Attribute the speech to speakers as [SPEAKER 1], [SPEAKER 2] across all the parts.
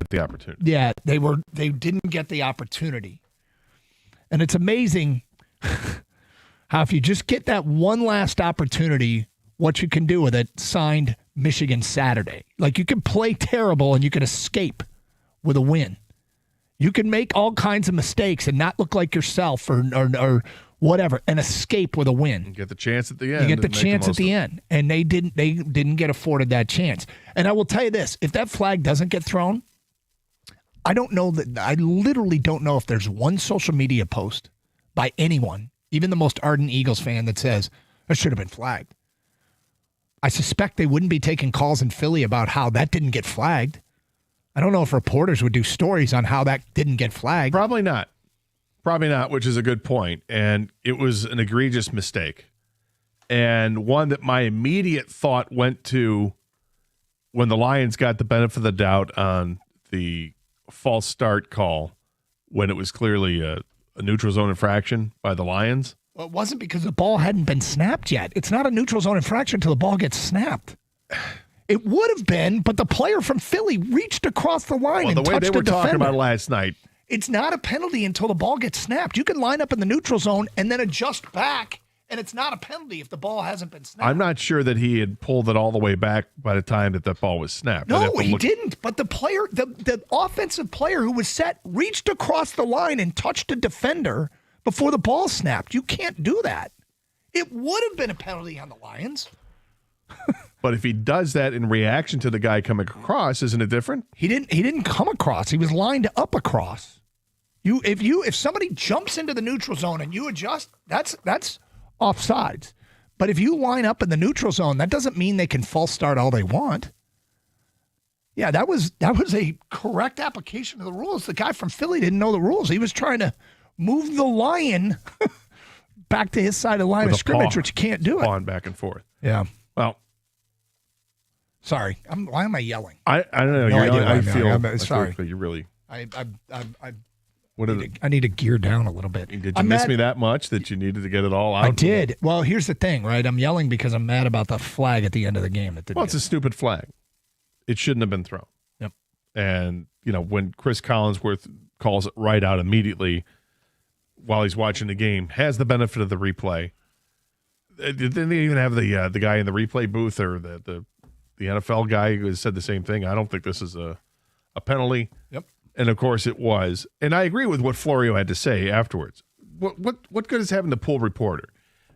[SPEAKER 1] get the opportunity.
[SPEAKER 2] Yeah, they didn't get the opportunity. And it's amazing how if you just get that one last opportunity, what you can do with it. Signed Michigan Saturday. Like, you can play terrible and you can escape with a win. You can make all kinds of mistakes and not look like yourself or whatever and escape with a win.
[SPEAKER 1] You get the chance at the end.
[SPEAKER 2] You get the chance at the end. And they didn't get afforded that chance. And I will tell you this, if that flag doesn't get thrown, I literally don't know if there's one social media post by anyone, even the most ardent Eagles fan, that says that should have been flagged. I suspect they wouldn't be taking calls in Philly about how that didn't get flagged. I don't know if reporters would do stories on how that didn't get flagged.
[SPEAKER 1] Probably not, which is a good point. And it was an egregious mistake. And one that my immediate thought went to when the Lions got the benefit of the doubt on the false start call when it was clearly a neutral zone infraction by the Lions.
[SPEAKER 2] Well, it wasn't because the ball hadn't been snapped yet. It's not a neutral zone infraction until the ball gets snapped. It would have been, but the player from Philly reached across the line and touched the defender.
[SPEAKER 1] The way they were talking about it last night.
[SPEAKER 2] It's not a penalty until the ball gets snapped. You can line up in the neutral zone and then adjust back, and it's not a penalty if the ball hasn't been snapped.
[SPEAKER 1] I'm not sure that he had pulled it all the way back by the time that ball was snapped.
[SPEAKER 2] No, he didn't. But the player, the offensive player who was set, reached across the line and touched a defender before the ball snapped. You can't do that. It would have been a penalty on the Lions.
[SPEAKER 1] But if he does that in reaction to the guy coming across, isn't it different?
[SPEAKER 2] He didn't come across. He was lined up across. If somebody jumps into the neutral zone and you adjust, that's offsides. But if you line up in the neutral zone, that doesn't mean they can false start all they want. Yeah, that was a correct application of the rules. The guy from Philly didn't know the rules. He was trying to move the lion back to his side of the line of scrimmage, which you can't do it.
[SPEAKER 1] On back and forth.
[SPEAKER 2] Yeah.
[SPEAKER 1] Well,
[SPEAKER 2] sorry. Why am I yelling?
[SPEAKER 1] I don't know.
[SPEAKER 2] No idea why
[SPEAKER 1] I feel.
[SPEAKER 2] I'm sorry.
[SPEAKER 1] You really.
[SPEAKER 2] I
[SPEAKER 1] I
[SPEAKER 2] need to gear down a little bit.
[SPEAKER 1] Did you miss me that much that you needed to get it all out?
[SPEAKER 2] I did. Well, here's the thing, right? I'm yelling because I'm mad about the flag at the end of the game.
[SPEAKER 1] It's a stupid flag. It shouldn't have been thrown.
[SPEAKER 2] Yep. And,
[SPEAKER 1] when Chris Collinsworth calls it right out immediately while he's watching the game, has the benefit of the replay. Didn't they even have the guy in the replay booth or the NFL guy who said the same thing? I don't think this is a penalty.
[SPEAKER 2] Yep.
[SPEAKER 1] And, of course, it was. And I agree with what Florio had to say afterwards. What good is having the pool reporter?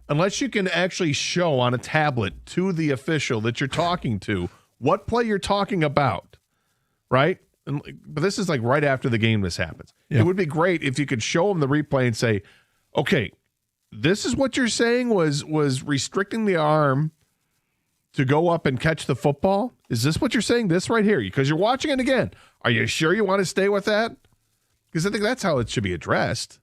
[SPEAKER 1] Unless you can actually show on a tablet to the official that you're talking to what play you're talking about, right? But this is like right after the game this happens. Yep. It would be great if you could show them the replay and say, okay, this is what you're saying was restricting the arm to go up and catch the football? Is this what you're saying? This right here? Because you're watching it again. Are you sure you want to stay with that? Because I think that's how it should be addressed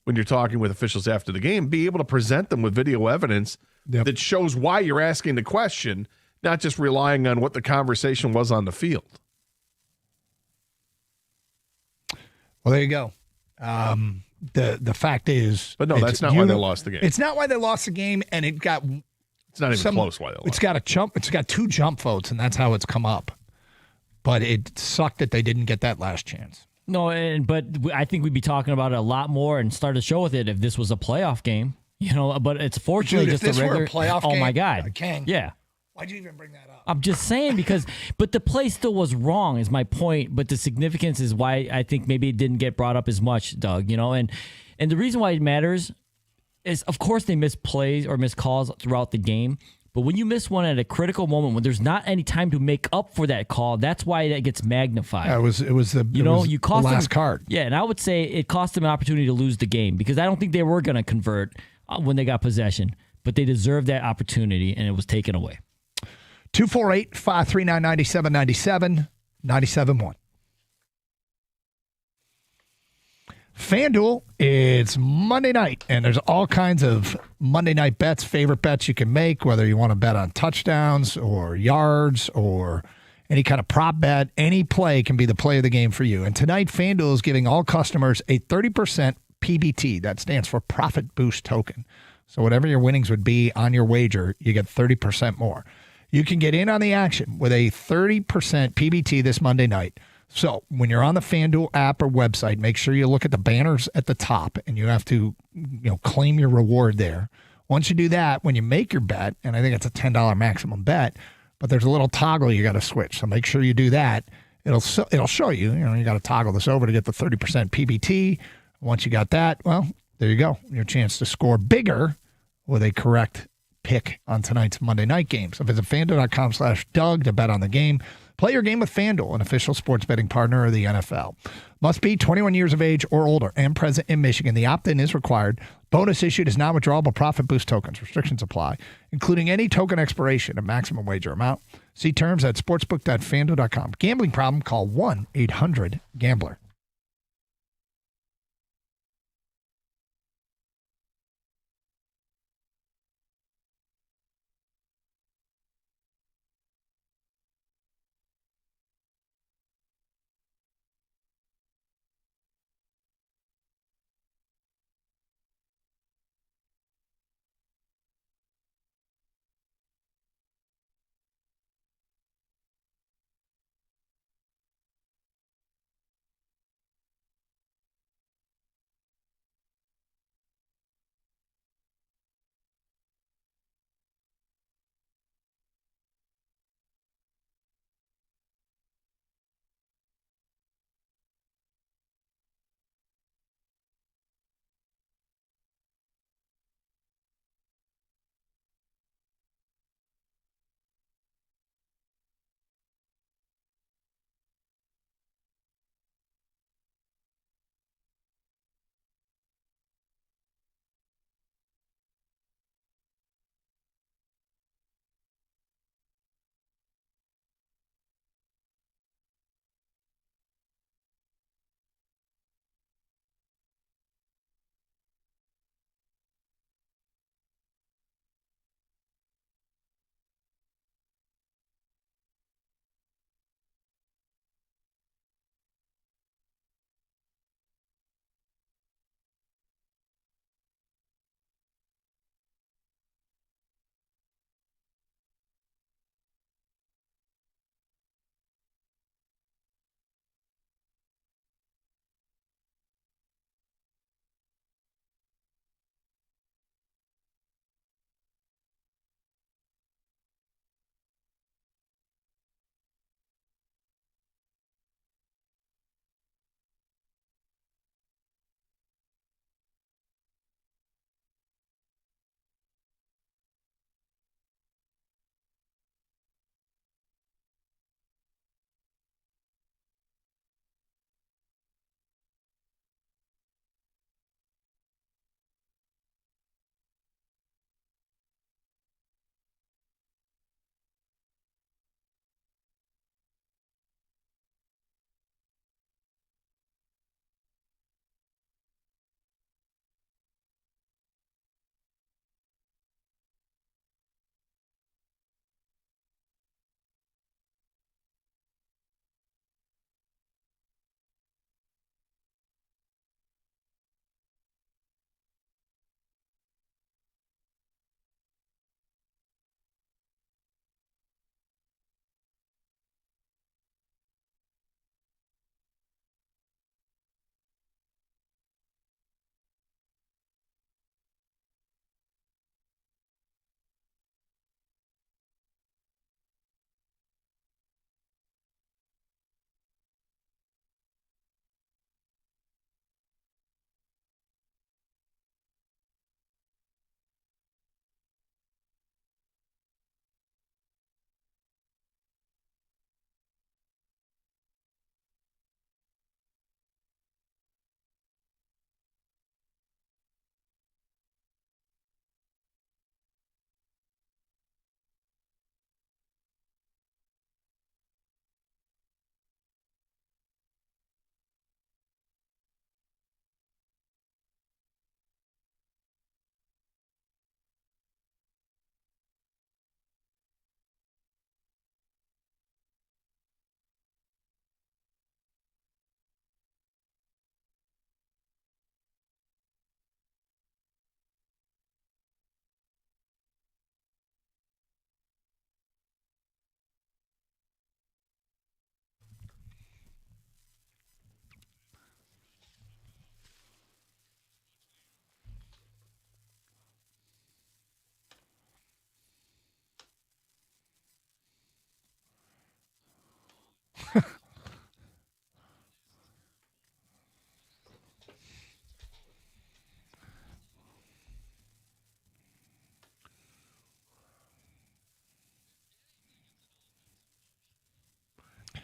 [SPEAKER 1] when you're talking with officials after the game. Be able to present them with video evidence that shows why you're asking the question, not just relying on what the conversation was on the field.
[SPEAKER 2] Well, there you go. The fact is,
[SPEAKER 1] but no, that's not why they lost the game.
[SPEAKER 2] It's not why they lost the game, and it's not
[SPEAKER 1] even close why they lost.
[SPEAKER 2] It's got 2 jump votes, and that's how it's come up. But it sucked that they didn't get that last chance.
[SPEAKER 3] No, but I think we'd be talking about it a lot more and start the show with it if this was a playoff game. But it's fortunately just a regular
[SPEAKER 2] playoff game.
[SPEAKER 3] Oh my God,
[SPEAKER 2] King.
[SPEAKER 3] Yeah.
[SPEAKER 2] Why'd you even bring that up?
[SPEAKER 3] I'm just saying but the play still was wrong is my point. But the significance is why I think maybe it didn't get brought up as much, Doug. And the reason why it matters is, of course, they miss plays or miss calls throughout the game. But when you miss one at a critical moment, when there's not any time to make up for that call, that's why that gets magnified.
[SPEAKER 2] Yeah, it was the last card.
[SPEAKER 3] Yeah, and I would say it cost them an opportunity to lose the game because I don't think they were going to convert when they got possession. But they deserved that opportunity, and it was taken away.
[SPEAKER 2] 248-539-9797, 97.1. FanDuel, it's Monday night, and there's all kinds of Monday night bets, favorite bets you can make, whether you want to bet on touchdowns or yards or any kind of prop bet. Any play can be the play of the game for you. And tonight, FanDuel is giving all customers a 30% PBT. That stands for Profit Boost Token. So whatever your winnings would be on your wager, you get 30% more. You can get in on the action with a 30% PBT this Monday night. So when you're on the FanDuel app or website, make sure you look at the banners at the top, and you have to, claim your reward there. Once you do that, when you make your bet, and I think it's a $10 maximum bet, but there's a little toggle you got to switch. So make sure you do that. It'll show you. You got to toggle this over to get the 30% PBT. Once you got that, well, there you go. Your chance to score bigger with a correct pick on tonight's Monday night game. So visit FanDuel.com/Doug to bet on the game. Play your game with FanDuel, an official sports betting partner of the NFL. Must be 21 years of age or older and present in Michigan. The opt-in is required. Bonus issued is non-withdrawable profit boost tokens. Restrictions apply, including any token expiration and maximum wager amount. See terms at sportsbook.fanduel.com. Gambling problem? Call 1-800-GAMBLER.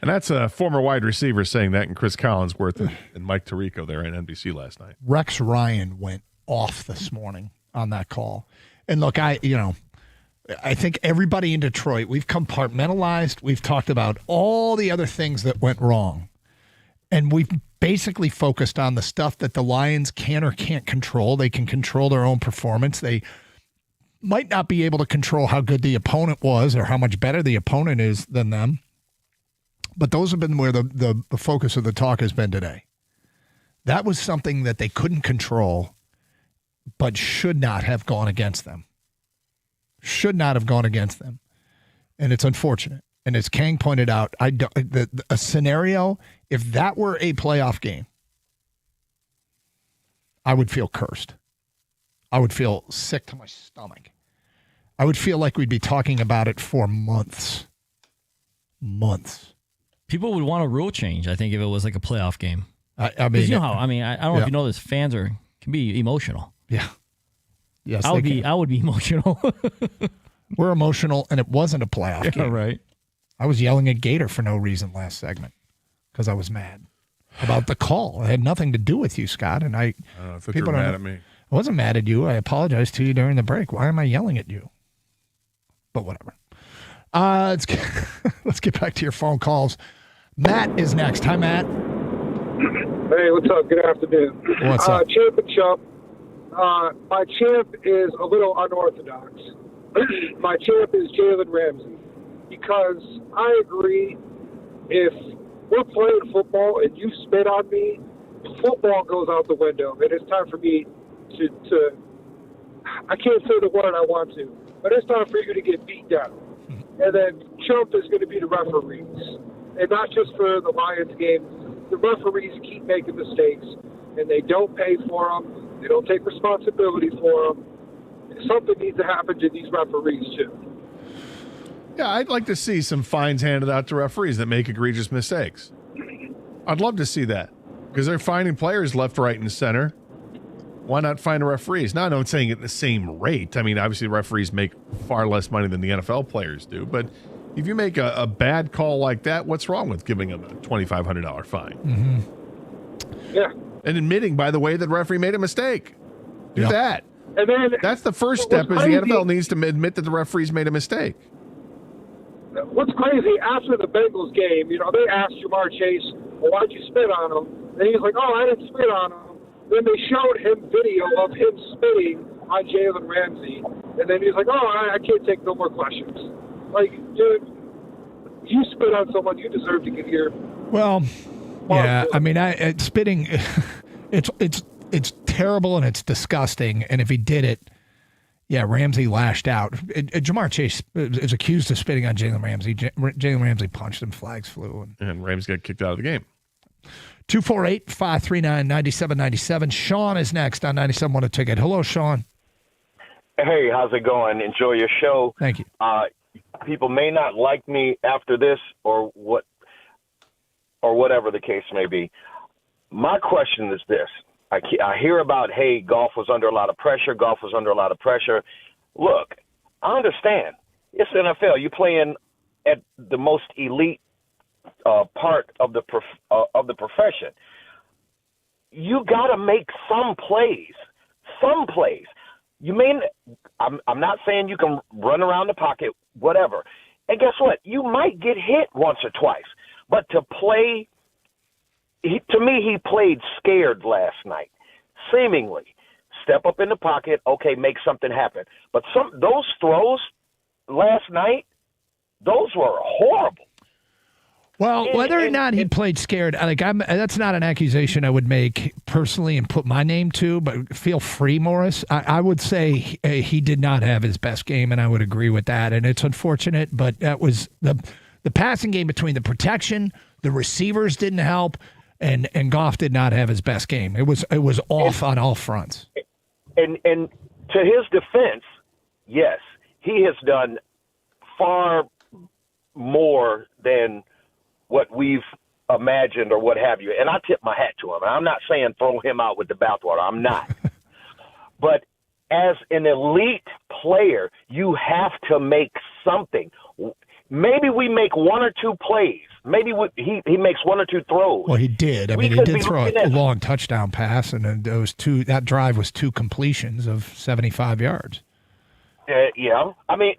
[SPEAKER 1] And that's a former wide receiver saying that, and Chris Collinsworth and Mike Tirico there on NBC last night.
[SPEAKER 2] Rex Ryan went off this morning on that call. And look, I think everybody in Detroit, we've compartmentalized. We've talked about all the other things that went wrong. And we've basically focused on the stuff that the Lions can or can't control. They can control their own performance. They might not be able to control how good the opponent was or how much better the opponent is than them. But those have been where the focus of the talk has been today. That was something that they couldn't control, but should not have gone against them. Should not have gone against them. And it's unfortunate. And as Kang pointed out, a scenario, if that were a playoff game, I would feel cursed. I would feel sick to my stomach. I would feel like we'd be talking about it for months. Months.
[SPEAKER 3] People would want a rule change, I think, if it was like a playoff game.
[SPEAKER 2] I mean,
[SPEAKER 3] you know how, I don't know if you know this, fans can be emotional.
[SPEAKER 2] Yeah. Yes,
[SPEAKER 3] I would be emotional.
[SPEAKER 2] We're emotional, and it wasn't a playoff game.
[SPEAKER 3] Right.
[SPEAKER 2] I was yelling at Gator for no reason last segment because I was mad about the call. It had nothing to do with you, Scott. And I
[SPEAKER 1] thought you were mad at me.
[SPEAKER 2] I wasn't mad at you. I apologized to you during the break. Why am I yelling at you? But whatever. Let's get back to your phone calls. Matt is next. Hi, Matt.
[SPEAKER 4] Hey, what's up? Good afternoon.
[SPEAKER 2] What's up?
[SPEAKER 4] Champ and Chump. My champ is a little unorthodox. My champ is Jalen Ramsey. Because I agree, if we're playing football and you spit on me, football goes out the window. And it's time for me to I can't say the word I want to, but it's time for you to get beat down. And then Chump is going to be the referees. And not just for the Lions game. The referees keep making mistakes, and they don't pay for them. They don't take responsibility for them. Something needs to happen to these referees, too.
[SPEAKER 1] Yeah, I'd like to see some fines handed out to referees that make egregious mistakes. I'd love to see that because they're fining players left, right, and center. Why not fine the referees? Now, I know it's saying at the same rate. I mean, obviously, referees make far less money than the NFL players do. But if you make a bad call like that, what's wrong with giving them a $2,500 fine?
[SPEAKER 4] Mm-hmm. Yeah.
[SPEAKER 1] And admitting, by the way, that the referee made a mistake. Do that.
[SPEAKER 4] And then
[SPEAKER 1] that's the first step. Is the NFL needs to admit that the referees made a mistake.
[SPEAKER 4] What's crazy, after the Bengals game, they asked Jamar Chase, well, why'd you spit on him? And he's like, oh, I didn't spit on him. Then they showed him video of him spitting on Jalen Ramsey. And then he's like, oh, I can't take no more questions. Like, dude, you spit on someone, you deserve to get here.
[SPEAKER 2] Well, yeah, I mean, spitting, it's terrible and it's disgusting. And if he did it, yeah, Ramsey lashed out. Jamar Chase is accused of spitting on Jalen Ramsey. Jalen Ramsey punched him, flags flew.
[SPEAKER 1] And Ramsey got kicked out of the game.
[SPEAKER 2] 248-539-9797. Sean is next on 97.1 A Ticket. Hello, Sean.
[SPEAKER 5] Hey, how's it going? Enjoy your show.
[SPEAKER 2] Thank you.
[SPEAKER 5] People may not like me after this or whatever the case may be. My question is this. I hear about, hey, Goff was under a lot of pressure. Look, I understand. It's the NFL. You're playing at the most elite part of the profession. You got to make some plays. You mean I'm not saying you can run around the pocket, whatever. And guess what? You might get hit once or twice. But to play, to me, he played scared last night, seemingly. Step up in the pocket, okay, make something happen. But those throws last night, those were horrible.
[SPEAKER 2] Well, whether or not he played scared, that's not an accusation I would make personally and put my name to, but feel free, Morris. I would say he did not have his best game, and I would agree with that. And it's unfortunate, but that was the passing game between the protection, the receivers didn't help, and Goff did not have his best game. It was off on all fronts.
[SPEAKER 5] And to his defense, yes, he has done far more than what we've imagined or what have you. And I tip my hat to him. I'm not saying throw him out with the bathwater. I'm not. But as an elite player, you have to make something. maybe we make one or two plays. Maybe he makes one or two throws.
[SPEAKER 2] Well, he did. I
[SPEAKER 5] We
[SPEAKER 2] mean, he
[SPEAKER 5] could
[SPEAKER 2] did
[SPEAKER 5] be
[SPEAKER 2] throw
[SPEAKER 5] looking
[SPEAKER 2] a
[SPEAKER 5] at-
[SPEAKER 2] long touchdown pass, and then that drive was 2 completions of 75 yards.
[SPEAKER 5] Yeah. I mean,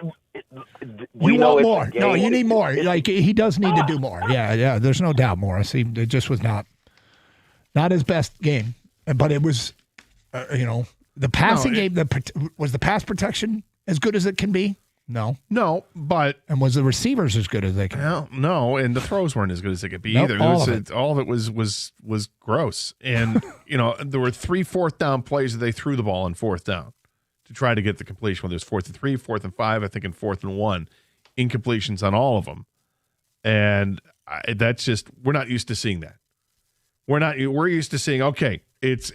[SPEAKER 5] we
[SPEAKER 2] You
[SPEAKER 5] know
[SPEAKER 2] want
[SPEAKER 5] it's
[SPEAKER 2] more.
[SPEAKER 5] a game.
[SPEAKER 2] No, you need more. Like, he does need to do more. Yeah. There's no doubt, Morris. It just was not his best game. But it was, the passing game, was the pass protection as good as it can be? No.
[SPEAKER 1] No, but
[SPEAKER 2] And was the receivers as good as they can be?
[SPEAKER 1] well, no, and the throws weren't as good as they could be
[SPEAKER 2] Nope,
[SPEAKER 1] either.
[SPEAKER 2] all
[SPEAKER 1] All of it was gross. And there were 3 fourth down plays that they threw the ball on fourth down to try to get the completion. Whether it's 4th and 3, 4th and 5, I think, and 4th and 1, incompletions on all of them. And that's just, we're not used to seeing that. We're used to seeing, okay, it's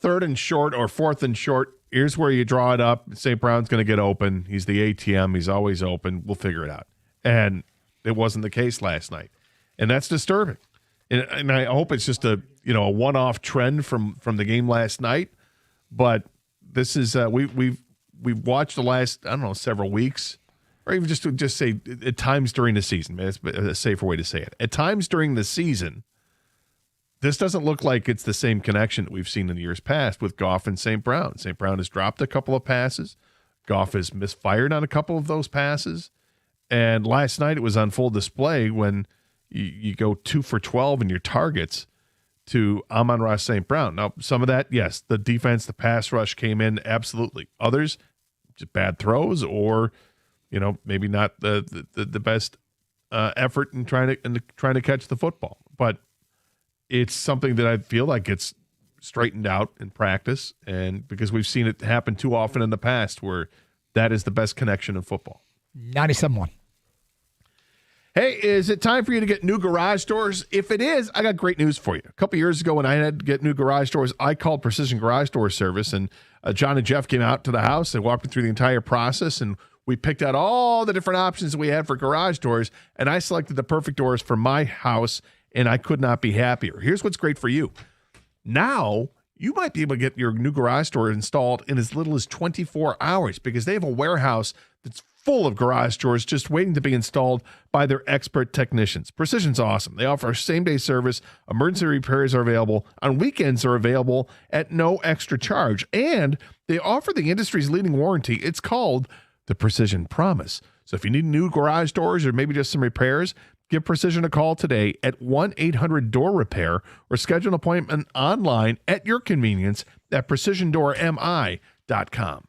[SPEAKER 1] 3rd and short or 4th and short. Here's where you draw it up. St. Brown's going to get open. He's the ATM. He's always open. We'll figure it out. And it wasn't the case last night. And that's disturbing. And I hope it's just a one-off trend from the game last night. But this is we've watched the last, several weeks, or even just say at times during the season. That's a safer way to say it. At times during the season, this doesn't look like it's the same connection that we've seen in the years past with Goff and St. Brown. St. Brown has dropped a couple of passes. Goff has misfired on a couple of those passes. And last night it was on full display when you go 2 for 12 in your targets to Amon-Ra St. Brown. Now, some of that, yes, the defense, the pass rush came in, absolutely. Others, just bad throws or, maybe not the best effort in trying to catch the football. But it's something that I feel like it's straightened out in practice, and because we've seen it happen too often in the past where that is the best connection in football.
[SPEAKER 2] 97-1.
[SPEAKER 1] Hey, is it time for you to get new garage doors? If it is, I got great news for you. A couple years ago when I had to get new garage doors, I called Precision Garage Door Service, and John and Jeff came out to the house. They walked me through the entire process, and we picked out all the different options that we had for garage doors, and I selected the perfect doors for my house, and I could not be happier. Here's what's great for you. Now, you might be able to get your new garage door installed in as little as 24 hours because they have a warehouse that's full of garage doors just waiting to be installed by their expert technicians. Precision's awesome. They offer same-day service. Emergency repairs are available. On weekends are available at no extra charge. And they offer the industry's leading warranty. It's called the Precision Promise. So if you need new garage doors or maybe just some repairs, give Precision a call today at 1-800-DOOR-REPAIR or schedule an appointment online at your convenience at precisiondoormi.com.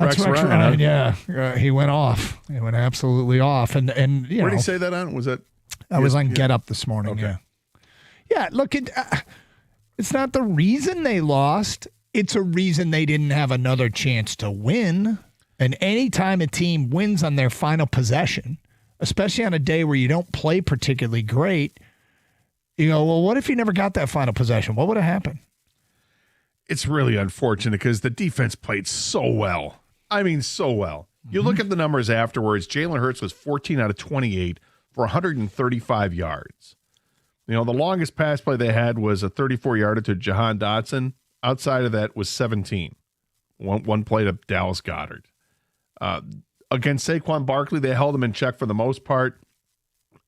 [SPEAKER 2] That's Rex Ryan, yeah. He went off. He went absolutely off. And you
[SPEAKER 1] Where did
[SPEAKER 2] know,
[SPEAKER 1] he say that on? Was that?
[SPEAKER 2] I was on Get Up this morning,
[SPEAKER 1] Okay.
[SPEAKER 2] yeah. Yeah, look, it's not the reason they lost. It's a reason they didn't have another chance to win. And anytime a team wins on their final possession, especially on a day where you don't play particularly great, you go, well, what if you never got that final possession? What would have happened?
[SPEAKER 1] It's really unfortunate because the defense played so well. I mean, so well. You look at the numbers afterwards. Jalen Hurts was 14 out of 28 for 135 yards. You know, the longest pass play they had was a 34-yarder to Jahan Dotson. Outside of that was 17. One play to Dallas Goedert. Against Saquon Barkley, they held him in check for the most part.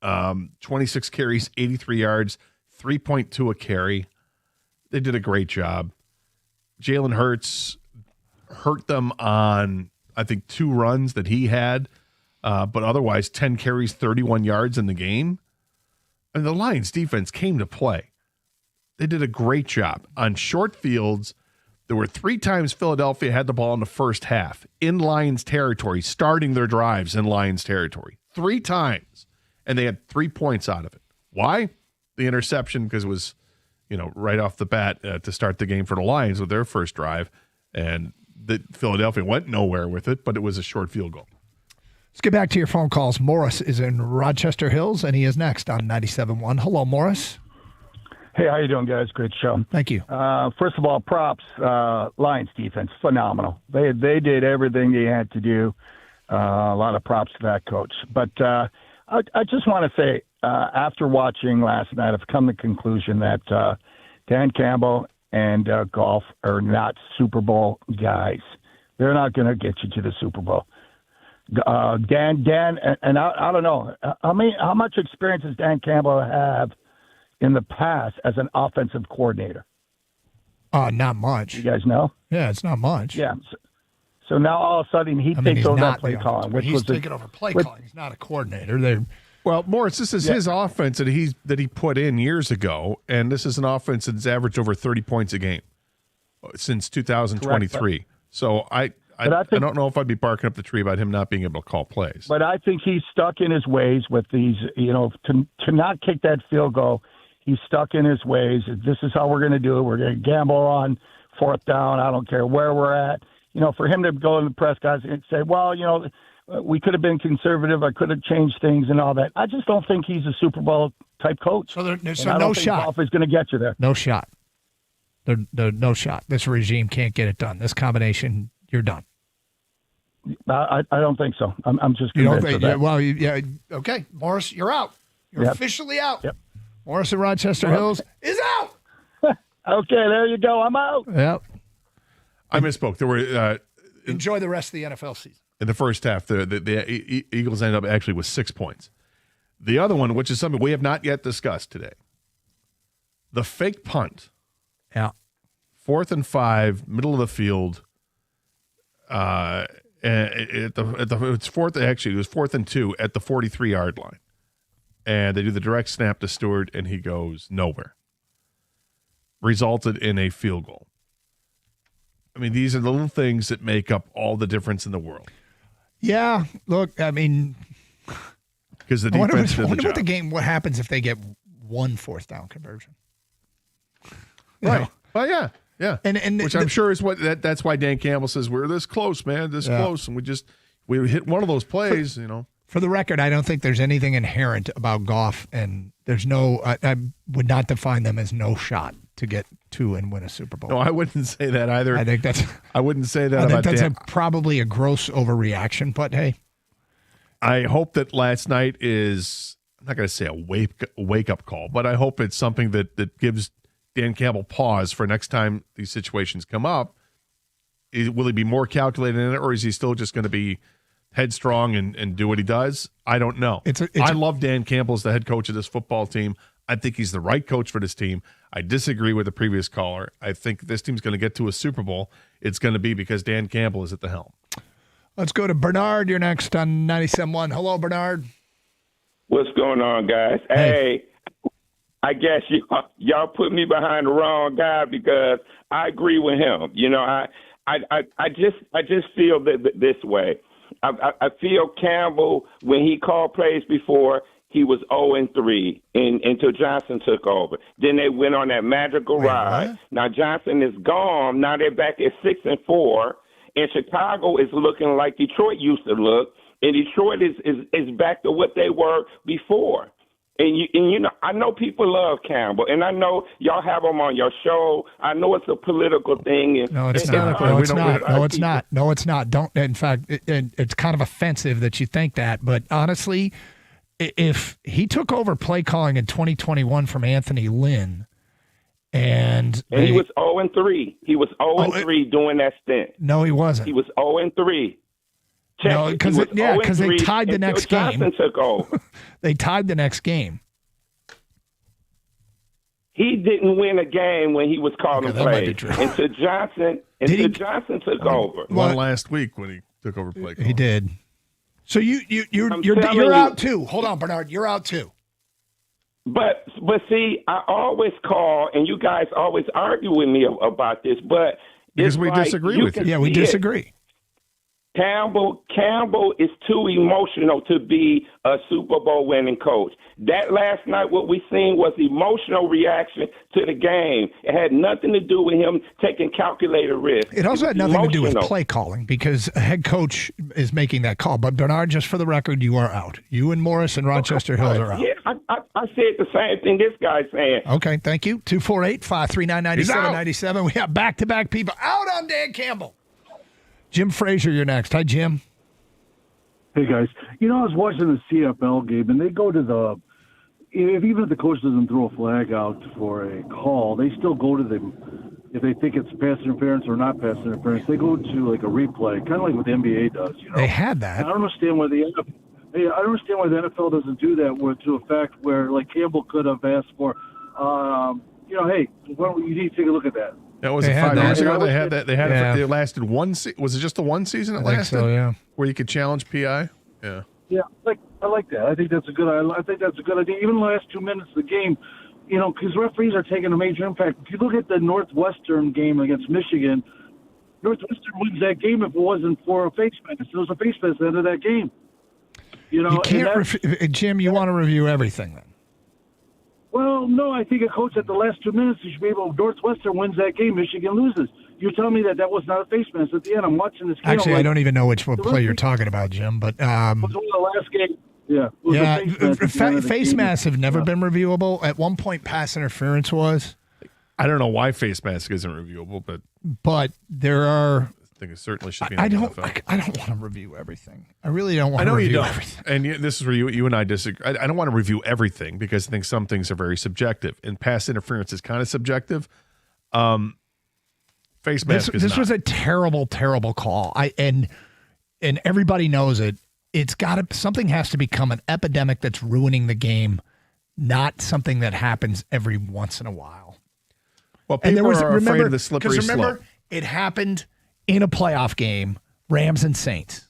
[SPEAKER 1] 26 carries, 83 yards, 3.2 a carry. They did a great job. Jalen Hurts hurt them on, I think, 2 runs that he had, but otherwise 10 carries, 31 yards in the game. And the Lions defense came to play. They did a great job. On short fields, there were 3 times Philadelphia had the ball in the first half in Lions territory, starting their drives in Lions territory. 3 times. And they had 3 points out of it. Why? The interception, because it was, right off the bat to start the game for the Lions with their first drive. And Philadelphia went nowhere with it, but it was a short field goal.
[SPEAKER 2] Let's get back to your phone calls. Morris is in Rochester Hills, and he is next on 97.1. Hello, Morris.
[SPEAKER 6] Hey, how you doing, guys? Great show.
[SPEAKER 2] Thank you.
[SPEAKER 6] First of all, props. Lions defense, phenomenal. They did everything they had to do. A lot of props to that coach. But I just want to say, after watching last night, I've come to the conclusion that Dan Campbell and Goff are not Super Bowl guys. They're not going to get you to the Super Bowl. Dan, and I don't know. How much experience does Dan Campbell have in the past as an offensive coordinator?
[SPEAKER 2] Not much.
[SPEAKER 6] You guys know?
[SPEAKER 2] Yeah, it's not much.
[SPEAKER 6] Yeah. So now all of a sudden he takes over that play calling, which
[SPEAKER 2] he's
[SPEAKER 6] was
[SPEAKER 2] taking over play calling. He's not a coordinator.
[SPEAKER 1] Well, Morris, this is his offense that he put in years ago, and this is an offense that's averaged over 30 points a game since 2023.
[SPEAKER 6] Correct.
[SPEAKER 1] So I don't know if I'd be barking up the tree about him not being able to call plays.
[SPEAKER 6] But I think he's stuck in his ways with these, to not kick that field goal. He's stuck in his ways. This is how we're going to do it. We're going to gamble on 4th down. I don't care where we're at. For him to go in the press guys and say, well, we could have been conservative. I could have changed things and all that. I just don't think he's a Super Bowl type coach.
[SPEAKER 2] So there's
[SPEAKER 6] no
[SPEAKER 2] no shot.
[SPEAKER 6] Goff is going to get you there.
[SPEAKER 2] No shot. No shot. This regime can't get it done. This combination, you're done.
[SPEAKER 6] I don't think so. I'm just convinced of that.
[SPEAKER 2] Well, okay, Morris, you're out. You're officially out.
[SPEAKER 6] Yep.
[SPEAKER 2] Morris in Rochester Hills is out.
[SPEAKER 6] Okay, there you go. I'm out.
[SPEAKER 2] Yep.
[SPEAKER 1] I misspoke. There were
[SPEAKER 2] enjoy the rest of the NFL season.
[SPEAKER 1] In the first half, the Eagles ended up actually with 6 points. The other one, which is something we have not yet discussed today, the fake punt.
[SPEAKER 2] Yeah.
[SPEAKER 1] 4th and 5, middle of the field. It's fourth. Actually, it was 4th and 2 at the 43-yard line, and they do the direct snap to Stewart, and he goes nowhere. Resulted in a field goal. I mean, these are the little things that make up all the difference in the world.
[SPEAKER 2] Yeah, look, I mean,
[SPEAKER 1] because the defense did the job.
[SPEAKER 2] What happens if they get 1 4th down conversion?
[SPEAKER 1] Right. Well, yeah. Yeah,
[SPEAKER 2] and
[SPEAKER 1] which I'm sure is that's why Dan Campbell says we're this close, man, close, and we hit one of those plays,
[SPEAKER 2] For the record, I don't think there's anything inherent about Goff, and there's I would not define them as no shot to get to and win a Super Bowl.
[SPEAKER 1] No, I wouldn't say that either.
[SPEAKER 2] I think that's.
[SPEAKER 1] I wouldn't say that.
[SPEAKER 2] I think
[SPEAKER 1] about
[SPEAKER 2] that's probably a gross overreaction, but hey,
[SPEAKER 1] I hope that last night is. I'm not going to say a wake up call, but I hope it's something that gives Dan Campbell pause for next time these situations come up. Will he be more calculated in it, or is he still just going to be headstrong and do what he does? I don't know. I love Dan Campbell as the head coach of this football team. I think he's the right coach for this team. I disagree with the previous caller. I think this team's going to get to a Super Bowl. It's going to be because Dan Campbell is at the helm.
[SPEAKER 2] Let's go to Bernard. You're next on 97.1. Hello, Bernard.
[SPEAKER 7] What's going on, guys? Hey. I guess y'all put me behind the wrong guy because I agree with him. I just feel this way. I feel Campbell, when he called plays before, he was 0-3 until Johnson took over. Then they went on that magical ride.
[SPEAKER 2] What?
[SPEAKER 7] Now Johnson is gone. Now they're back at 6-4, and Chicago is looking like Detroit used to look, and Detroit is back to what they were before. And you know, I know people love Campbell, and I know y'all have him on your show. I know it's a political thing. And,
[SPEAKER 2] No, it's not. No, it's not. No, it's not. No, it's not. Don't. In fact, it's kind of offensive that you think that. But honestly, if he took over play calling in 2021 from Anthony Lynn, and
[SPEAKER 7] he was 0-3. He was 0-3 doing that stint.
[SPEAKER 2] No, he wasn't.
[SPEAKER 7] He was 0-3.
[SPEAKER 2] No, because they tied the next game.
[SPEAKER 7] Johnson took over.
[SPEAKER 2] They tied the next game.
[SPEAKER 7] He didn't win a game when he was calling plays until Johnson took over.
[SPEAKER 1] One last week when he took over play calling.
[SPEAKER 2] He did. So you're out too. Hold on, Bernard. You're out too.
[SPEAKER 7] But see, I always call, and you guys always argue with me about this, but
[SPEAKER 1] because we disagree with you.
[SPEAKER 2] Yeah, we disagree.
[SPEAKER 7] Campbell is too emotional to be a Super Bowl winning coach. That last night, what we seen was emotional reaction to the game. It had nothing to do with him taking calculated risks.
[SPEAKER 2] It also had nothing to do with play calling because a head coach is making that call. But Bernard, just for the record, you are out. You and Morris and Rochester Hills are out.
[SPEAKER 7] Yeah, I said the same thing this guy's saying.
[SPEAKER 2] Okay, thank you. 248-539-9797. We have back-to-back people out on Dan Campbell. Jim Frazier, you're next. Hi, Jim.
[SPEAKER 8] Hey, guys. You know, I was watching the CFL game, and they go to even if the coach doesn't throw a flag out for a call, they still go to them if they think it's pass interference or not pass interference. They go to, like, a replay, kind of like what the NBA does, you know?
[SPEAKER 2] They had that.
[SPEAKER 8] And I don't understand why the NFL doesn't do that to a fact where, like, Campbell could have asked for, hey, you need to take a look at that.
[SPEAKER 1] That was 5 years ago. They had that. They had it. It lasted one. Was it just the one season it lasted?
[SPEAKER 2] So, yeah.
[SPEAKER 1] Where you could challenge PI. Yeah.
[SPEAKER 8] Yeah, I like that. I think that's a good. I think that's a good idea. Even the last 2 minutes of the game, you know, because referees are taking a major impact. If you look at the Northwestern game against Michigan, Northwestern wins that game if it wasn't for a face mask. There was a face mask at the end of that game. You know,
[SPEAKER 2] you can't. Jim, you want to review everything then?
[SPEAKER 8] Well, no, I think a coach at the last 2 minutes, you should be able. Northwestern wins that game, Michigan loses. You're telling me that was not a face mask at the end. I'm watching this game.
[SPEAKER 2] Actually, I don't even know which play you're talking about, Jim. But
[SPEAKER 8] it was one of the last game. Yeah.
[SPEAKER 2] Face masks have never been reviewable. At one point, pass interference was.
[SPEAKER 1] I don't know why face mask isn't reviewable,
[SPEAKER 2] but there are.
[SPEAKER 1] I think it certainly should be.
[SPEAKER 2] I don't want to review everything. I really don't want to review everything.
[SPEAKER 1] And this is where you and I disagree. I don't want to review everything because I think some things are very subjective, and pass interference is kind of subjective. Face mask is
[SPEAKER 2] this
[SPEAKER 1] not.
[SPEAKER 2] was a terrible, terrible call. And everybody knows it. It's something has to become an epidemic that's ruining the game, not something that happens every once in a while.
[SPEAKER 1] Well, people are afraid of the slippery slope.
[SPEAKER 2] It happened in a playoff game, Rams and Saints,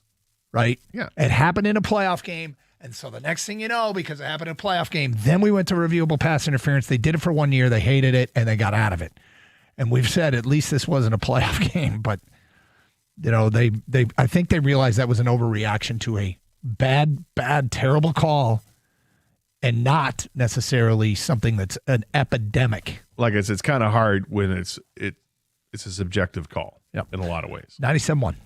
[SPEAKER 2] right?
[SPEAKER 1] Yeah.
[SPEAKER 2] It happened in a playoff game. And so the next thing you know, because it happened in a playoff game, then we went to reviewable pass interference. They did it for 1 year. They hated it, and they got out of it. And we've said at least this wasn't a playoff game. But, you know, I think they realized that was an overreaction to a bad, terrible call and not necessarily something that's an epidemic.
[SPEAKER 1] Like it's kind of hard when it's a subjective call.
[SPEAKER 2] Yep.
[SPEAKER 1] In a lot of ways.
[SPEAKER 2] 97.1.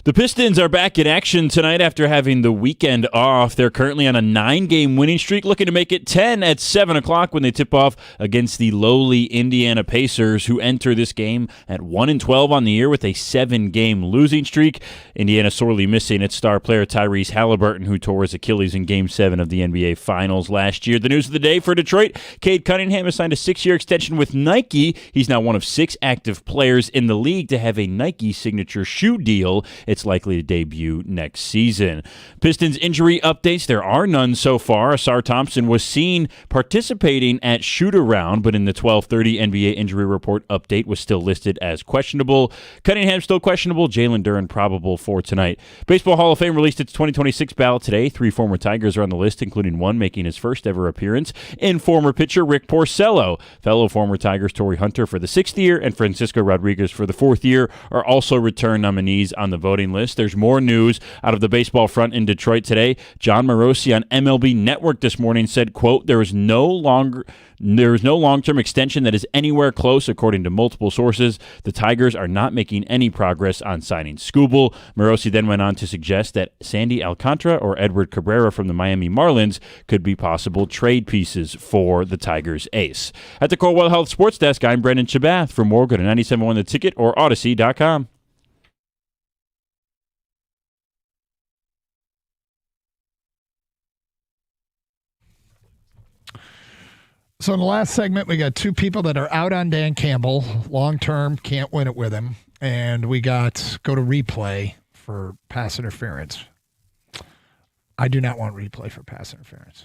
[SPEAKER 9] The Pistons are back in action tonight after having the weekend off. They're currently on a 9-game winning streak, looking to make it 10 at 7 o'clock when they tip off against the lowly Indiana Pacers, who enter this game at 1-12 on the year with a 7-game losing streak. Indiana sorely missing its star player Tyrese Halliburton, who tore his Achilles in Game 7 of the NBA Finals last year. The news of the day for Detroit: Cade Cunningham has signed a 6-year extension with Nike. He's now one of 6 active players in the league to have a Nike signature shoe deal. It's likely to debut next season. Pistons injury updates: there are none so far. Asar Thompson was seen participating at shoot-around, but in the 12:30 NBA injury report update was still listed as questionable. Cunningham still questionable. Jalen Duren probable for tonight. Baseball Hall of Fame released its 2026 ballot today. 3 former Tigers are on the list, including one making his first ever appearance in former pitcher Rick Porcello. Fellow former Tigers Torrey Hunter for the 6th year and Francisco Rodriguez for the 4th year are also return nominees on the voting list. There's more news out of the baseball front in Detroit today. John Morosi on MLB Network this morning said, quote, there is no long-term extension that is anywhere close, according to multiple sources. The Tigers are not making any progress on signing Skubal. Morosi then went on to suggest that Sandy Alcantara or Edward Cabrera from the Miami Marlins could be possible trade pieces for the Tigers ace. At the Coldwell Health Sports Desk, I'm Brendan Chabath. For more, go to 97.1 The Ticket or Odyssey.com.
[SPEAKER 2] So in the last segment, we got 2 people that are out on Dan Campbell. Long-term, can't win it with him. And we got go to replay for pass interference. I do not want replay for pass interference.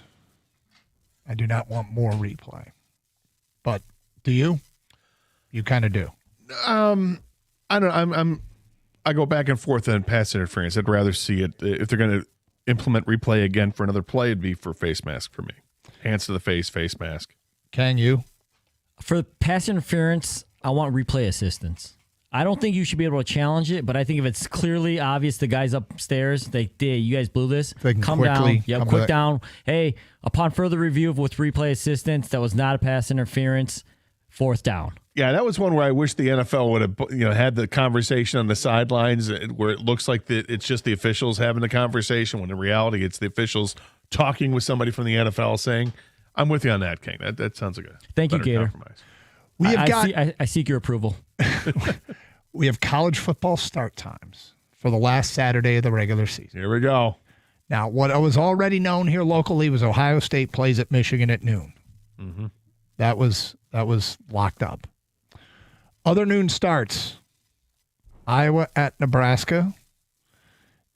[SPEAKER 2] I do not want more replay. But do you? You kind of do.
[SPEAKER 1] I don't. I go back and forth on pass interference. I'd rather see it if they're going to implement replay again for another play. It'd be for face mask for me. Hands to the face mask.
[SPEAKER 2] Can you?
[SPEAKER 3] For pass interference, I want replay assistance. I don't think you should be able to challenge it, but I think if it's clearly obvious the guys upstairs, you guys blew this,
[SPEAKER 2] they can
[SPEAKER 3] come
[SPEAKER 2] quickly
[SPEAKER 3] down. Yeah,
[SPEAKER 2] come
[SPEAKER 3] quick
[SPEAKER 2] back.
[SPEAKER 3] down. Hey, upon further review with replay assistance, that was not a pass interference. 4th down.
[SPEAKER 1] Yeah, that was one where I wish the NFL would have had the conversation on the sidelines where it looks like it's just the officials having the conversation when in reality it's the officials talking with somebody from the NFL saying, I'm with you on that, King. That sounds like a
[SPEAKER 3] Thank you, Gator.
[SPEAKER 1] Compromise.
[SPEAKER 3] I seek your approval.
[SPEAKER 2] We have college football start times for the last Saturday of the regular season.
[SPEAKER 1] Here we go.
[SPEAKER 2] Now, what was already known here locally was Ohio State plays at Michigan at noon.
[SPEAKER 1] Mm-hmm.
[SPEAKER 2] That was locked up. Other noon starts. Iowa at Nebraska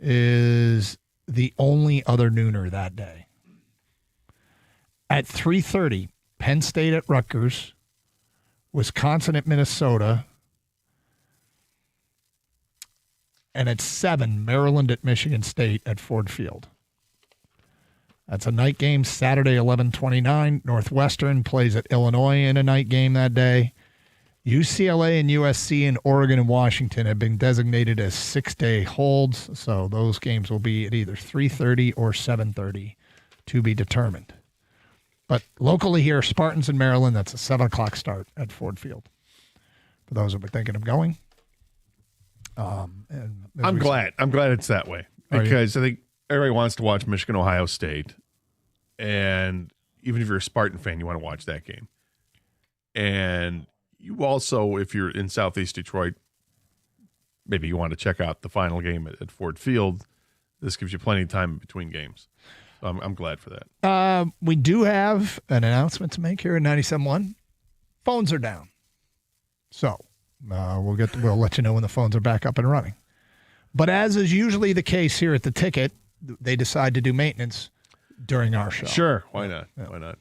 [SPEAKER 2] is the only other nooner that day. At 3:30, Penn State at Rutgers, Wisconsin at Minnesota, and at 7, Maryland at Michigan State at Ford Field. That's a night game, Saturday, 11:29. Northwestern plays at Illinois in a night game that day. UCLA and USC and Oregon and Washington have been designated as 6-day holds, so those games will be at either 3:30 or 7:30 to be determined. But locally here, Spartans in Maryland, that's a 7 o'clock start at Ford Field. For those who are thinking of going.
[SPEAKER 1] I'm glad it's that way because I think everybody wants to watch Michigan, Ohio State. And even if you're a Spartan fan, you want to watch that game. And you also, if you're in Southeast Detroit, maybe you want to check out the final game at Ford Field. This gives you plenty of time between games. So I'm glad for that.
[SPEAKER 2] We do have an announcement to make here at 97.1. Phones are down. So we'll let you know when the phones are back up and running. But as is usually the case here at the Ticket, they decide to do maintenance during our show.
[SPEAKER 1] Sure. Why not? Yeah. Why not?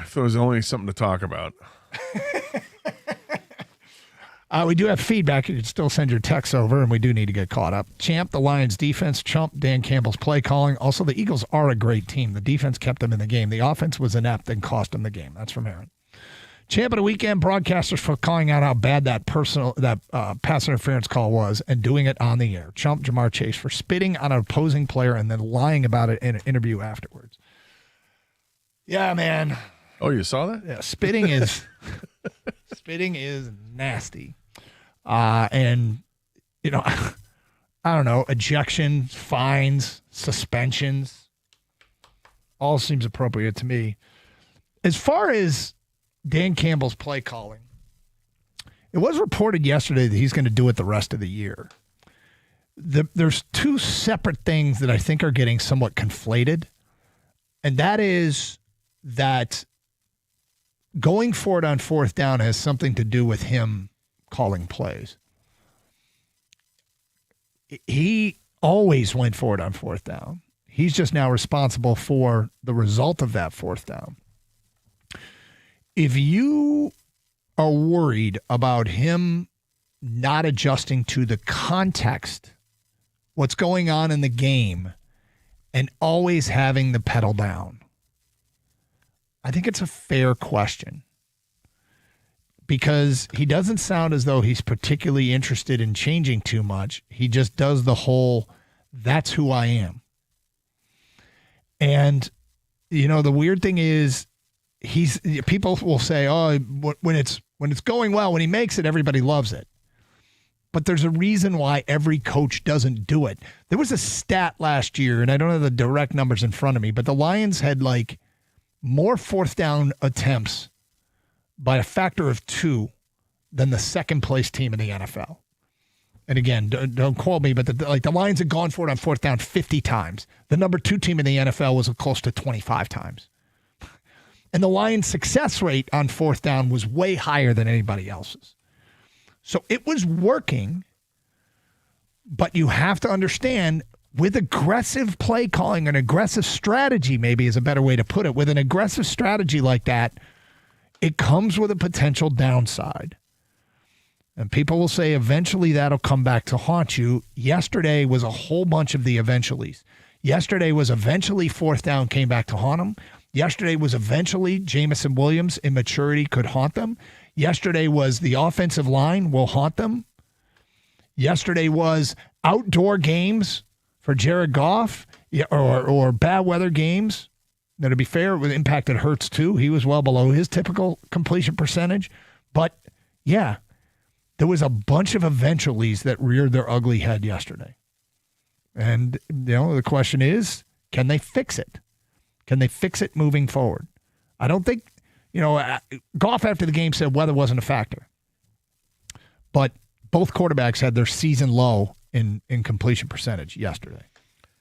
[SPEAKER 1] If there was only something to talk about.
[SPEAKER 2] We do have feedback. You can still send your texts over, and we do need to get caught up. Champ, the Lions defense, chump, Dan Campbell's play calling. Also, the Eagles are a great team. The defense kept them in the game. The offense was inept and cost them the game. That's from Aaron. Champ of the weekend, broadcasters for calling out how bad that pass interference call was and doing it on the air. Chump, Jamar Chase for spitting on an opposing player and then lying about it in an interview afterwards. Yeah, man.
[SPEAKER 1] Oh, you saw that?
[SPEAKER 2] Yeah, spitting is spitting is nasty. And you know, I don't know, ejections, fines, suspensions. All seems appropriate to me. As far as Dan Campbell's play calling, it was reported yesterday that he's going to do it the rest of the year. There's two separate things that I think are getting somewhat conflated, and that is that going for it on fourth down has something to do with him calling plays. He always went for it on fourth down. He's just now responsible for the result of that fourth down. If you are worried about him not adjusting to the context, what's going on in the game, and always having the pedal down, I think it's a fair question. Because he doesn't sound as though he's particularly interested in changing too much. He just does the whole, that's who I am. And, you know, the weird thing is, people will say, oh, when it's going well, when he makes it, everybody loves it. But there's a reason why every coach doesn't do it. There was a stat last year, and I don't have the direct numbers in front of me, but the Lions had like more fourth down attempts by a factor of 2 than the second place team in the NFL. And again, don't quote me, but the Lions had gone for it on fourth down 50 times. The number 2 team in the NFL was close to 25 times. And the Lions' success rate on fourth down was way higher than anybody else's. So it was working, but you have to understand, with aggressive play calling, an aggressive strategy maybe is a better way to put it. With an aggressive strategy like that, it comes with a potential downside. And people will say eventually that'll come back to haunt you. Yesterday was a whole bunch of the eventuallys. Yesterday was eventually fourth down came back to haunt them. Yesterday was eventually Jamison Williams' immaturity could haunt them. Yesterday was the offensive line will haunt them. Yesterday was outdoor games for Jared Goff or bad weather games. Now, to be fair, it impacted Hurts too. He was well below his typical completion percentage. But, yeah, there was a bunch of eventuallys that reared their ugly head yesterday. And, you know, the question is, can they fix it? Can they fix it moving forward? I don't think, you know, Goff after the game said weather wasn't a factor. But both quarterbacks had their season low in completion percentage yesterday.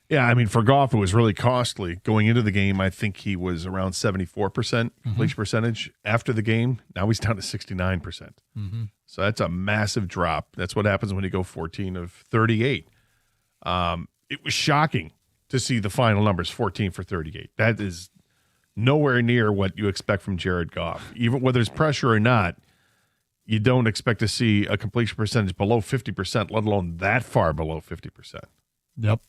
[SPEAKER 1] Yeah, I mean, for Goff, it was really costly. Going into the game, I think he was around 74% completion percentage. After the game, now he's down to 69%.
[SPEAKER 2] Mm-hmm.
[SPEAKER 1] So that's a massive drop. That's what happens when you go 14 of 38. It was shocking to see the final numbers, 14 for 38. That is nowhere near what you expect from Jared Goff. Even whether there's pressure or not, you don't expect to see a completion percentage below 50%, let alone that far below 50%.
[SPEAKER 2] Yep.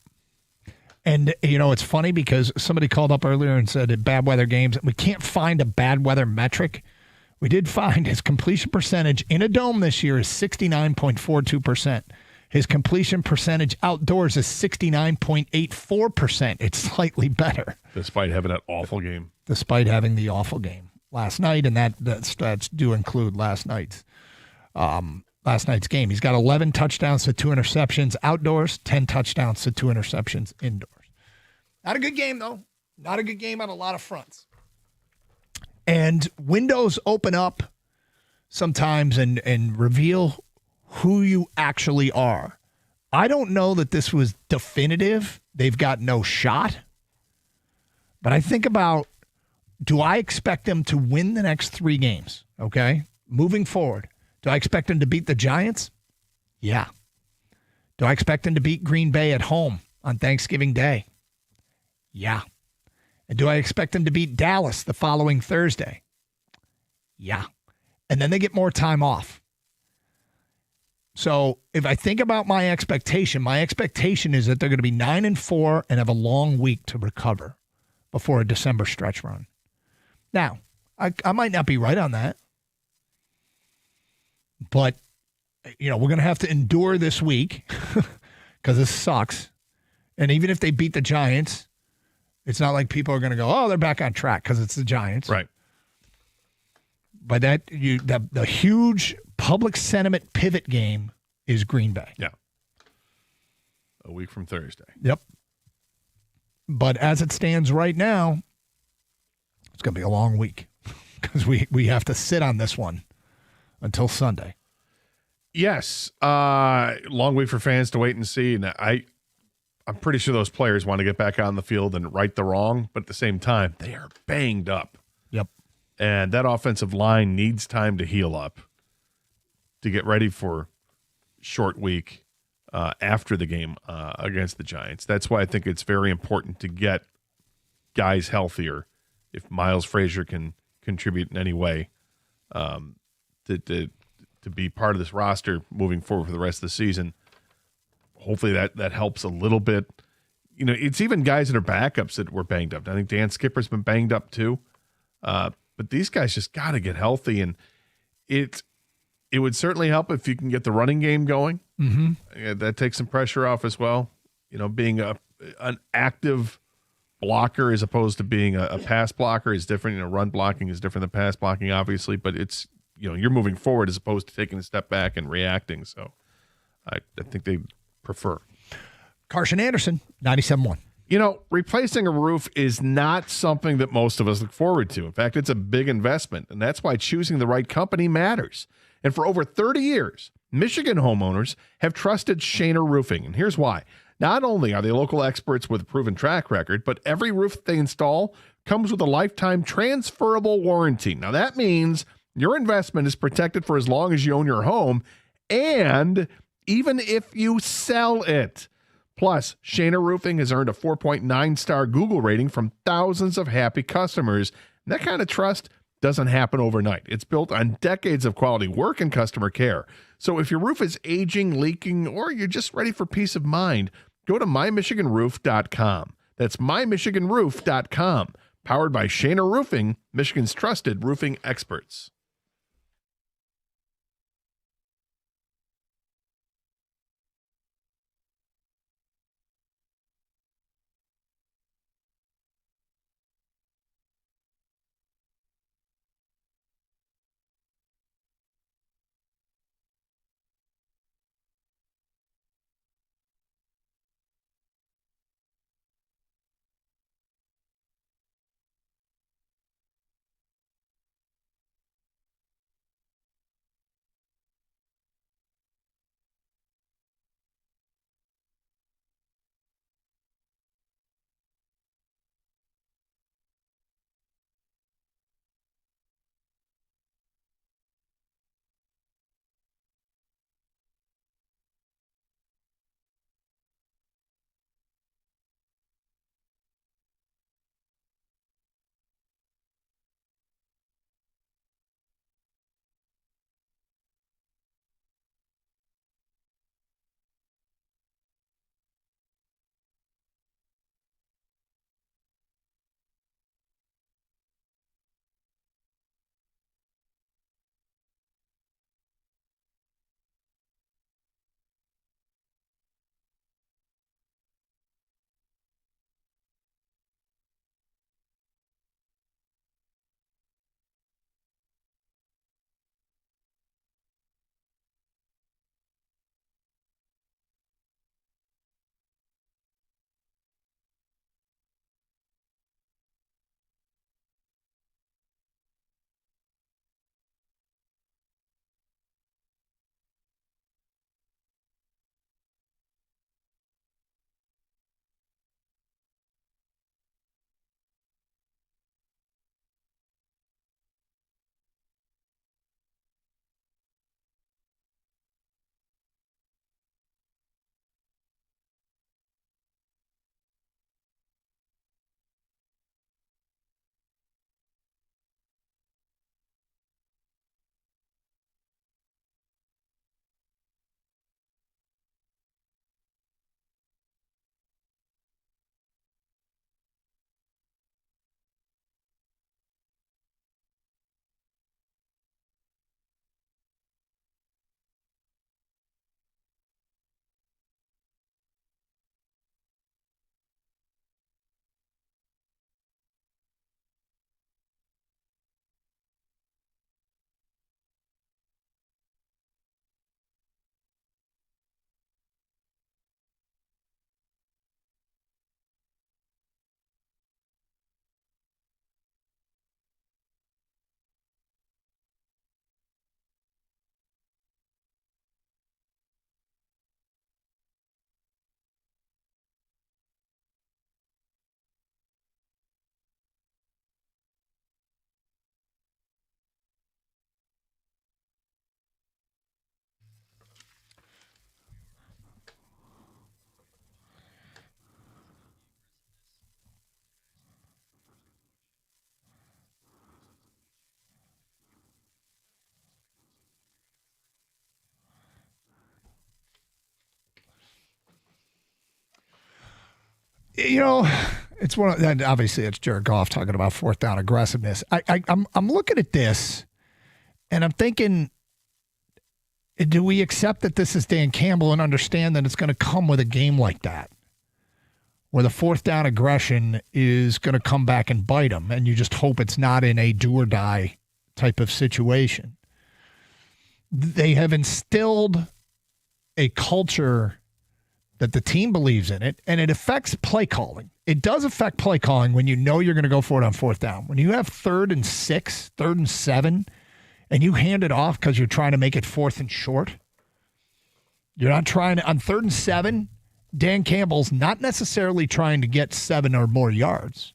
[SPEAKER 2] And, you know, it's funny because somebody called up earlier and said at bad weather games, we can't find a bad weather metric. We did find his completion percentage in a dome this year is 69.42%. His completion percentage outdoors is 69.84%. It's slightly better.
[SPEAKER 1] Despite having that awful game.
[SPEAKER 2] Despite having the awful game last night, and that stats do include last night's game. He's got 11 touchdowns to 2 interceptions outdoors, 10 touchdowns to 2 interceptions indoors. Not a good game, though. Not a good game on a lot of fronts. And windows open up sometimes and reveal who you actually are. I don't know that this was definitive. They've got no shot. But I think about, do I expect them to win the next 3 games? Okay? Moving forward. Do I expect them to beat the Giants? Yeah. Do I expect them to beat Green Bay at home on Thanksgiving Day? Yeah. And do I expect them to beat Dallas the following Thursday? Yeah. And then they get more time off. So if I think about my expectation is that they're going to be 9-4 and have a long week to recover before a December stretch run. Now, I might not be right on that. But, you know, we're going to have to endure this week because this sucks. And even if they beat the Giants, it's not like people are going to go, oh, they're back on track because it's the Giants.
[SPEAKER 1] Right.
[SPEAKER 2] But the huge public sentiment pivot game is Green Bay.
[SPEAKER 1] Yeah. a week from Thursday.
[SPEAKER 2] Yep. But as it stands right now, it's going to be a long week because we have to sit on this one until Sunday.
[SPEAKER 1] Yes. Long week for fans to wait and see. And I'm pretty sure those players want to get back on the field and right the wrong, but at the same time, they are banged up.
[SPEAKER 2] Yep.
[SPEAKER 1] And that offensive line needs time to heal up to get ready for short week after the game against the Giants. That's why I think it's very important to get guys healthier. If Miles Frazier can contribute in any way to be part of this roster moving forward for the rest of the season, hopefully that helps a little bit. You know, it's even guys that are backups that were banged up. I think Dan Skipper's been banged up too. But these guys just got to get healthy, and it would certainly help if you can get the running game going.
[SPEAKER 2] Mm-hmm.
[SPEAKER 1] That takes some pressure off as well. You know, being an active blocker as opposed to being a pass blocker is different. You know, run blocking is different than pass blocking, obviously, but it's, you know, you're moving forward as opposed to taking a step back and reacting. So I think they prefer.
[SPEAKER 2] Carson Anderson, 97.1.
[SPEAKER 1] You know, replacing a roof is not something that most of us look forward to. In fact, it's a big investment, and that's why choosing the right company matters. And for over 30 years, Michigan homeowners have trusted Shaner Roofing, and here's why. Not only are they local experts with a proven track record, but every roof they install comes with a lifetime transferable warranty. Now, that means your investment is protected for as long as you own your home, and even if you sell it. Plus, Shaner Roofing has earned a 4.9-star Google rating from thousands of happy customers. And that kind of trust doesn't happen overnight. It's built on decades of quality work and customer care. So if your roof is aging, leaking, or you're just ready for peace of mind, go to mymichiganroof.com. That's mymichiganroof.com. Powered by Shaner Roofing, Michigan's trusted roofing experts.
[SPEAKER 2] It's one of, and obviously it's Jared Goff talking about fourth down aggressiveness. I'm looking at this, and I'm thinking, do we accept that this is Dan Campbell and understand that it's going to come with a game like that, where the fourth down aggression is going to come back and bite them, and you just hope it's not in a do or die type of situation? They have instilled a culture that the team believes in it, and it affects play calling. It does affect play calling when you know you're going to go for it on fourth down. When you have 3rd and 6, 3rd and 7, and you hand it off because you're trying to make it 4th and short, you're not trying to, on 3rd and 7, Dan Campbell's not necessarily trying to get 7 or more yards.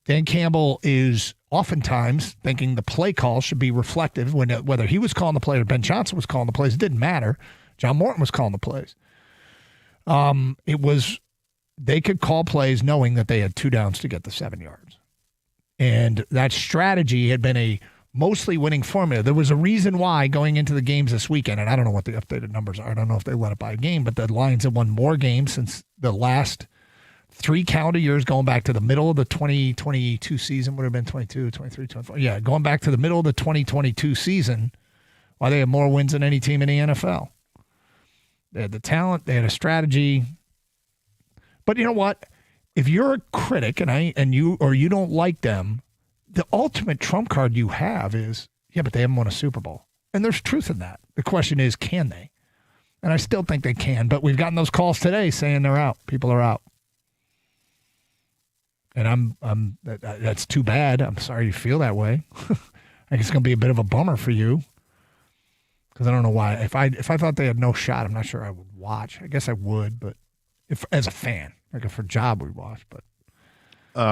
[SPEAKER 2] Dan Campbell is oftentimes thinking the play call should be reflective when whether he was calling the play or Ben Johnson was calling the plays. It didn't matter. John Morton was calling the plays. They could call plays knowing that they had 2 downs to get the 7 yards. And that strategy had been a mostly winning formula. There was a reason why going into the games this weekend, and I don't know what the updated numbers are. I don't know if they let it by a game, but the Lions have won more games since the last 3 calendar years, going back to the middle of the 2022 season, would have been 22, 23, 24. Yeah, going back to the middle of the 2022 season, why they have more wins than any team in the NFL. They had the talent, they had a strategy. But you know what? If you're a critic and you don't like them, the ultimate trump card you have is, yeah, but they haven't won a Super Bowl. And there's truth in that. The question is, can they? And I still think they can, but we've gotten those calls today saying they're out. People are out. And that's too bad. I'm sorry you feel that way. I think it's going to be a bit of a bummer for you. Because I don't know why. If I thought they had no shot, I'm not sure I would watch. I guess I would, but if as a fan, like if for a job we'd watch. But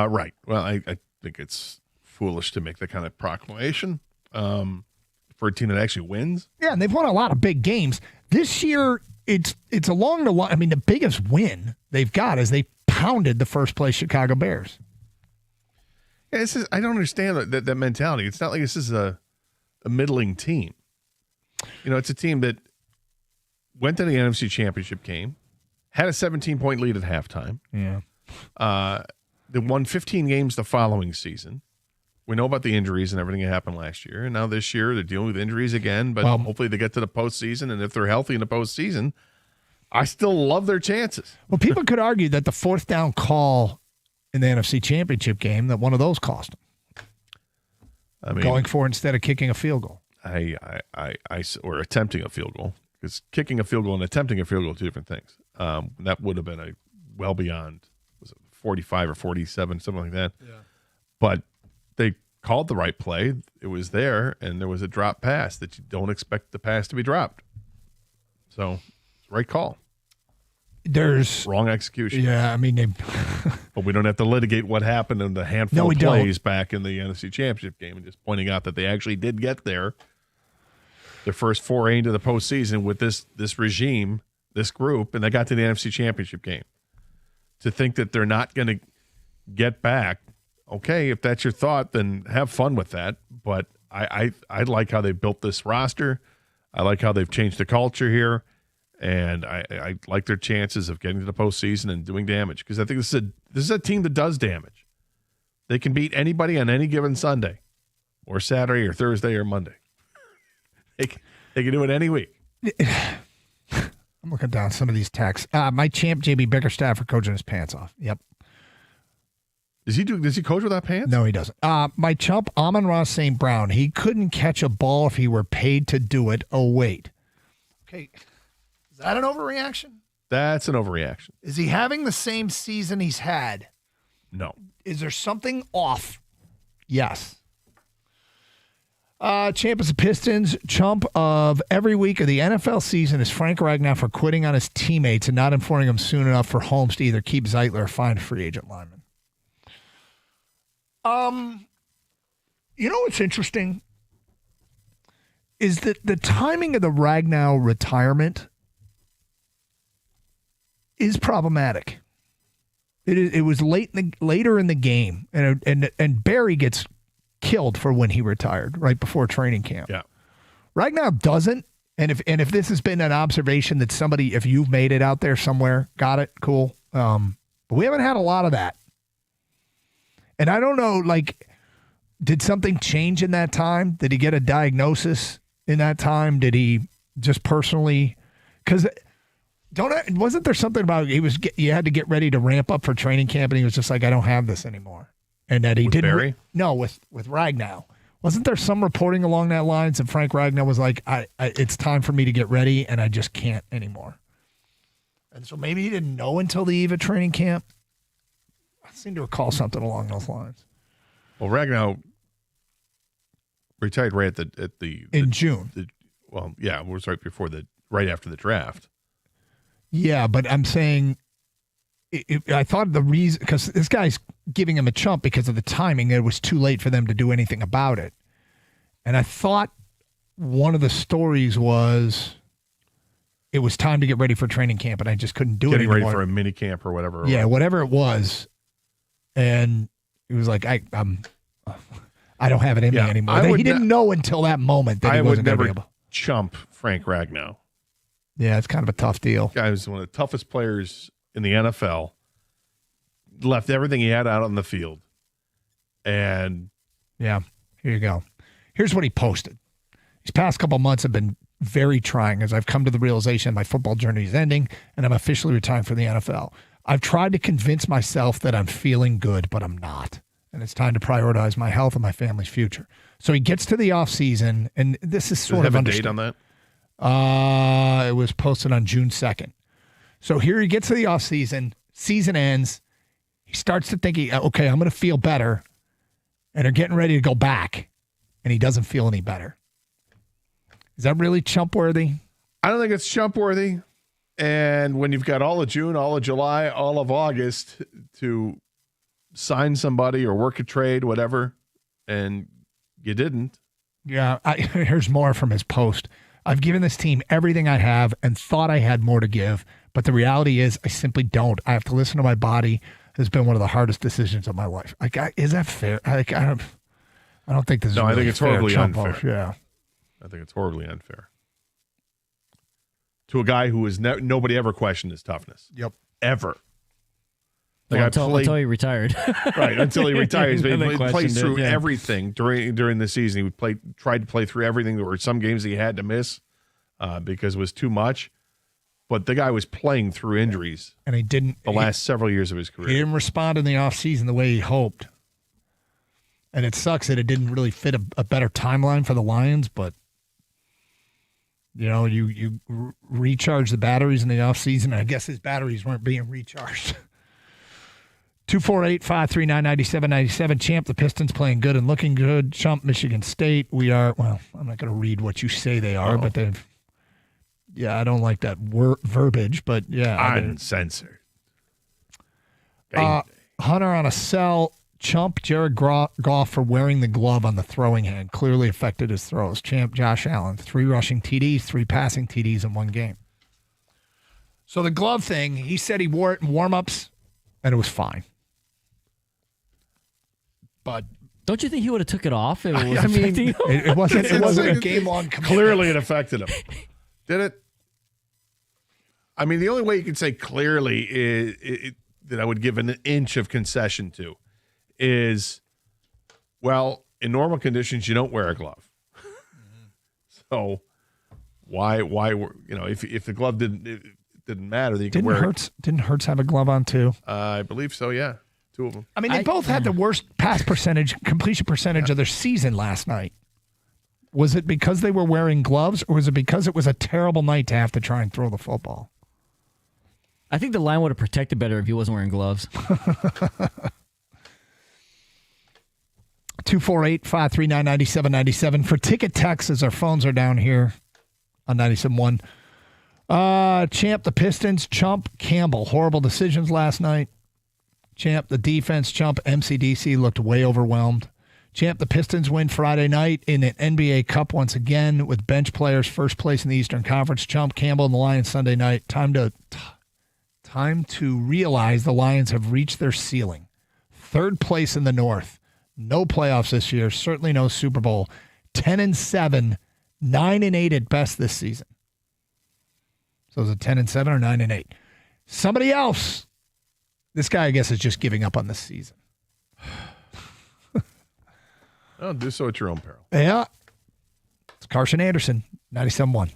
[SPEAKER 1] right. Well, I think it's foolish to make that kind of proclamation for a team that actually wins.
[SPEAKER 2] Yeah, and they've won a lot of big games this year. It's along the line. I mean, the biggest win they've got is they pounded the first place Chicago Bears.
[SPEAKER 1] Yeah, I don't understand that mentality. It's not like this is a middling team. It's a team that went to the NFC Championship game, had a 17-point lead at halftime.
[SPEAKER 2] Yeah.
[SPEAKER 1] They won 15 games the following season. We know about the injuries and everything that happened last year. And now this year they're dealing with injuries again, but hopefully they get to the postseason. And if they're healthy in the postseason, I still love their chances.
[SPEAKER 2] Well, people could argue that the fourth down call in the NFC Championship game, that one of those cost them.
[SPEAKER 1] I mean,
[SPEAKER 2] going for it instead of kicking a field goal.
[SPEAKER 1] Or attempting a field goal, because kicking a field goal and attempting a field goal are 2 different things. That would have been a well beyond, was it 45 or 47, something like that. Yeah. But they called the right play. It was there, and there was a drop pass that you don't expect the pass to be dropped. So, right call.
[SPEAKER 2] There's
[SPEAKER 1] wrong execution.
[SPEAKER 2] Yeah, I mean,
[SPEAKER 1] but we don't have to litigate what happened in the handful of plays back in the NFC Championship game, and just pointing out that they actually did get there. Their first foray into the postseason with this regime, this group, and they got to the NFC Championship game. To think that they're not going to get back, okay, if that's your thought, then have fun with that. But I like how they built this roster. I like how they've changed the culture here. And I like their chances of getting to the postseason and doing damage, because I think this is a team that does damage. They can beat anybody on any given Sunday or Saturday or Thursday or Monday. They can do it any week.
[SPEAKER 2] I'm looking down some of these texts. My champ, JB Bickerstaff, for coaching his pants off. Yep.
[SPEAKER 1] Does he coach without pants?
[SPEAKER 2] No, he doesn't. My chump, Amon-Ra St. Brown, he couldn't catch a ball if he were paid to do it. Oh, wait. Okay. Is that an overreaction?
[SPEAKER 1] That's an overreaction.
[SPEAKER 2] Is he having the same season he's had?
[SPEAKER 1] No.
[SPEAKER 2] Is there something off? Yes. Champ is the Pistons. Chump of every week of the NFL season is Frank Ragnow for quitting on his teammates and not informing them soon enough for Holmes to either keep Zeitler or find a free agent lineman. You know what's interesting is that the timing of the Ragnow retirement is problematic. It was later in the game, and Barry gets killed for when he retired right before training camp.
[SPEAKER 1] Yeah,
[SPEAKER 2] Ragnow doesn't. And if this has been an observation that somebody, if you've made it out there somewhere, got it, cool. But But we haven't had a lot of that. And I don't know, like, did something change in that time? Did he get a diagnosis in that time? Did he just personally? Because wasn't there something about you had to get ready to ramp up for training camp, and he was just like, I don't have this anymore, and that he didn't.
[SPEAKER 1] Barry?
[SPEAKER 2] No, with Ragnow. Wasn't there some reporting along that lines? And Frank Ragnow was like, it's time for me to get ready, and I just can't anymore. And so maybe he didn't know until the eve of training camp. I seem to recall something along those lines.
[SPEAKER 1] Well, Ragnow retired right
[SPEAKER 2] in June.
[SPEAKER 1] It was right after the draft.
[SPEAKER 2] Yeah, but I'm saying, I thought the reason, because this guy's giving him a chump because of the timing, it was too late for them to do anything about it. And I thought one of the stories was it was time to get ready for training camp, and I just couldn't do it anymore.
[SPEAKER 1] Getting ready for a mini camp or whatever.
[SPEAKER 2] Yeah, whatever it was. And he was like, I don't have it in me anymore. He didn't know until that moment that he wasn't going to be able.
[SPEAKER 1] Chump Frank Ragnow.
[SPEAKER 2] Yeah, it's kind of a tough deal.
[SPEAKER 1] Guy was one of the toughest players in the NFL. Left everything he had out on the field. And
[SPEAKER 2] yeah, here you go. Here's what he posted. These past couple months have been very trying as I've come to the realization my football journey is ending and I'm officially retiring from the NFL. I've tried to convince myself that I'm feeling good, but I'm not. And it's time to prioritize my health and my family's future. So he gets to the offseason, and this is sort of
[SPEAKER 1] understood. Does it have a date on that?
[SPEAKER 2] It was posted on June 2nd. So here he gets to the offseason, season ends. He starts to think, okay, I'm going to feel better. And they're getting ready to go back. And he doesn't feel any better. Is that really chump-worthy?
[SPEAKER 1] I don't think it's chump-worthy. And when you've got all of June, all of July, all of August to sign somebody or work a trade, whatever, and you didn't.
[SPEAKER 2] Yeah, here's more from his post. I've given this team everything I have and thought I had more to give, but the reality is I simply don't. I have to listen to my body. It's been one of the hardest decisions of my life. Like, is that fair? I don't think this is.
[SPEAKER 1] No,
[SPEAKER 2] really
[SPEAKER 1] I think it's
[SPEAKER 2] fair,
[SPEAKER 1] horribly unfair.
[SPEAKER 2] Off. Yeah,
[SPEAKER 1] I think it's horribly unfair to a guy who is nobody ever questioned his toughness.
[SPEAKER 2] Yep,
[SPEAKER 1] ever.
[SPEAKER 3] Like until he retired.
[SPEAKER 1] Right, until he retires. He plays through everything during the season. He tried to play through everything. There were some games he had to miss because it was too much. But the guy was playing through injuries.
[SPEAKER 2] And he didn't.
[SPEAKER 1] The last several years of his career.
[SPEAKER 2] He didn't respond in the offseason the way he hoped. And it sucks that it didn't really fit a better timeline for the Lions. But, you know, you recharge the batteries in the offseason. I guess his batteries weren't being recharged. 248-539-9797. Champ, the Pistons playing good and looking good. Chump, Michigan State. We are, well, I'm not going to read what you say they are, but they've, yeah, I don't like that verbiage, but yeah.
[SPEAKER 1] Uncensored.
[SPEAKER 2] Hunter on a sell. Chump, Jared Goff for wearing the glove on the throwing hand clearly affected his throws. Champ, Josh Allen, 3 rushing TDs, 3 passing TDs in one game. So the glove thing, he said he wore it in warm-ups, and it was fine. But
[SPEAKER 3] don't you think he would have took it off? It was
[SPEAKER 2] it wasn't a game-long commitment.
[SPEAKER 1] Clearly it affected him. Did it? I mean, the only way you can say clearly is that I would give an inch of concession to is, well, in normal conditions, you don't wear a glove. So why, if the glove didn't matter, then you can wear it.
[SPEAKER 2] Didn't Hurts have a glove on too?
[SPEAKER 1] I believe so, yeah. 2 of them.
[SPEAKER 2] I mean, they both had the worst completion percentage of their season last night. Was it because they were wearing gloves, or was it because it was a terrible night to have to try and throw the football?
[SPEAKER 3] I think the line would have protected better if he wasn't wearing gloves.
[SPEAKER 2] 248-539-9797. For ticket texts, our phones are down here on 97.1. Champ, the Pistons. Chump, Campbell. Horrible decisions last night. Champ, the defense. Chump, MCDC looked way overwhelmed. Champ, the Pistons win Friday night in an NBA Cup once again with bench players first place in the Eastern Conference. Chump, Campbell, and the Lions Sunday night. Time to realize the Lions have reached their ceiling. 3rd place in the North. No playoffs this year. Certainly no Super Bowl. 10-7, 9-8 at best this season. So is it 10-7 or 9-8? Somebody else This guy, I guess, is just giving up on this season.
[SPEAKER 1] Oh, do so at your own peril.
[SPEAKER 2] Yeah. It's Carson Anderson, 97.1.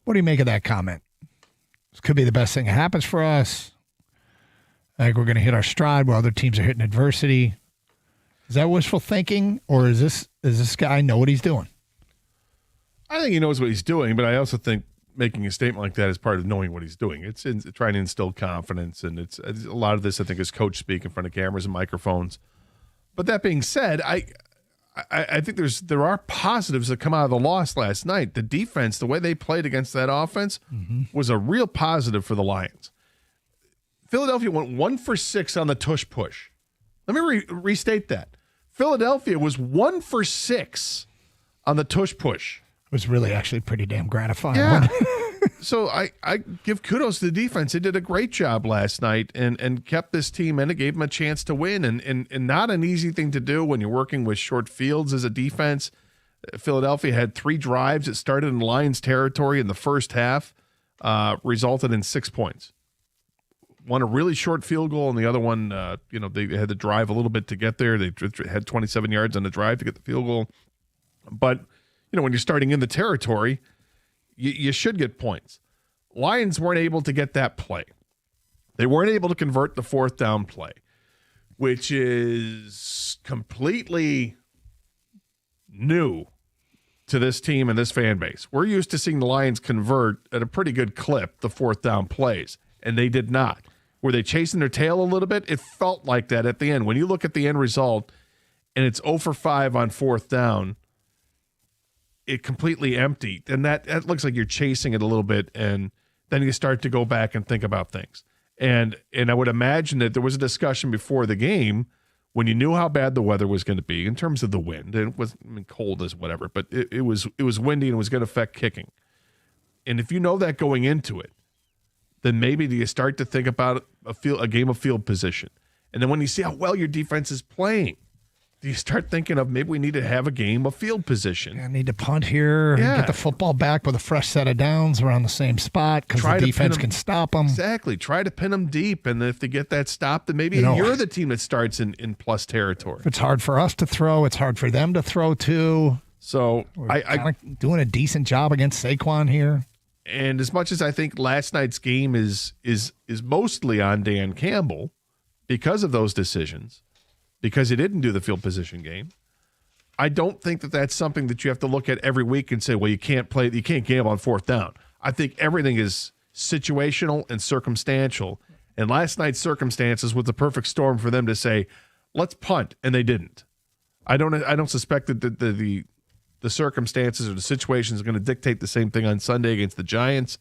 [SPEAKER 2] What do you make of that comment? This could be the best thing that happens for us. I think we're going to hit our stride while other teams are hitting adversity. Is that wishful thinking, or does this guy know what he's doing?
[SPEAKER 1] I think he knows what he's doing, but I also think making a statement like that is part of knowing what he's doing. It's trying to instill confidence, and it's a lot of this, I think, is coach speak in front of cameras and microphones. But that being said, I think there are positives that come out of the loss last night. The defense, the way they played against that offense, was a real positive for the Lions. Philadelphia went 1 for 6 on the tush push. Let me restate that. Philadelphia was 1 for 6 on the tush push.
[SPEAKER 2] It was really actually pretty damn gratifying.
[SPEAKER 1] Yeah. So I give kudos to the defense. They did a great job last night and kept this team in. It gave them a chance to win, and not an easy thing to do when you're working with short fields as a defense. Philadelphia had 3 drives that started in Lions territory in the first half, resulted in 6 points. One a really short field goal, and the other one, they had to drive a little bit to get there. They had 27 yards on the drive to get the field goal. But, when you're starting in the territory, you should get points. Lions weren't able to get that play. They weren't able to convert the 4th down play, which is completely new to this team and this fan base. We're used to seeing the Lions convert at a pretty good clip the 4th down plays, and they did not. Were they chasing their tail a little bit? It felt like that at the end. When you look at the end result and it's 0 for 5 on 4th down, it completely empty. And that looks like you're chasing it a little bit, and then you start to go back and think about things. And I would imagine that there was a discussion before the game when you knew how bad the weather was going to be in terms of the wind. It was cold as whatever, but it was windy and it was going to affect kicking. And if you know that going into it, then maybe do you start to think about a game of field position? And then when you see how well your defense is playing, do you start thinking of maybe we need to have a game of field position?
[SPEAKER 2] I need to punt here, get the football back with a fresh set of downs around the same spot because the defense can stop them.
[SPEAKER 1] Exactly. Try to pin them deep, and if they get that stop, then maybe you're the team that starts in plus territory.
[SPEAKER 2] If it's hard for us to throw, it's hard for them to throw too.
[SPEAKER 1] So
[SPEAKER 2] I'm doing a decent job against Saquon here.
[SPEAKER 1] And as much as I think last night's game is mostly on Dan Campbell because of those decisions, because he didn't do the field position game, I don't think that that's something that you have to look at every week and say, well, you can't gamble on 4th down. I think everything is situational and circumstantial. And last night's circumstances was the perfect storm for them to say, let's punt, and they didn't. I don't suspect that the circumstances or the situation is going to dictate the same thing on Sunday against the Giants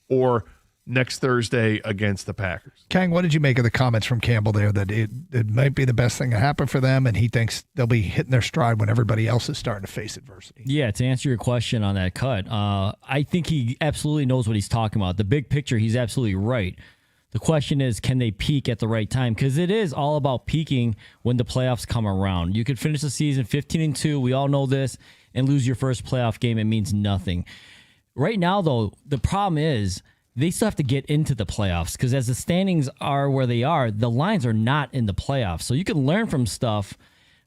[SPEAKER 1] or next Thursday against the Packers.
[SPEAKER 2] Kang, what did you make of the comments from Campbell there that it might be the best thing to happen for them, and he thinks they'll be hitting their stride when everybody else is starting to face adversity?
[SPEAKER 3] Yeah, to answer your question on that cut, I think he absolutely knows what he's talking about. The big picture, he's absolutely right. The question is, can they peak at the right time? Because it is all about peaking when the playoffs come around. You could finish the season 15-2, we all know this, and lose your first playoff game. It means nothing. Right now, though, the problem is they still have to get into the playoffs because as the standings are where they are, the Lions are not in the playoffs. So you can learn from stuff,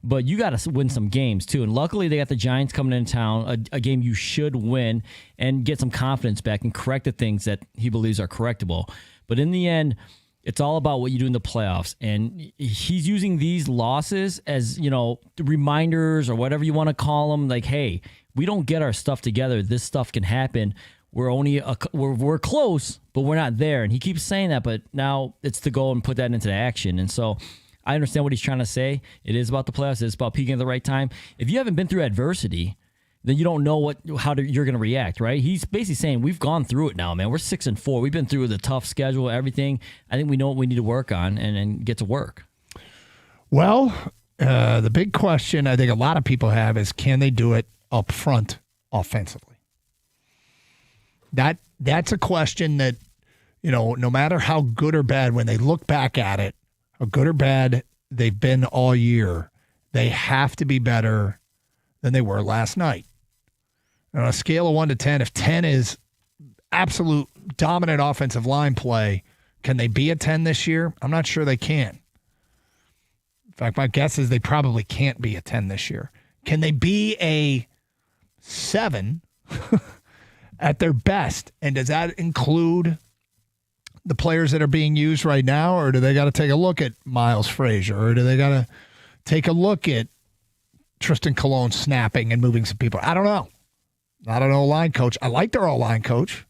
[SPEAKER 3] but you got to win some games too. And luckily, they got the Giants coming into town, a game you should win and get some confidence back and correct the things that he believes are correctable. But in the end, it's all about what you do in the playoffs. And he's using these losses as, reminders or whatever you want to call them. Like, hey, we don't get our stuff together. This stuff can happen. We're close, but we're not there. And he keeps saying that, but now it's to go and put that into action. And so I understand what he's trying to say. It is about the playoffs. It's about peaking at the right time. If you haven't been through adversity, then you don't know you're going to react, right? He's basically saying we've gone through it now, man. We're 6-4. We've been through the tough schedule, everything. I think we know what we need to work on and get to work.
[SPEAKER 2] Well, the big question I think a lot of people have is, can they do it up front offensively? That's a question that, no matter how good or bad, when they look back at it, how good or bad they've been all year, they have to be better than they were last night. On a scale of 1 to 10, if 10 is absolute dominant offensive line play, can they be a 10 this year? I'm not sure they can. In fact, my guess is they probably can't be a 10 this year. Can they be a 7? at their best. And does that include the players that are being used right now, or do they got to take a look at Miles Frazier, or do they got to take a look at Tristan Colon snapping and moving some people? I don't know. Not an O-line coach. I like their O-line coach.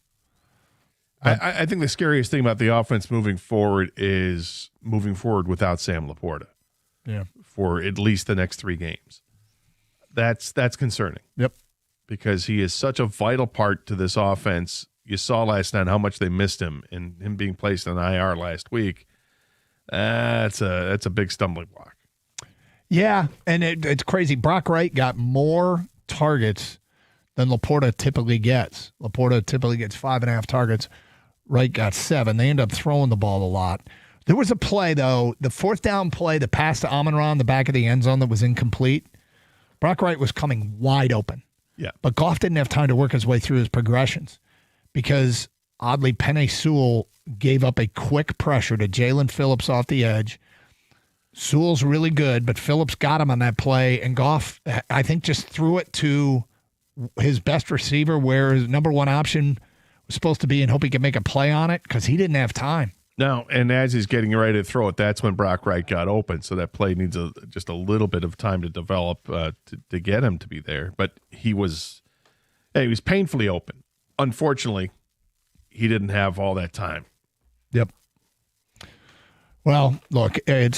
[SPEAKER 1] I think the scariest thing about the offense moving forward is moving forward without Sam Laporta.
[SPEAKER 2] Yeah.
[SPEAKER 1] For at least the next 3 games. That's concerning.
[SPEAKER 2] Yep.
[SPEAKER 1] Because he is such a vital part to this offense. You saw last night how much they missed him, and him being placed on IR last week. That's a big stumbling block.
[SPEAKER 2] Yeah, and it's crazy. Brock Wright got more targets than Laporta typically gets. Laporta typically gets 5.5 targets. Wright got 7. They end up throwing the ball a lot. There was a play, though, the 4th down play, the pass to Amon-Ra in the back of the end zone that was incomplete. Brock Wright was coming wide open.
[SPEAKER 1] Yeah.
[SPEAKER 2] But Goff didn't have time to work his way through his progressions because, oddly, Penei Sewell gave up a quick pressure to Jalen Phillips off the edge. Sewell's really good, but Phillips got him on that play, and Goff, I think, just threw it to his best receiver where his number 1 option was supposed to be and hope he could make a play on it because he didn't have time.
[SPEAKER 1] No, and as he's getting ready to throw it, that's when Brock Wright got open. So that play needs just a little bit of time to develop to get him to be there. But he was painfully open. Unfortunately, he didn't have all that time.
[SPEAKER 2] Yep. Well, look, I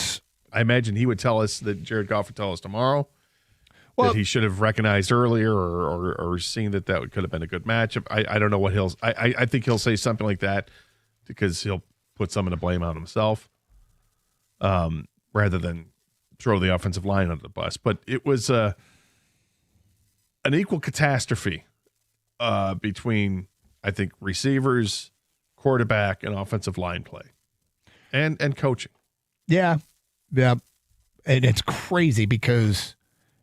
[SPEAKER 1] imagine he would tell us that Jared Goff would tell us tomorrow
[SPEAKER 2] that
[SPEAKER 1] he should have recognized earlier or seen that could have been a good matchup. I don't know what I think he'll say something like that because he'll put some of the blame on himself rather than throw the offensive line under the bus. But it was an equal catastrophe between, I think, receivers, quarterback, and offensive line play and coaching.
[SPEAKER 2] Yeah. Yeah. And it's crazy because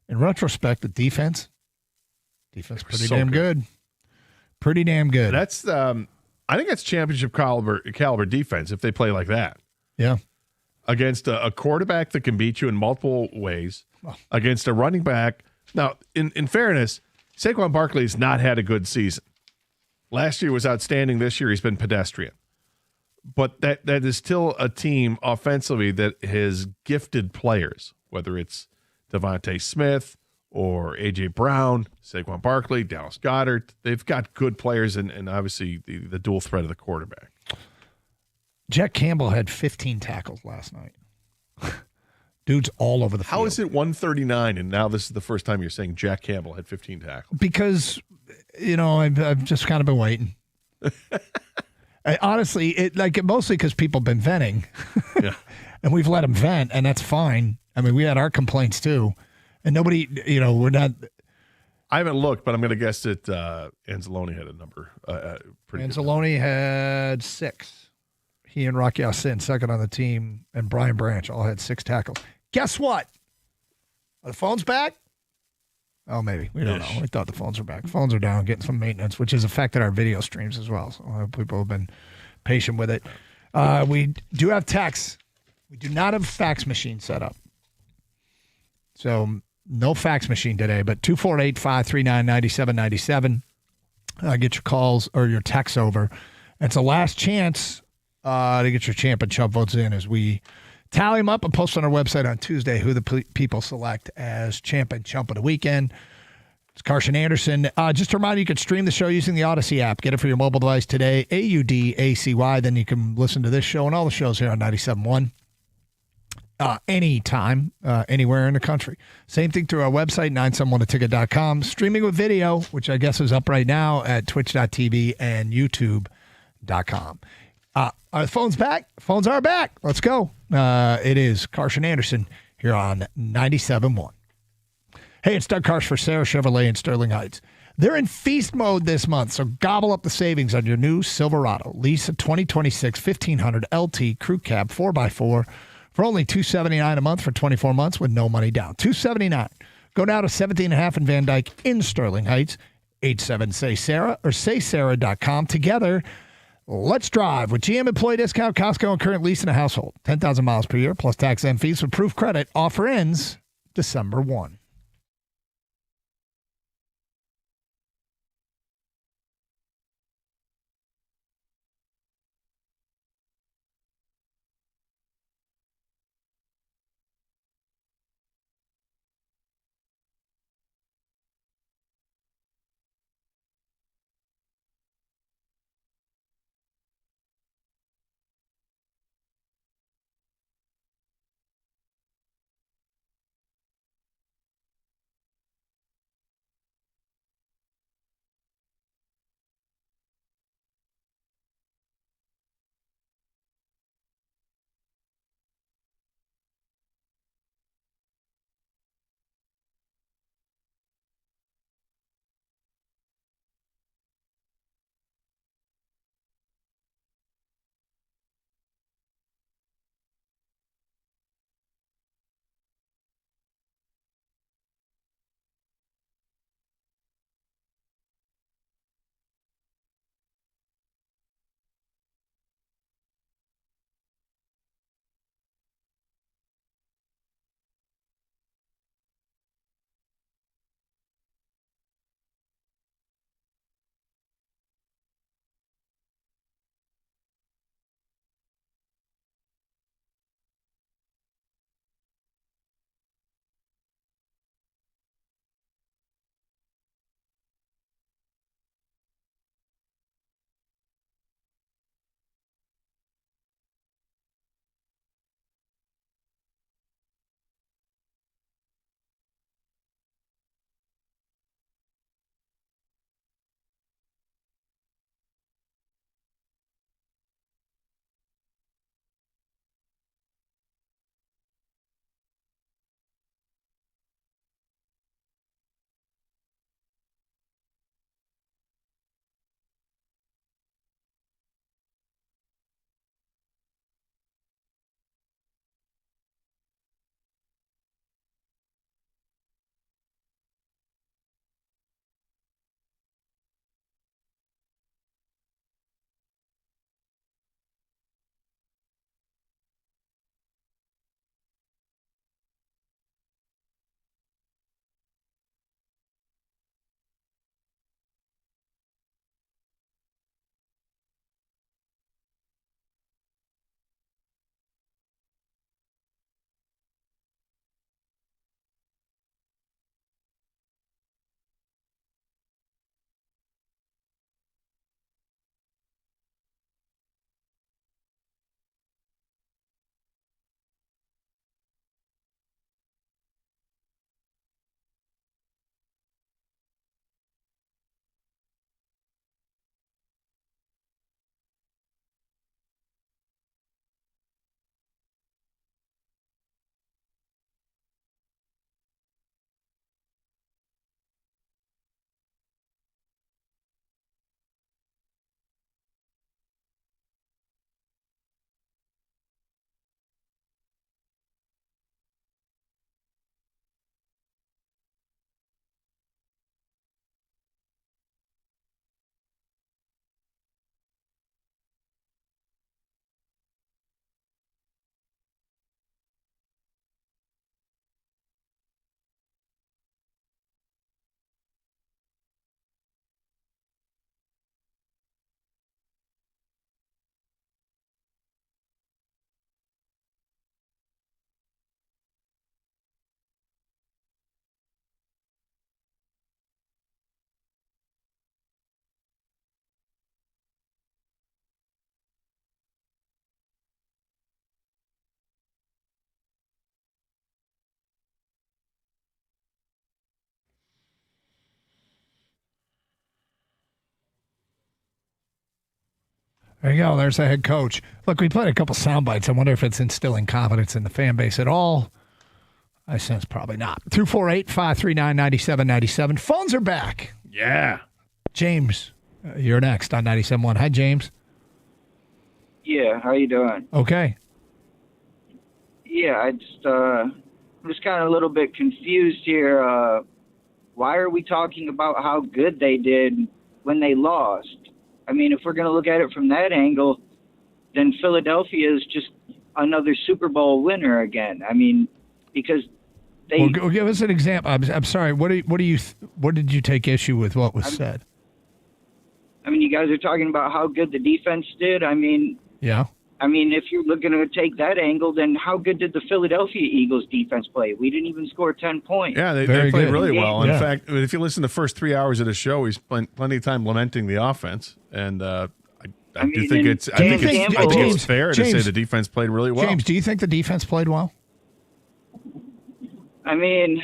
[SPEAKER 2] in retrospect, the defense pretty damn good. Pretty damn good.
[SPEAKER 1] That's I think that's championship caliber defense if they play like that.
[SPEAKER 2] Yeah.
[SPEAKER 1] Against a quarterback that can beat you in multiple ways, against a running back. Now, in fairness, Saquon Barkley has not had a good season. Last year was outstanding. This year he's been pedestrian. But that is still a team offensively that has gifted players, whether it's Devontae Smith or A.J. Brown, Saquon Barkley, Dallas Goedert. They've got good players and obviously the dual threat of the quarterback.
[SPEAKER 2] Jack Campbell had 15 tackles last night. Dude's all over the field.
[SPEAKER 1] How is it 139 and now this is the first time you're saying Jack Campbell had 15 tackles?
[SPEAKER 2] Because, I've just kind of been waiting. Honestly, mostly because people have been venting.
[SPEAKER 1] Yeah.
[SPEAKER 2] And we've let them vent, and that's fine. I mean, we had our complaints too. And nobody, we're not.
[SPEAKER 1] I haven't looked, but I'm going to guess that Anzalone had a number.
[SPEAKER 2] Anzalone had 6. He and Rocky Ya-Sin, second on the team, and Brian Branch all had 6 tackles. Guess what? Are the phones back? Oh, maybe. We don't know. We thought the phones were back. Phones are down, getting some maintenance, which has affected our video streams as well. So people have been patient with it. We do have texts. We do not have a fax machine set up. So no fax machine today, but 248-539-9797. Get your calls or your texts over. It's the last chance to get your champ and chump votes in as we tally them up and post on our website on Tuesday who the people select as champ and chump of the weekend. It's Carson Anderson. Just a reminder, you can stream the show using the Odyssey app. Get it for your mobile device today, AUDACY. Then you can listen to this show and all the shows here on 97.1. Anytime, anywhere in the country. Same thing through our website, 971theticket.com. Streaming with video, which I guess is up right now at twitch.tv and youtube.com. Are the phones back? Phones are back. Let's go. It is Carson Anderson here on 97.1. Hey, it's Doug Karsh for Sarah Chevrolet in Sterling Heights. They're in feast mode this month, so gobble up the savings on your new Silverado. Lease a 2026 1500 LT Crew Cab 4x4 for only $279 a month for 24 months with no money down. $279. Go now to 17.5 in Van Dyke in Sterling Heights. 87-SAY-SARAH or saysarah.com. Together, let's drive with GM Employee Discount, Costco, and current lease in a household. 10,000 miles per year plus tax and fees with proof credit. Offer ends December 1. There you go. There's the head coach. Look, we played a couple sound bites. I wonder if it's instilling confidence in the fan base at all. I sense probably not. 248-539-9797. Phones are back.
[SPEAKER 1] Yeah.
[SPEAKER 2] James, you're next on 97.1. Hi, James.
[SPEAKER 10] Yeah, how you doing?
[SPEAKER 2] Okay.
[SPEAKER 10] Yeah, I'm just kind of a little bit confused here. Why are we talking about how good they did when they lost? I mean, if we're going to look at it from that angle, then Philadelphia is just another Super Bowl winner again. I mean, because they
[SPEAKER 2] Well, give us an example. I'm sorry. What did you take issue with what was said?
[SPEAKER 10] I mean, you guys are talking about how good the defense did.
[SPEAKER 2] Yeah.
[SPEAKER 10] I mean, if you're looking to take that angle, then how good did the Philadelphia Eagles defense play? We didn't even score 10 points.
[SPEAKER 1] Yeah, they
[SPEAKER 2] Very
[SPEAKER 1] played
[SPEAKER 2] good.
[SPEAKER 1] really well.
[SPEAKER 2] Yeah.
[SPEAKER 1] In fact, if you listen to the first 3 hours of the show, he's spent plenty of time lamenting the offense, and I do think it's fair to say the defense played really well.
[SPEAKER 2] James, do you think the defense played well?
[SPEAKER 10] I mean,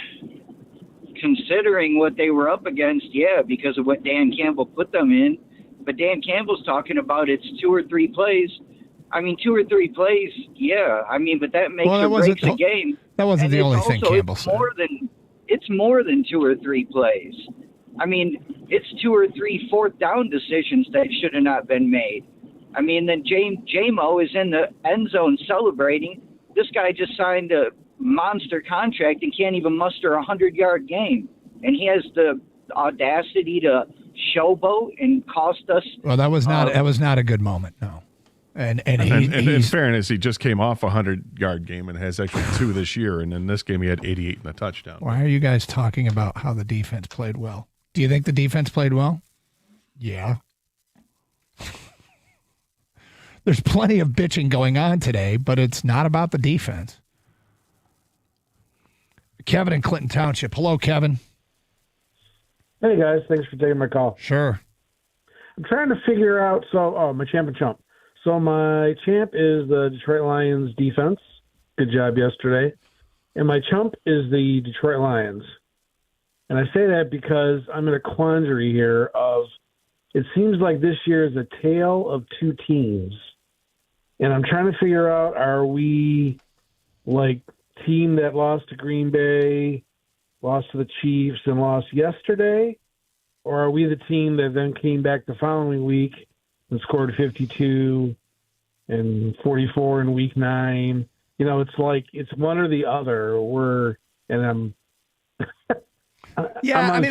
[SPEAKER 10] considering what they were up against, yeah, because of what Dan Campbell put them in. But Dan Campbell's talking about it's 2 or 3 plays. I mean, 2 or 3 plays, yeah. I mean, but that makes or breaks a game.
[SPEAKER 2] That wasn't the only thing Campbell said.
[SPEAKER 10] It's more than 2 or 3 plays. I mean, it's 2 or 3 fourth down decisions that should have not been made. I mean, then J-Mo is in the end zone celebrating. This guy just signed a monster contract and can't even muster a 100-yard game. And he has the audacity to showboat and cost us.
[SPEAKER 2] Well, that was not a good moment, no. And
[SPEAKER 1] in fairness, he just came off a 100-yard game and has actually 2 this year. And in this game, he had 88 and a touchdown.
[SPEAKER 2] Why are you guys talking about how the defense played well? Do you think the defense played well? Yeah. There's plenty of bitching going on today, but it's not about the defense. Kevin in Clinton Township. Hello, Kevin.
[SPEAKER 11] Hey, guys. Thanks for taking my call.
[SPEAKER 2] Sure.
[SPEAKER 11] I'm trying to figure out, my champ and chump. So my champ is the Detroit Lions defense. Good job yesterday. And my chump is the Detroit Lions. And I say that because I'm in a quandary here of it seems like this year is a tale of 2 teams. And I'm trying to figure out, are we like team that lost to Green Bay, lost to the Chiefs, and lost yesterday? Or are we the team that then came back the following week and scored 52 and 44 in week 9? You know, it's like it's one or the other.
[SPEAKER 2] Yeah, I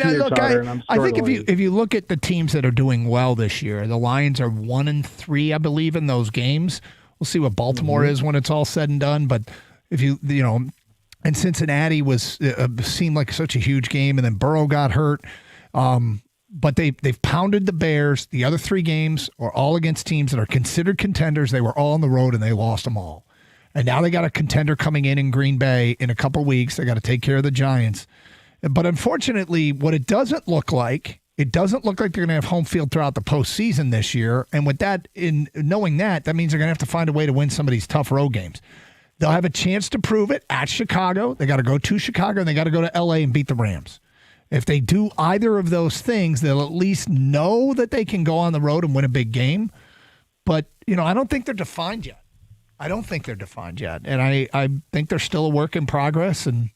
[SPEAKER 2] think if you look at the teams that are doing well this year, the Lions are 1-3, I believe, in those games. We'll see what Baltimore is when it's all said and done. But if and Cincinnati seemed like such a huge game, and then Burrow got hurt. But they've pounded the Bears. The other 3 games are all against teams that are considered contenders. They were all on the road, and they lost them all. And now they got a contender coming in Green Bay in a couple weeks. They got to take care of the Giants. But unfortunately, what it doesn't look like they're going to have home field throughout the postseason this year. And with that, in knowing that means they're going to have to find a way to win some of these tough road games. They'll have a chance to prove it at Chicago. They got to go to Chicago, and they got to go to L.A. and beat the Rams. If they do either of those things, they'll at least know that they can go on the road and win a big game. But, I don't think they're defined yet. And I think they're still a work in progress. And,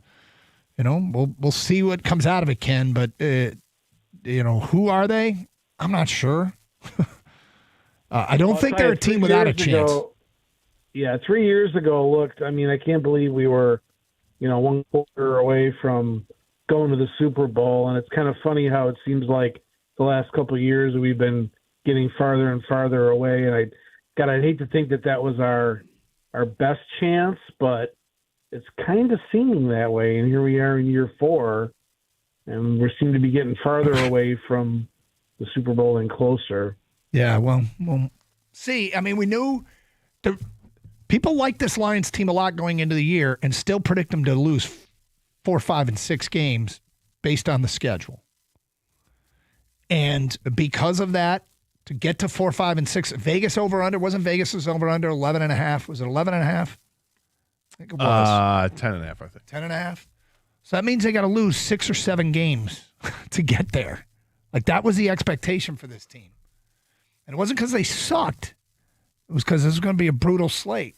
[SPEAKER 2] we'll see what comes out of it, Ken. But, who are they? I'm not sure. I don't think they're a team without a chance.
[SPEAKER 11] 3 years ago, looked, I can't believe we were, 1 quarter away from going to the Super Bowl, and it's kind of funny how it seems like the last couple of years we've been getting farther and farther away. And I'd hate to think that was our best chance, but it's kind of seeming that way. And here we are in year 4, and we seem to be getting farther away from the Super Bowl and closer.
[SPEAKER 2] Yeah, well, see, we knew people like this Lions team a lot going into the year and still predict them to lose 4, 5, and 6 games based on the schedule. And because of that, to get to 4, 5, and 6, Vegas over-under, wasn't Vegas' over-under 11.5? Was it 11.5? I think it was.
[SPEAKER 1] 10.5, I think.
[SPEAKER 2] 10.5? So that means they got to lose 6 or 7 games to get there. Like, that was the expectation for this team. And it wasn't because they sucked. It was because this is going to be a brutal slate.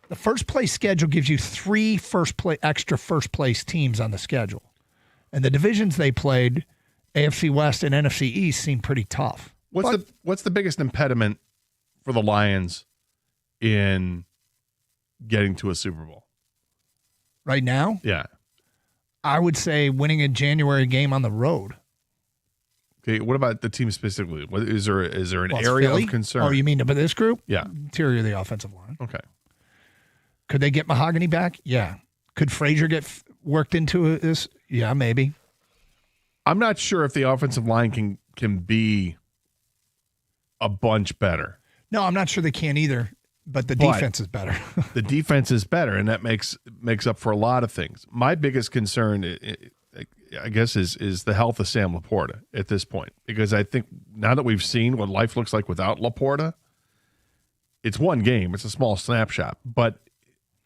[SPEAKER 2] The first place schedule gives you 3 extra first place teams on the schedule. And the divisions they played, AFC West and NFC East, seem pretty tough.
[SPEAKER 1] What's the biggest impediment for the Lions in getting to a Super Bowl?
[SPEAKER 2] Right now?
[SPEAKER 1] Yeah.
[SPEAKER 2] I would say winning a January game on the road.
[SPEAKER 1] Okay, what about the team specifically? Is there an area
[SPEAKER 2] Philly?
[SPEAKER 1] of concern?
[SPEAKER 2] Oh, you mean but this group?
[SPEAKER 1] Yeah.
[SPEAKER 2] Interior of the offensive line.
[SPEAKER 1] Okay.
[SPEAKER 2] Could they get Mahogany back? Yeah. Could Frazier get worked into this? Yeah, maybe.
[SPEAKER 1] I'm not sure if the offensive line can be a bunch better.
[SPEAKER 2] No, I'm not sure they can either, but the defense is better.
[SPEAKER 1] The defense is better, and that makes up for a lot of things. My biggest concern, I guess, is the health of Sam Laporta at this point, because I think now that we've seen what life looks like without Laporta, it's one game. It's a small snapshot. But,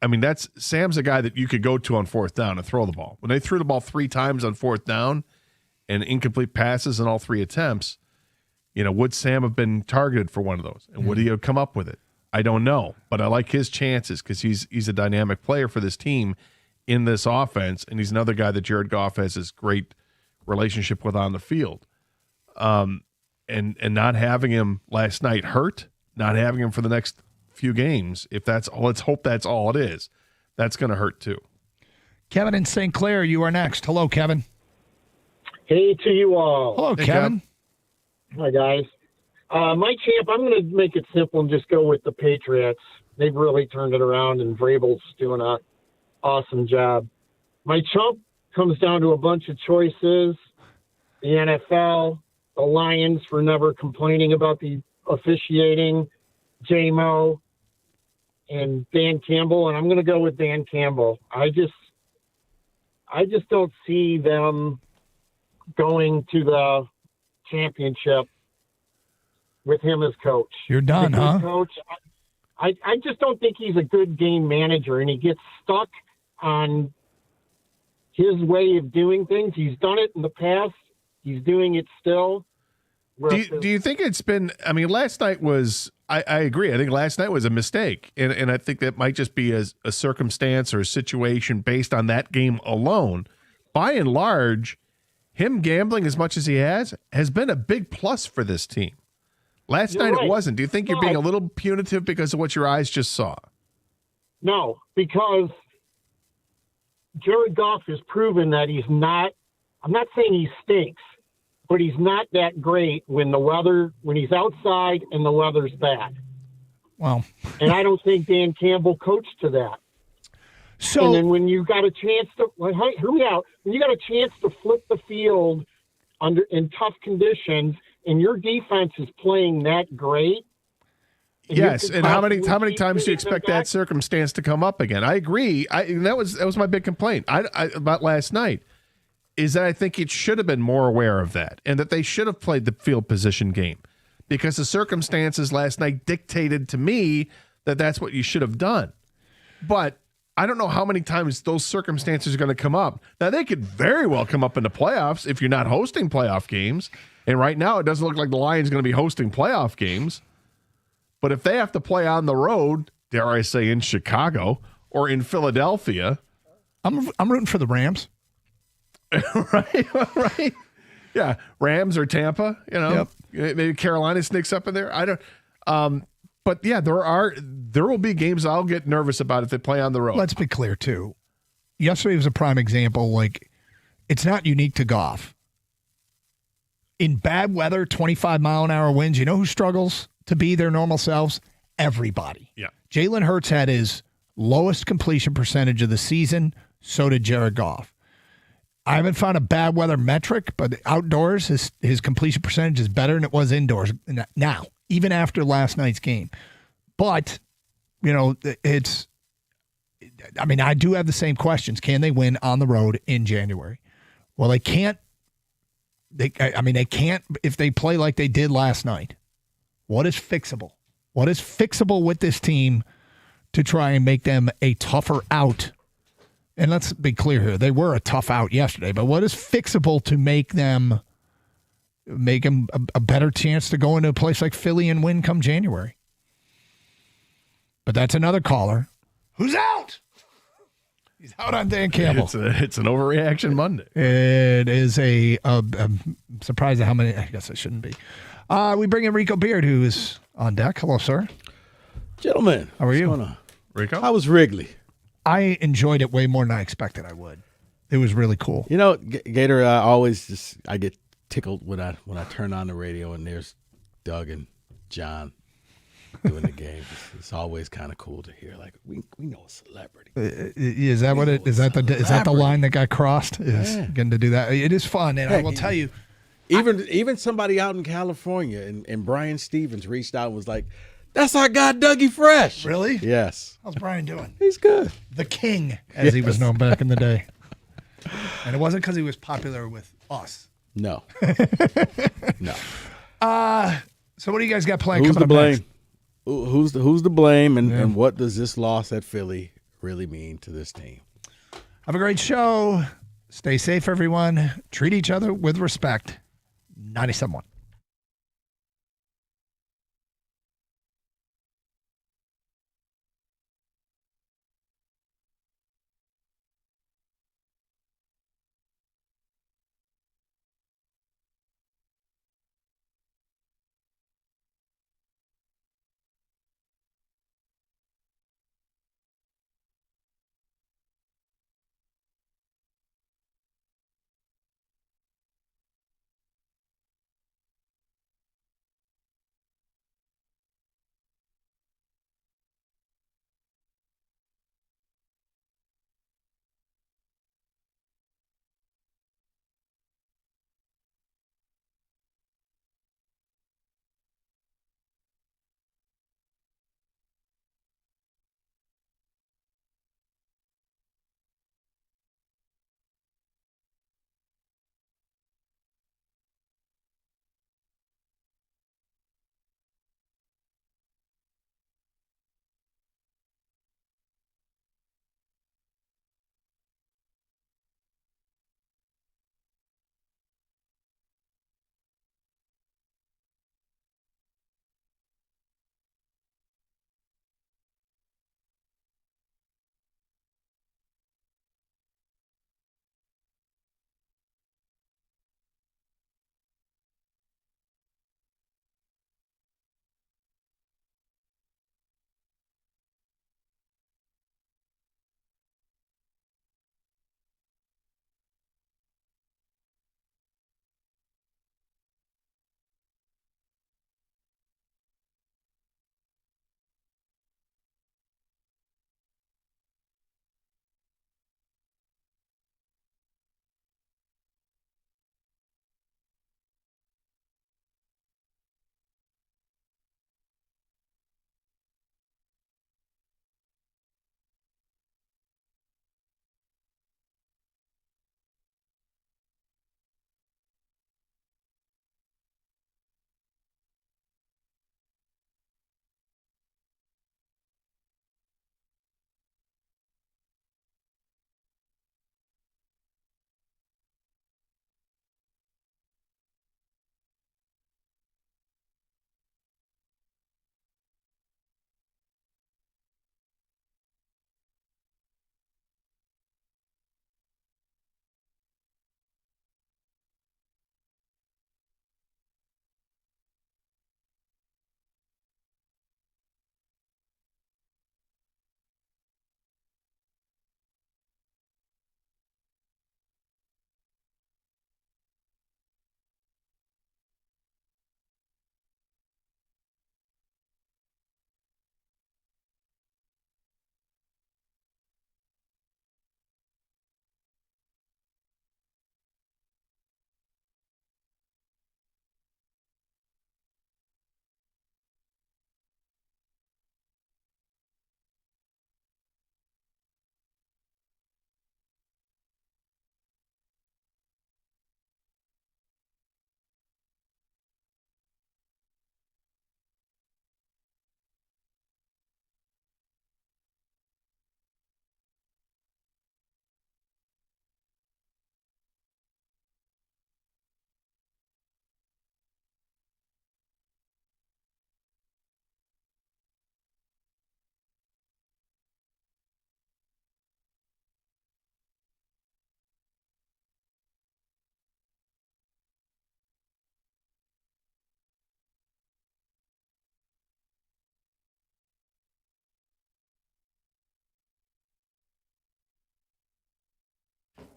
[SPEAKER 1] I mean, Sam's a guy that you could go to on 4th down and throw the ball. When they threw the ball 3 times on 4th down and incomplete passes in all 3 attempts, would Sam have been targeted for one of those? And would he have come up with it? I don't know. But I like his chances because he's a dynamic player for this team in this offense, and he's another guy that Jared Goff has this great relationship with on the field. And not having him last night hurt, not having him for the next few games, if that's all, let's hope that's all it is, that's going to hurt too.
[SPEAKER 2] Kevin in St. Clair, you are next. Hello, Kevin.
[SPEAKER 12] Hey to you all.
[SPEAKER 2] Hello, Kevin.
[SPEAKER 12] Hi, guys. My champ, I'm going to make it simple and just go with the Patriots. They've really turned it around, and Vrabel's doing a awesome job. My chump comes down to a bunch of choices. The NFL, the Lions for never complaining about the officiating, J-Mo, and Dan Campbell, and I'm going to go with Dan Campbell. I just don't see them going to the championship with him as coach.
[SPEAKER 2] You're done, huh?
[SPEAKER 12] Coach, I just don't think he's a good game manager, and he gets stuck on his way of doing things. He's done it in the past. He's doing it still.
[SPEAKER 1] Do you think it's been – I mean, last night was – I agree. I think last night was a mistake, and I think that might just be a circumstance or a situation based on that game alone. By and large, him gambling as much as he has been a big plus for this team. Last night it wasn't. Do you think you're being a little punitive because of what your eyes just saw?
[SPEAKER 12] No, because Jared Goff has proven that he's not – I'm not saying he stinks, but he's not that great when he's outside and the weather's bad.
[SPEAKER 2] Well,
[SPEAKER 12] and I don't think Dan Campbell coached to that.
[SPEAKER 2] So,
[SPEAKER 12] and then when you got a chance to hear me out, when you got a chance to flip the field in tough conditions, and your defense is playing that great.
[SPEAKER 1] Yes, and how many times do you expect that circumstance to come up again? I agree. That was my big complaint about last night. Is that I think it should have been more aware of that, and that they should have played the field position game, because the circumstances last night dictated to me that that's what you should have done. But I don't know how many times those circumstances are going to come up. Now, they could very well come up in the playoffs if you're not hosting playoff games, and right now it doesn't look like the Lions are going to be hosting playoff games. But if they have to play on the road, dare I say in Chicago or in Philadelphia,
[SPEAKER 2] I'm rooting for the Rams.
[SPEAKER 1] right. Yeah, Rams or Tampa. Maybe Carolina sneaks up in there. I don't. But yeah, there will be games I'll get nervous about if they play on the road.
[SPEAKER 2] Let's be clear too. Yesterday was a prime example. Like, it's not unique to Goff. In bad weather, 25-mile-an-hour winds, you know who struggles to be their normal selves? Everybody.
[SPEAKER 1] Yeah.
[SPEAKER 2] Jalen Hurts had his lowest completion percentage of the season. So did Jared Goff. I haven't found a bad weather metric, but outdoors, his completion percentage is better than it was indoors now, even after last night's game. But, I do have the same questions. Can they win on the road in January? Well, they can't. They can't if they play like they did last night. What is fixable? What is fixable with this team to try and make them a tougher out? And let's be clear here. They were a tough out yesterday, but what is fixable to make them a better chance to go into a place like Philly and win come January? But that's another caller who's out. He's out on Dan Campbell.
[SPEAKER 1] It's an overreaction Monday.
[SPEAKER 2] It is I'm surprised at how many. I guess I shouldn't be. We bring in Rico Beard, who is on deck. Hello, sir.
[SPEAKER 13] Gentlemen.
[SPEAKER 2] How are you?
[SPEAKER 13] What's going on?
[SPEAKER 1] Rico?
[SPEAKER 13] How was Wrigley?
[SPEAKER 2] I enjoyed it way more than I expected I would. It was really cool.
[SPEAKER 13] You know, Gator, I get tickled when I turn on the radio and there's Doug and John doing the game. It's always kind of cool to hear. Like we know a celebrity.
[SPEAKER 2] Is that what it is? That the line that got crossed? Is getting to do that? It is fun, and I will tell you,
[SPEAKER 13] even somebody out in California and Brian Stevens reached out and was like, "That's our guy, Dougie Fresh."
[SPEAKER 2] Really?
[SPEAKER 13] Yes.
[SPEAKER 2] How's Brian doing?
[SPEAKER 13] He's good.
[SPEAKER 2] The King, as he was known back in the day. And it wasn't because he was popular with us.
[SPEAKER 13] No. No.
[SPEAKER 2] So what do you guys got playing?
[SPEAKER 13] Who's
[SPEAKER 2] coming
[SPEAKER 13] to
[SPEAKER 2] up
[SPEAKER 13] blame?
[SPEAKER 2] next?
[SPEAKER 13] Who's to blame? And what does this loss at Philly really mean to this team?
[SPEAKER 2] Have a great show. Stay safe, everyone. Treat each other with respect. 97.1.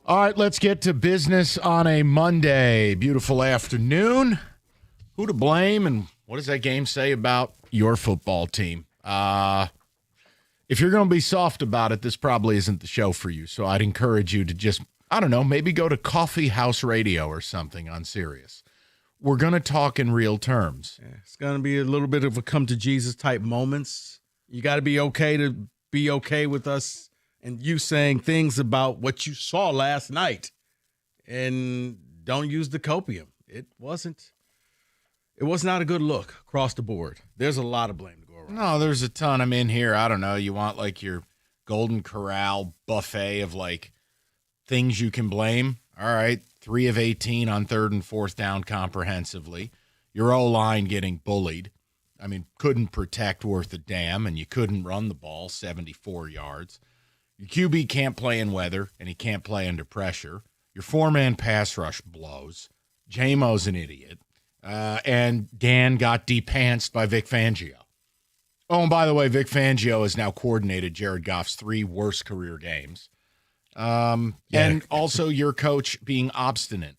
[SPEAKER 1] All right, let's get to business on a Monday. Beautiful afternoon. Who to blame, and what does that game say about your football team? If you're going to be soft about it, this probably isn't the show for you. So I'd encourage you to just, I don't know, maybe go to Coffee House Radio or something on Sirius. We're going to talk in real terms.
[SPEAKER 13] Yeah, it's going to be a little bit of a come to Jesus type moments. You got to be okay with us and you saying things about what you saw last night, and don't use the copium. It was not a good look across the board. There's a lot of blame to go around.
[SPEAKER 1] No, there's a ton. I'm in here. I don't know. You want like your Golden Corral buffet of like things you can blame. All right. 3 of 18 on 3rd and 4th down comprehensively. Your O-line getting bullied. I mean, couldn't protect worth a damn, and you couldn't run the ball 74 yards. Your QB can't play in weather, and he can't play under pressure. Your 4-man pass rush blows. J-Mo's an idiot. And Dan got de-pantsed by Vic Fangio. Oh, and by the way, Vic Fangio has now coordinated Jared Goff's 3 worst career games. And also your coach being obstinate.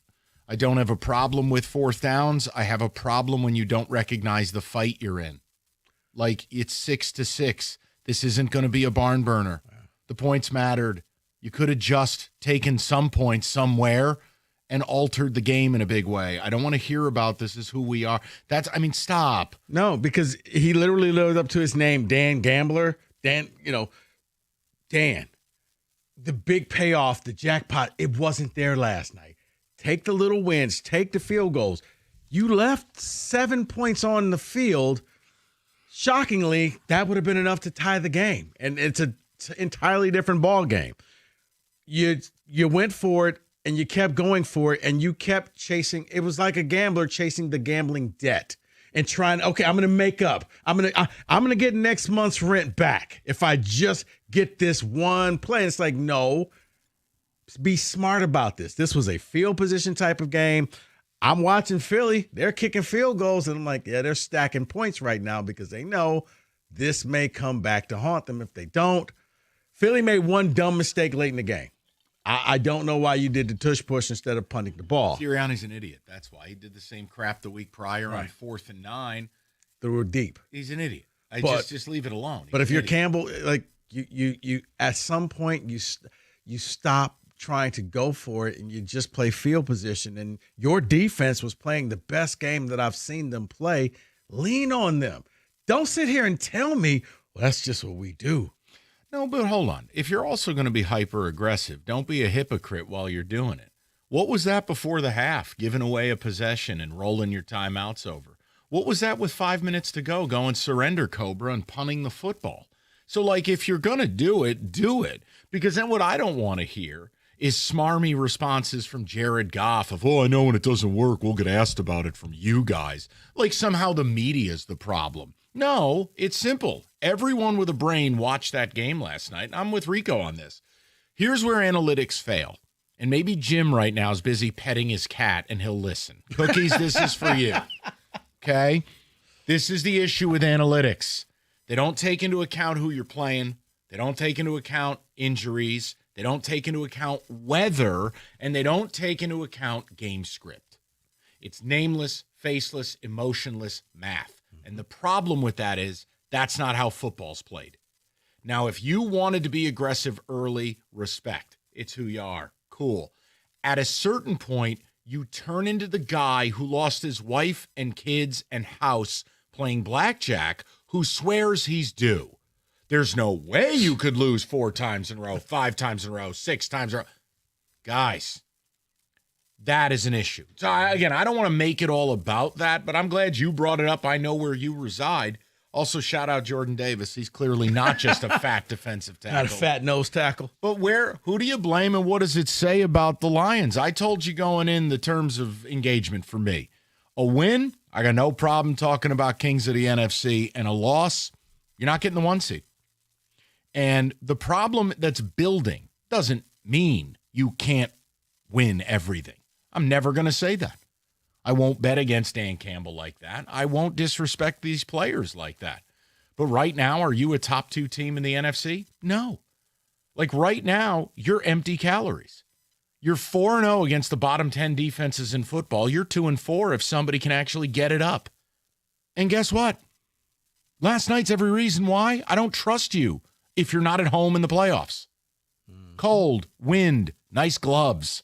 [SPEAKER 1] I don't have a problem with 4th downs. I have a problem when you don't recognize the fight you're in. Like, it's 6-6. This isn't going to be a barn burner. The points mattered. You could have just taken some points somewhere and altered the game in a big way. I don't want to hear about this is who we are. Stop.
[SPEAKER 13] No, because he literally lived up to his name, Dan Gambler. Dan. The big payoff, the jackpot, it wasn't there last night. Take the little wins. Take the field goals. You left 7 points on the field. Shockingly, that would have been enough to tie the game. And it's an entirely different ball game. You went for it, and you kept going for it, and you kept chasing. It was like a gambler chasing the gambling debt and trying, okay, I'm going to make up. I'm going to get next month's rent back if I just get this one play. And it's like, no, be smart about this. This was a field position type of game. I'm watching Philly. They're kicking field goals, and I'm like, yeah, they're stacking points right now because they know this may come back to haunt them if they don't. Philly made one dumb mistake late in the game. I don't know why you did the tush push instead of punting the ball.
[SPEAKER 1] Sirianni's an idiot. That's why. He did the same crap the week prior on 4th and 9.
[SPEAKER 13] They were deep.
[SPEAKER 1] He's an idiot. Just leave it alone.
[SPEAKER 13] But if you're Campbell, like you at some point you stop trying to go for it and you just play field position. And your defense was playing the best game that I've seen them play. Lean on them. Don't sit here and tell me, well, that's just what we do.
[SPEAKER 1] No, but hold on. If you're also going to be hyper-aggressive, don't be a hypocrite while you're doing it. What was that before the half, giving away a possession and rolling your timeouts over? What was that with 5 minutes to go, going surrender, Cobra, and punting the football? So, like, if you're going to do it, do it. Because then what I don't want to hear is smarmy responses from Jared Goff of, I know when it doesn't work, we'll get asked about it from you guys. Like somehow the media is the problem. No, it's simple. Everyone with a brain watched that game last night. I'm with Rico on this. Here's where analytics fail. And maybe Jim right now is busy petting his cat and he'll listen. Cookies, this is for you. Okay? This is the issue with analytics. They don't take into account who you're playing. They don't take into account injuries. They don't take into account weather. And they don't take into account game script. It's nameless, faceless, emotionless math. And the problem with that is that's not how football's played. Now, if you wanted to be aggressive early, respect. It's who you are. Cool. At a certain point, you turn into the guy who lost his wife and kids and house playing blackjack who swears he's due. There's no way you could lose 4 times in a row, 5 times in a row, 6 times in a row. Guys, that is an issue. So, again, I don't want to make it all about that, but I'm glad you brought it up. I know where you reside. Also, shout out Jordan Davis. He's clearly not just a fat defensive tackle.
[SPEAKER 13] Not a fat nose tackle.
[SPEAKER 1] But who do you blame and what does it say about the Lions? I told you going in the terms of engagement for me. A win, I got no problem talking about Kings of the NFC, and a loss, you're not getting the 1 seed. And the problem that's building doesn't mean you can't win everything. I'm never going to say that. I won't bet against Dan Campbell like that. I won't disrespect these players like that. But right now, are you a top 2 team in the NFC? No. Like right now, you're empty calories.
[SPEAKER 14] You're 4-0 against the bottom 10 defenses in football. You're 2-4 if somebody can actually get it up. And guess what? Last night's every reason why I don't trust you if you're not at home in the playoffs. Cold, wind, nice gloves.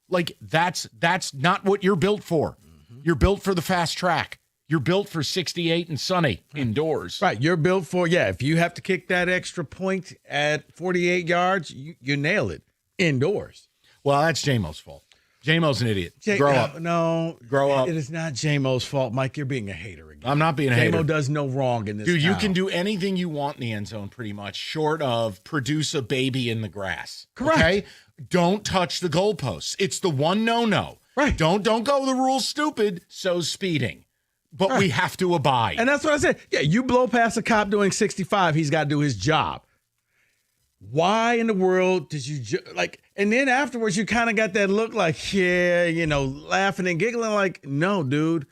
[SPEAKER 14] Like, that's not what you're built for. You're built for the fast track. You're built for 68 and sunny indoors.
[SPEAKER 13] Right. You're built for, if you have to kick that extra point at 48 yards, you nail it indoors.
[SPEAKER 14] Well, that's J-Mo's fault. J-Mo's an idiot. Grow up.
[SPEAKER 13] No.
[SPEAKER 14] Grow up.
[SPEAKER 13] It is not J-Mo's fault, Mike. You're being a hater again.
[SPEAKER 14] I'm not being a hater.
[SPEAKER 13] J-Mo does no wrong in this
[SPEAKER 14] Dude, you
[SPEAKER 13] town.
[SPEAKER 14] can do anything you want in the end zone pretty much, short of produce a baby in the grass.
[SPEAKER 13] Correct.
[SPEAKER 14] Okay? Don't touch the goalposts. It's the one no-no.
[SPEAKER 13] Right.
[SPEAKER 14] Don't go the rules stupid, so speeding. But we have to abide.
[SPEAKER 13] And that's what I said. Yeah, you blow past a cop doing 65, he's got to do his job. Why in the world did you and then afterwards you kind of got that look like, laughing and giggling like, no, dude,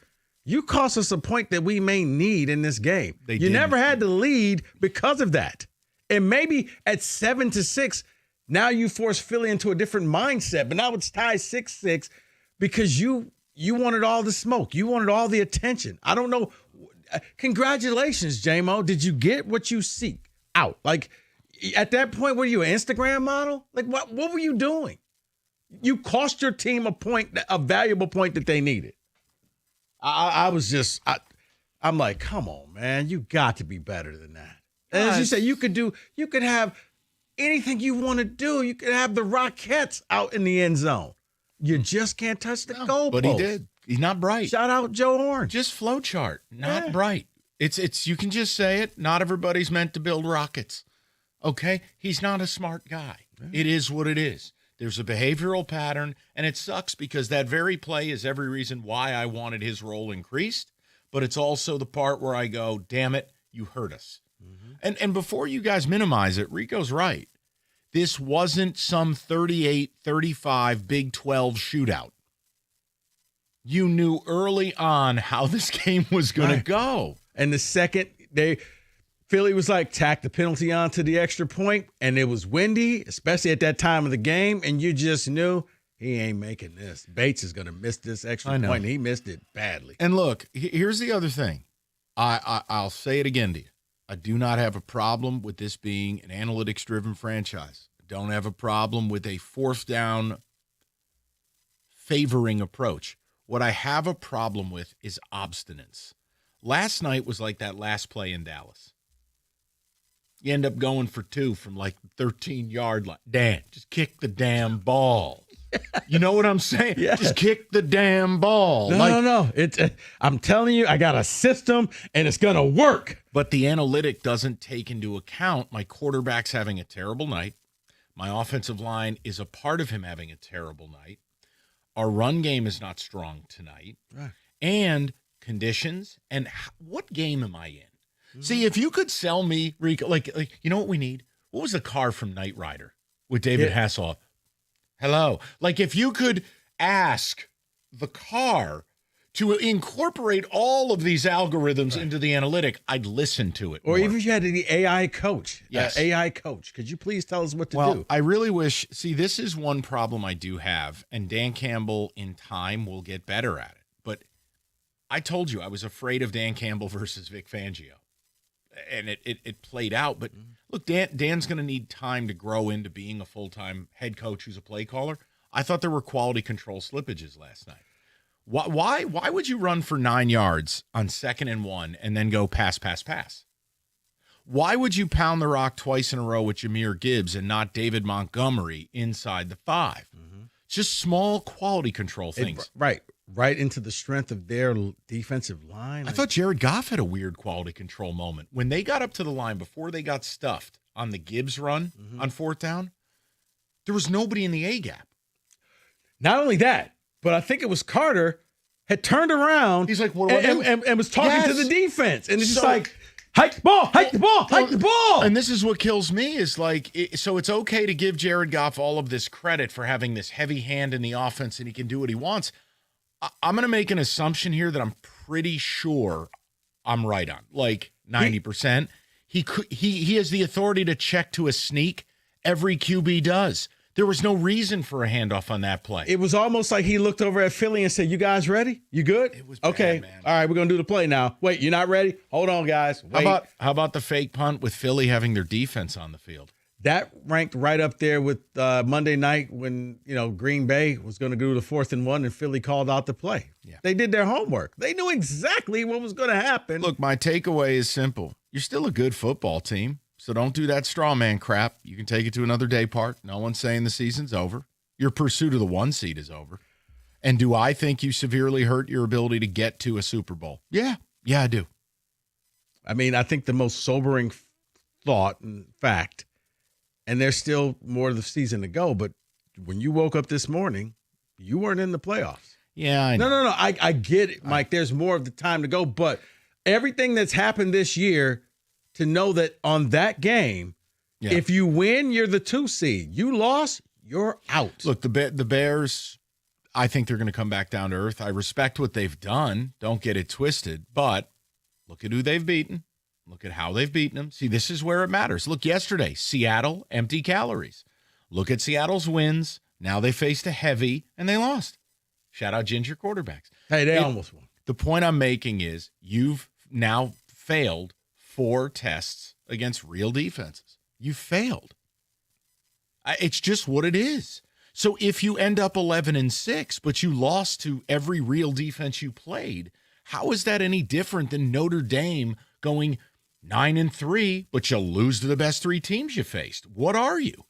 [SPEAKER 13] you cost us a point that we may need in this game. You never had to lead because of that. And maybe at 7-6, now you force Philly into a different mindset, but now it's tied 6-6 because you wanted all the smoke. You wanted all the attention. I don't know. Congratulations, J-Mo. Did you get what you seek out? Like, at that point, were you an Instagram model? Like, what were you doing? You cost your team a valuable point that they needed. I'm like, come on, man. You got to be better than that. And as you said, you could have anything you want to do. You could have the Rockettes out in the end zone. You just can't touch the goalpost.
[SPEAKER 14] But he did. He's not bright.
[SPEAKER 13] Shout out Joe Horn.
[SPEAKER 14] Just flow chart. Not bright. It's you can just say it. Not everybody's meant to build rockets. Okay? He's not a smart guy. It is what it is. There's a behavioral pattern, and it sucks because that very play is every reason why I wanted his role increased, but it's also the part where I go, damn it, you hurt us. And before you guys minimize it, Rico's right. This wasn't some 38-35 Big 12 shootout. You knew early on how this game was going to go.
[SPEAKER 13] And the second Philly was like, tack the penalty onto the extra point, and it was windy, especially at that time of the game, and you just knew he ain't making this. Bates is going to miss this extra point, and he missed it badly.
[SPEAKER 14] And look, here's the other thing. I'll say it again to you. I do not have a problem with this being an analytics-driven franchise. I don't have a problem with a fourth down favoring approach. What I have a problem with is obstinance. Last night was like that last play in Dallas. You end up going for 2 from like 13-yard line. Dan, just kick the damn ball. You know what I'm saying?
[SPEAKER 13] Yes.
[SPEAKER 14] Just kick the damn ball.
[SPEAKER 13] No. I'm telling you, I got a system, and it's going to work.
[SPEAKER 14] But the analytic doesn't take into account my quarterback's having a terrible night. My offensive line is a part of him having a terrible night. Our run game is not strong tonight.
[SPEAKER 13] Right.
[SPEAKER 14] And conditions. And what game am I in? See, if you could sell me, Rico, like you know what we need? What was the car from Knight Rider with David Hasselhoff? Hello. Like, if you could ask the car to incorporate all of these algorithms into the analytic, I'd listen to it.
[SPEAKER 13] Or
[SPEAKER 14] more.
[SPEAKER 13] even if you had the AI coach.
[SPEAKER 14] Yes.
[SPEAKER 13] AI coach. Could you please tell us what to
[SPEAKER 14] Well,
[SPEAKER 13] do?
[SPEAKER 14] I really wish, see, this is one problem I do have, and Dan Campbell in time will get better at it. But I told you I was afraid of Dan Campbell versus Vic Fangio. And it played out. But look, Dan's going to need time to grow into being a full-time head coach who's a play caller. I thought there were quality control slippages last night. Why would you run for 9 yards on 2nd and 1 and then go pass? Why would you pound the rock twice in a row with Jahmyr Gibbs and not David Montgomery inside the 5? Just small quality control things.
[SPEAKER 13] Right into the strength of their defensive line.
[SPEAKER 14] I thought Jared Goff had a weird quality control moment. When they got up to the line before they got stuffed on the Gibbs run on 4th down, there was nobody in the A-gap.
[SPEAKER 13] Not only that, but I think it was Carter had turned around.
[SPEAKER 14] He's like, what
[SPEAKER 13] and was talking to the defense. And it's just like, hike the ball, hike the ball.
[SPEAKER 14] And this is what kills me is like, so it's okay to give Jared Goff all of this credit for having this heavy hand in the offense and he can do what he wants. I'm going to make an assumption here that I'm pretty sure I'm right on, like 90%. He has the authority to check to a sneak. Every QB does. There was no reason for a handoff on that play.
[SPEAKER 13] It was almost like he looked over at Philly and said, "You guys ready? You good?
[SPEAKER 14] It was
[SPEAKER 13] okay.
[SPEAKER 14] bad, man.
[SPEAKER 13] All right, we're gonna do the play now. Wait, you're not ready? Hold on, guys. Wait."
[SPEAKER 14] How about the fake punt with Philly having their defense on the field?
[SPEAKER 13] That ranked right up there with Monday night when Green Bay was going to do the 4th and 1 and Philly called out the play.
[SPEAKER 14] Yeah.
[SPEAKER 13] They did their homework. They knew exactly what was going to happen.
[SPEAKER 14] Look, my takeaway is simple. You're still a good football team, so don't do that straw man crap. You can take it to another day part. No one's saying the season's over. Your pursuit of the 1 seed is over. And do I think you severely hurt your ability to get to a Super Bowl? Yeah, I do.
[SPEAKER 13] I mean, I think the most sobering thought and fact, and there's still more of the season to go, but when you woke up this morning, you weren't in the playoffs.
[SPEAKER 14] Yeah, I know.
[SPEAKER 13] No. I get it, Mike. There's more of the time to go, but everything that's happened this year, to know that on that game, if you win, you're the 2 seed. You lost, you're out.
[SPEAKER 14] Look, the Bears, I think they're going to come back down to earth. I respect what they've done. Don't get it twisted. But look at who they've beaten. Look at how they've beaten them. See, this is where it matters. Look, yesterday, Seattle, empty calories. Look at Seattle's wins. Now they faced a heavy, and they lost. Shout out Ginger quarterbacks.
[SPEAKER 13] Hey, they almost won.
[SPEAKER 14] The point I'm making is you've now failed 4 tests against real defenses. You failed. It's just what it is. So if you end up 11-6, but you lost to every real defense you played, how is that any different than Notre Dame going 9-3, but you'll lose to the best 3 teams you faced? What are you?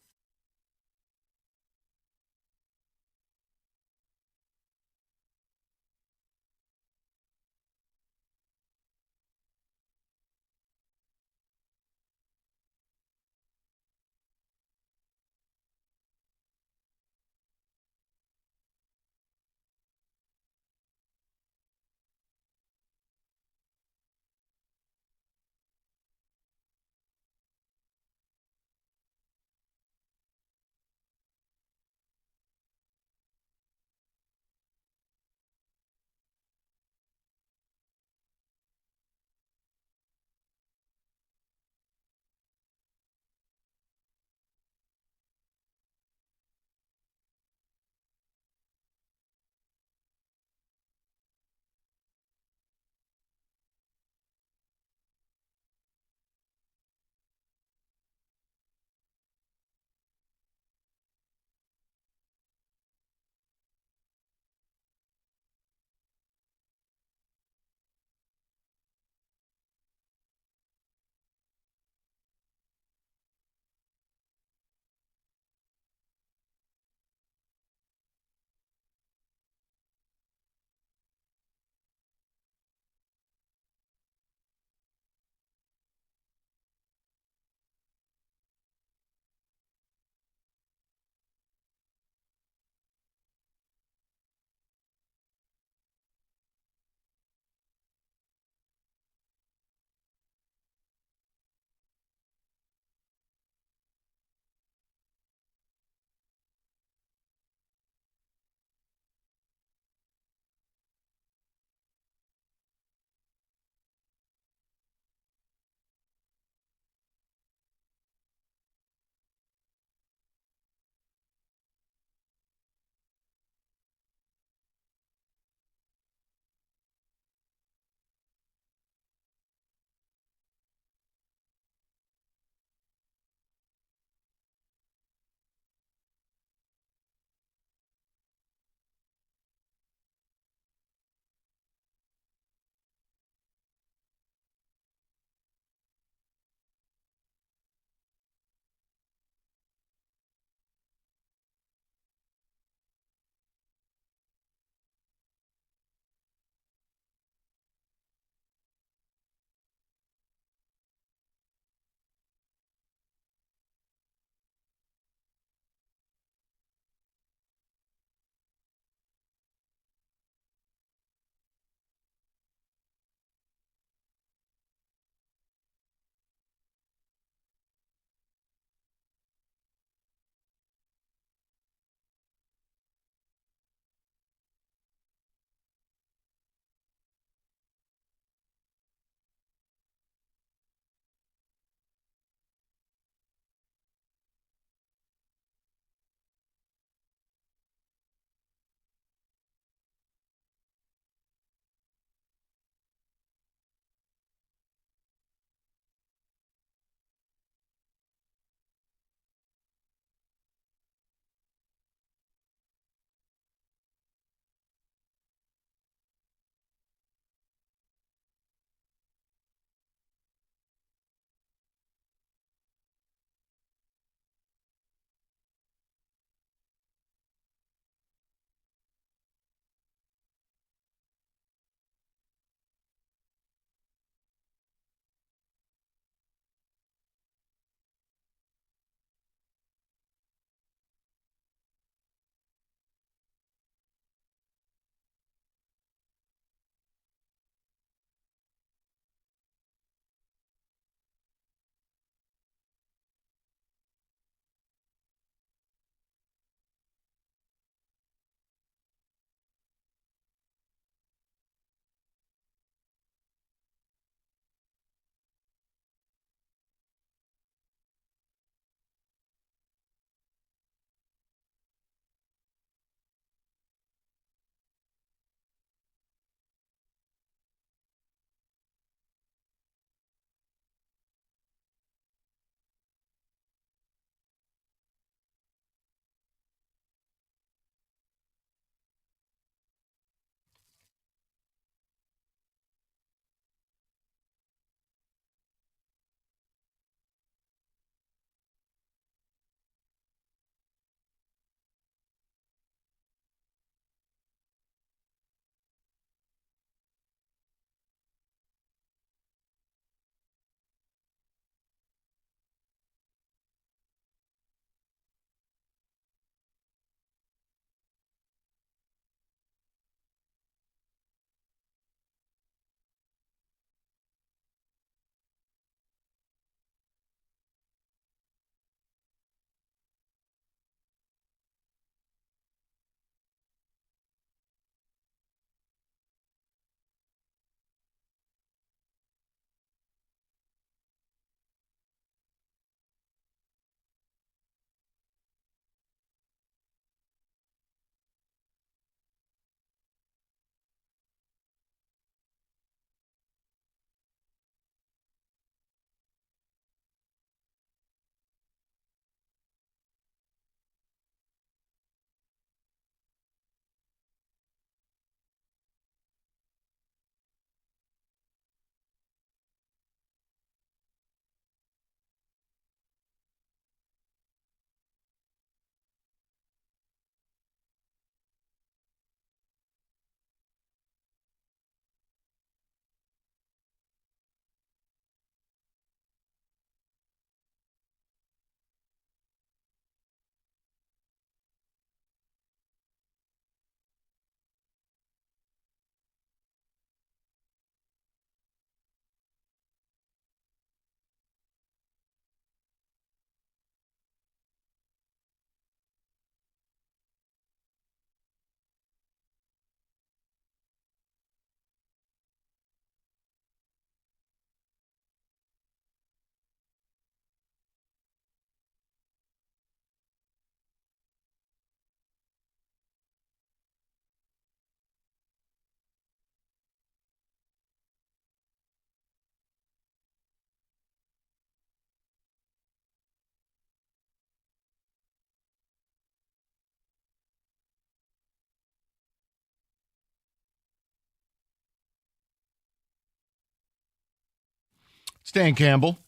[SPEAKER 14] It's Dan Campbell.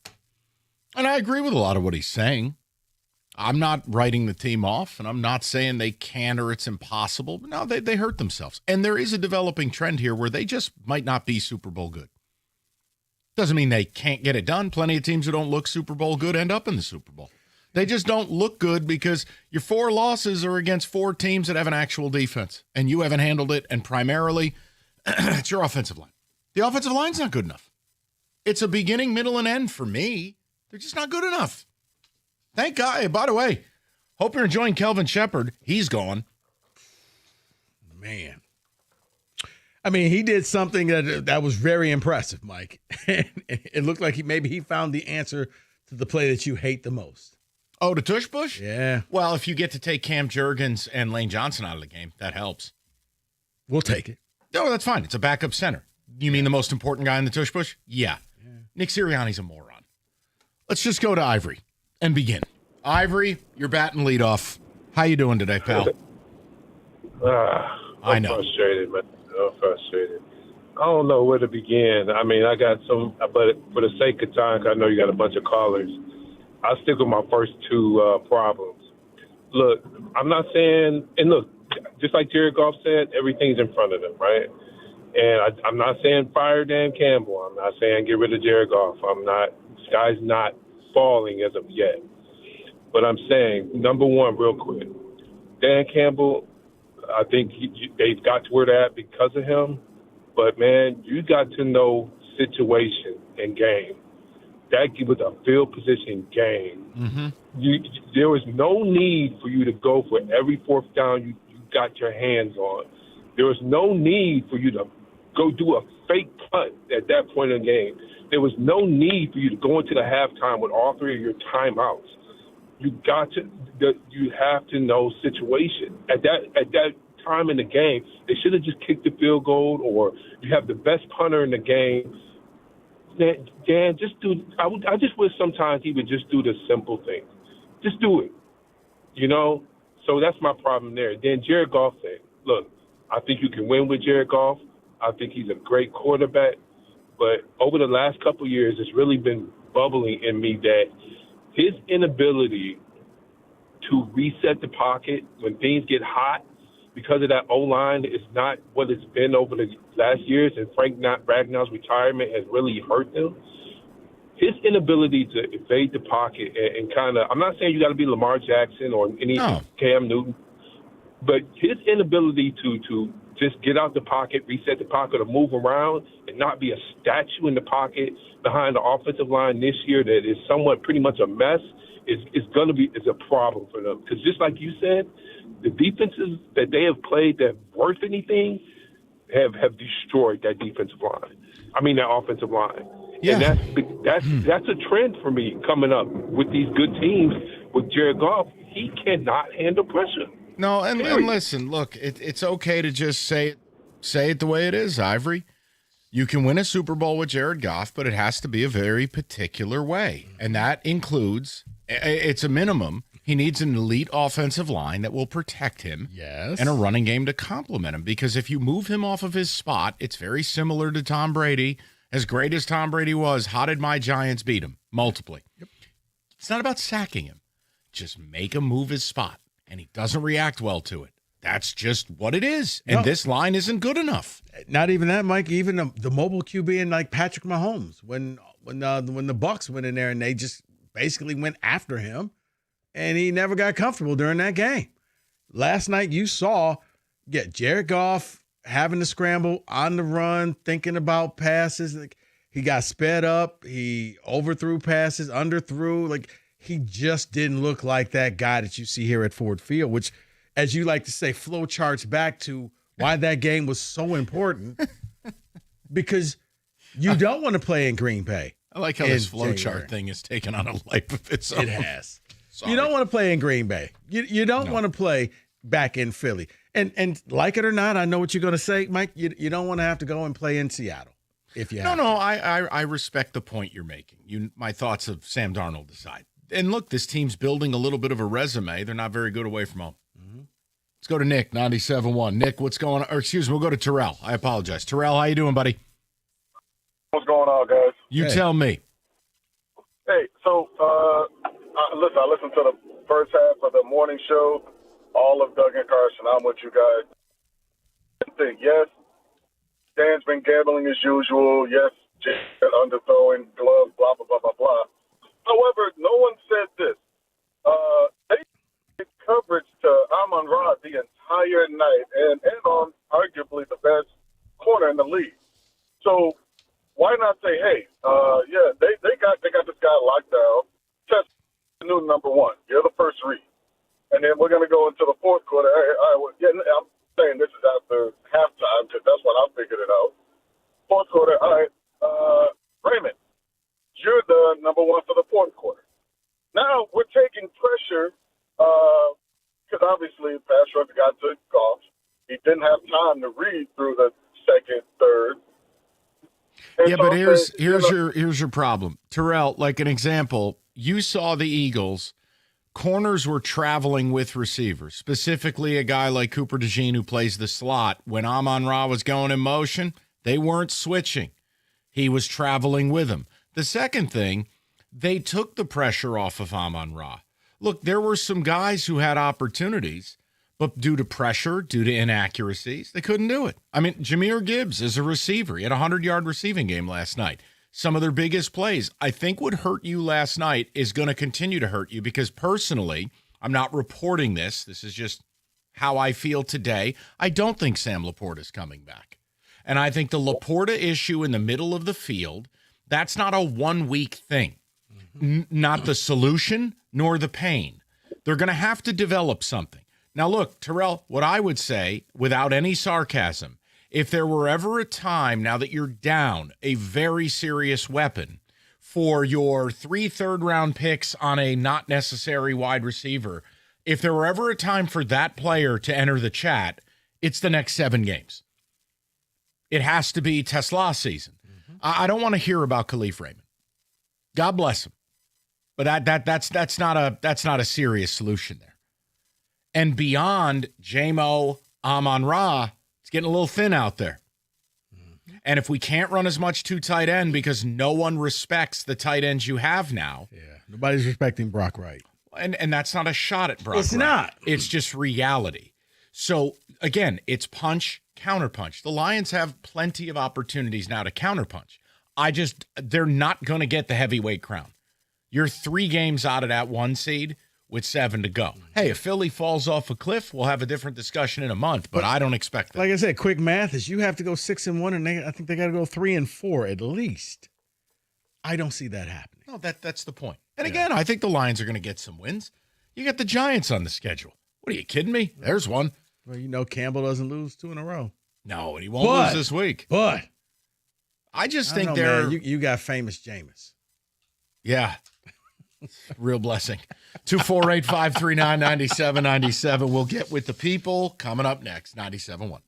[SPEAKER 14] And I agree with a lot of what he's saying. I'm not writing the team off, and I'm not saying they can or it's impossible. But no, they hurt themselves. And there is a developing trend here where they just might not be Super Bowl good. Doesn't mean they can't get it done. Plenty of teams who don't look Super Bowl good end up in the Super Bowl. They just don't look good because your 4 losses are against 4 teams that have an actual defense, and you haven't handled it, and primarily it's your offensive line. The offensive line's not good enough. It's a beginning, middle, and end for me. They're just not good enough. Thank God. By the way, hope you're enjoying Kelvin Shepard. He's gone.
[SPEAKER 13] Man. I mean, he did something that was very impressive, Mike. It looked like he found the answer to the play that you hate the most.
[SPEAKER 14] Oh, the tush push?
[SPEAKER 13] Yeah.
[SPEAKER 14] Well, if you get to take Cam Jurgens and Lane Johnson out of the game, that helps.
[SPEAKER 13] We'll take it.
[SPEAKER 14] No, that's fine. It's a backup center. You mean the most important guy in the tush push? Yeah. Nick Sirianni's a moron. Let's just go to Ivory and begin. Ivory, you're batting leadoff. How you doing today, pal? I know.
[SPEAKER 15] Frustrated, man. I'm frustrated. I don't know where to begin. I mean, I got some, but for the sake of time, 'cause I know you got a bunch of callers, I'll stick with my first 2 problems. Look, I'm not saying, and look, just like Jared Goff said, everything's in front of them, right? And I'm not saying fire Dan Campbell. I'm not saying get rid of Jared Goff. This guy's not falling as of yet. But I'm saying, number one, real quick, Dan Campbell, I think they've got to where they're at because of him. But, man, you got to know situation and game. That was a field position game.
[SPEAKER 14] Mm-hmm.
[SPEAKER 15] There was no need for you to go for every 4th down you got your hands on. There was no need for you to go do a fake punt at that point in the game. There was no need for you to go into the halftime with all 3 of your timeouts. You have to know situation. At that time in the game, they should have just kicked the field goal, or you have the best punter in the game. Dan, just do. I just wish sometimes he would just do the simple things. Just do it. So that's my problem there. Then Jared Goff thing. Look, I think you can win with Jared Goff. I think he's a great quarterback. But over the last couple of years, it's really been bubbling in me that his inability to reset the pocket when things get hot because of that O-line is not what it's been over the last years, and Frank Ragnar's retirement has really hurt them. His inability to evade the pocket and kind of – I'm not saying you got to be Lamar Jackson or any Cam Newton, but his inability to just get out the pocket, reset the pocket, or move around and not be a statue in the pocket behind the offensive line this year that is somewhat pretty much a mess is a problem for them. Because just like you said, the defenses that they have played that worth anything have destroyed that defensive line. I mean, that offensive line. Yeah. And that's a trend for me coming up with these good teams. With Jared Goff, he cannot handle pressure.
[SPEAKER 14] No, and listen, look, it's okay to just say it the way it is, Ivory. You can win a Super Bowl with Jared Goff, but it has to be a very particular way. And that includes, it's a minimum, he needs an elite offensive line that will protect him.
[SPEAKER 13] Yes.
[SPEAKER 14] And a running game to complement him. Because if you move him off of his spot, it's very similar to Tom Brady. As great as Tom Brady was, how did my Giants beat him? Multiply. Yep. It's not about sacking him. Just make him move his spot. And he doesn't react well to it. That's just what it is. And this line isn't good enough.
[SPEAKER 13] Not even that, Mike. Even the mobile QB and like Patrick Mahomes, when the Bucs went in there and they just basically went after him, and he never got comfortable during that game. Last night you saw, Jared Goff having to scramble on the run, thinking about passes. Like, he got sped up. He overthrew passes, underthrew. Like, he just didn't look like that guy that you see here at Ford Field, which, as you like to say, flow charts back to why that game was so important, because you don't want to play in Green Bay.
[SPEAKER 14] I like how this flow chart thing is taken on a life of its own.
[SPEAKER 13] It has. You don't want to play in Green Bay. You don't want to play back in Philly. And like it or not, I know what you're going to say, Mike. You don't want to have to go and play in Seattle if you have to.
[SPEAKER 14] I respect the point you're making. My thoughts of Sam Darnold aside. And look, this team's building a little bit of a resume. They're not very good away from home. Mm-hmm. Let's go to Nick, 97.1. Nick, what's going on? Or excuse me, we'll go to Terrell. I apologize. Terrell, how you doing, buddy?
[SPEAKER 16] What's going on, guys?
[SPEAKER 14] You tell me.
[SPEAKER 16] Hey, so listen, I listened to the first half of the morning show, all of Doug and Carson. I'm with you guys. Yes, Dan's been gambling as usual. Yes, Jay's been underthrowing gloves, blah, blah, blah, blah, blah. However, no one said this. They did coverage to Amon-Ra the entire night and on arguably the best corner in the league. So why not say, hey, they got this guy locked down. Test the new number one. You're the first read. And then we're going to go into the fourth quarter. I'm saying this is after halftime because that's when I figured it out. Fourth quarter, all right, Raymond, you're the number one for the fourth quarter. Now we're taking pressure because obviously pass rush got to Goff. He didn't have time to read through the second, third.
[SPEAKER 14] Yeah, but here's your problem. Terrell, like an example, you saw the Eagles. Corners were traveling with receivers, specifically a guy like Cooper DeJean who plays the slot. When Amon-Ra was going in motion, they weren't switching. He was traveling with him. The second thing, they took the pressure off of Amon-Ra. Look, there were some guys who had opportunities, but due to pressure, due to inaccuracies, they couldn't do it. I mean, Jahmyr Gibbs is a receiver. He had a 100-yard receiving game last night. Some of their biggest plays. I think what hurt you last night is going to continue to hurt you because personally, I'm not reporting this. This is just how I feel today. I don't think Sam Laporta is coming back. And I think the Laporta issue in the middle of the field, that's not a one-week thing. Not the solution nor the pain. They're going to have to develop something. Now, look, Terrell, what I would say, without any sarcasm, if there were ever a time, now that you're down a very serious weapon, for your 3 third-round picks on a not necessary wide receiver, if there were ever a time for that player to enter the chat, it's the next 7 games. It has to be Tesla season. I don't want to hear about Khalif Raymond. God bless him. But that's not a serious solution there. And beyond J-Mo, Amon-Ra, it's getting a little thin out there. And if we can't run as much 2 tight end because no one respects the tight ends you have now.
[SPEAKER 13] Yeah, nobody's respecting Brock Wright.
[SPEAKER 14] And that's not a shot at Brock
[SPEAKER 13] It's
[SPEAKER 14] Wright.
[SPEAKER 13] not.
[SPEAKER 14] It's just reality. So, again, it's punch, counterpunch. The Lions have plenty of opportunities now to counterpunch. They're not going to get the heavyweight crown. You're 3 games out of that 1 seed with 7 to go. Hey, if Philly falls off a cliff, we'll have a different discussion in a month, but I don't expect that.
[SPEAKER 13] Like I said, quick math is you have to go 6-1, and I think they got to go 3-4 at least. I don't see that happening.
[SPEAKER 14] No, that's the point. And again, I think the Lions are going to get some wins. You got the Giants on the schedule. What are you kidding me? There's one.
[SPEAKER 13] Well, you know Campbell doesn't lose 2 in a row.
[SPEAKER 14] No, and he won't lose this week.
[SPEAKER 13] But
[SPEAKER 14] I just
[SPEAKER 13] I
[SPEAKER 14] think
[SPEAKER 13] don't know,
[SPEAKER 14] they're
[SPEAKER 13] man. You got famous Jameis.
[SPEAKER 14] Yeah. Real blessing. 248-539-9797. We'll get with the people coming up next. 97.1.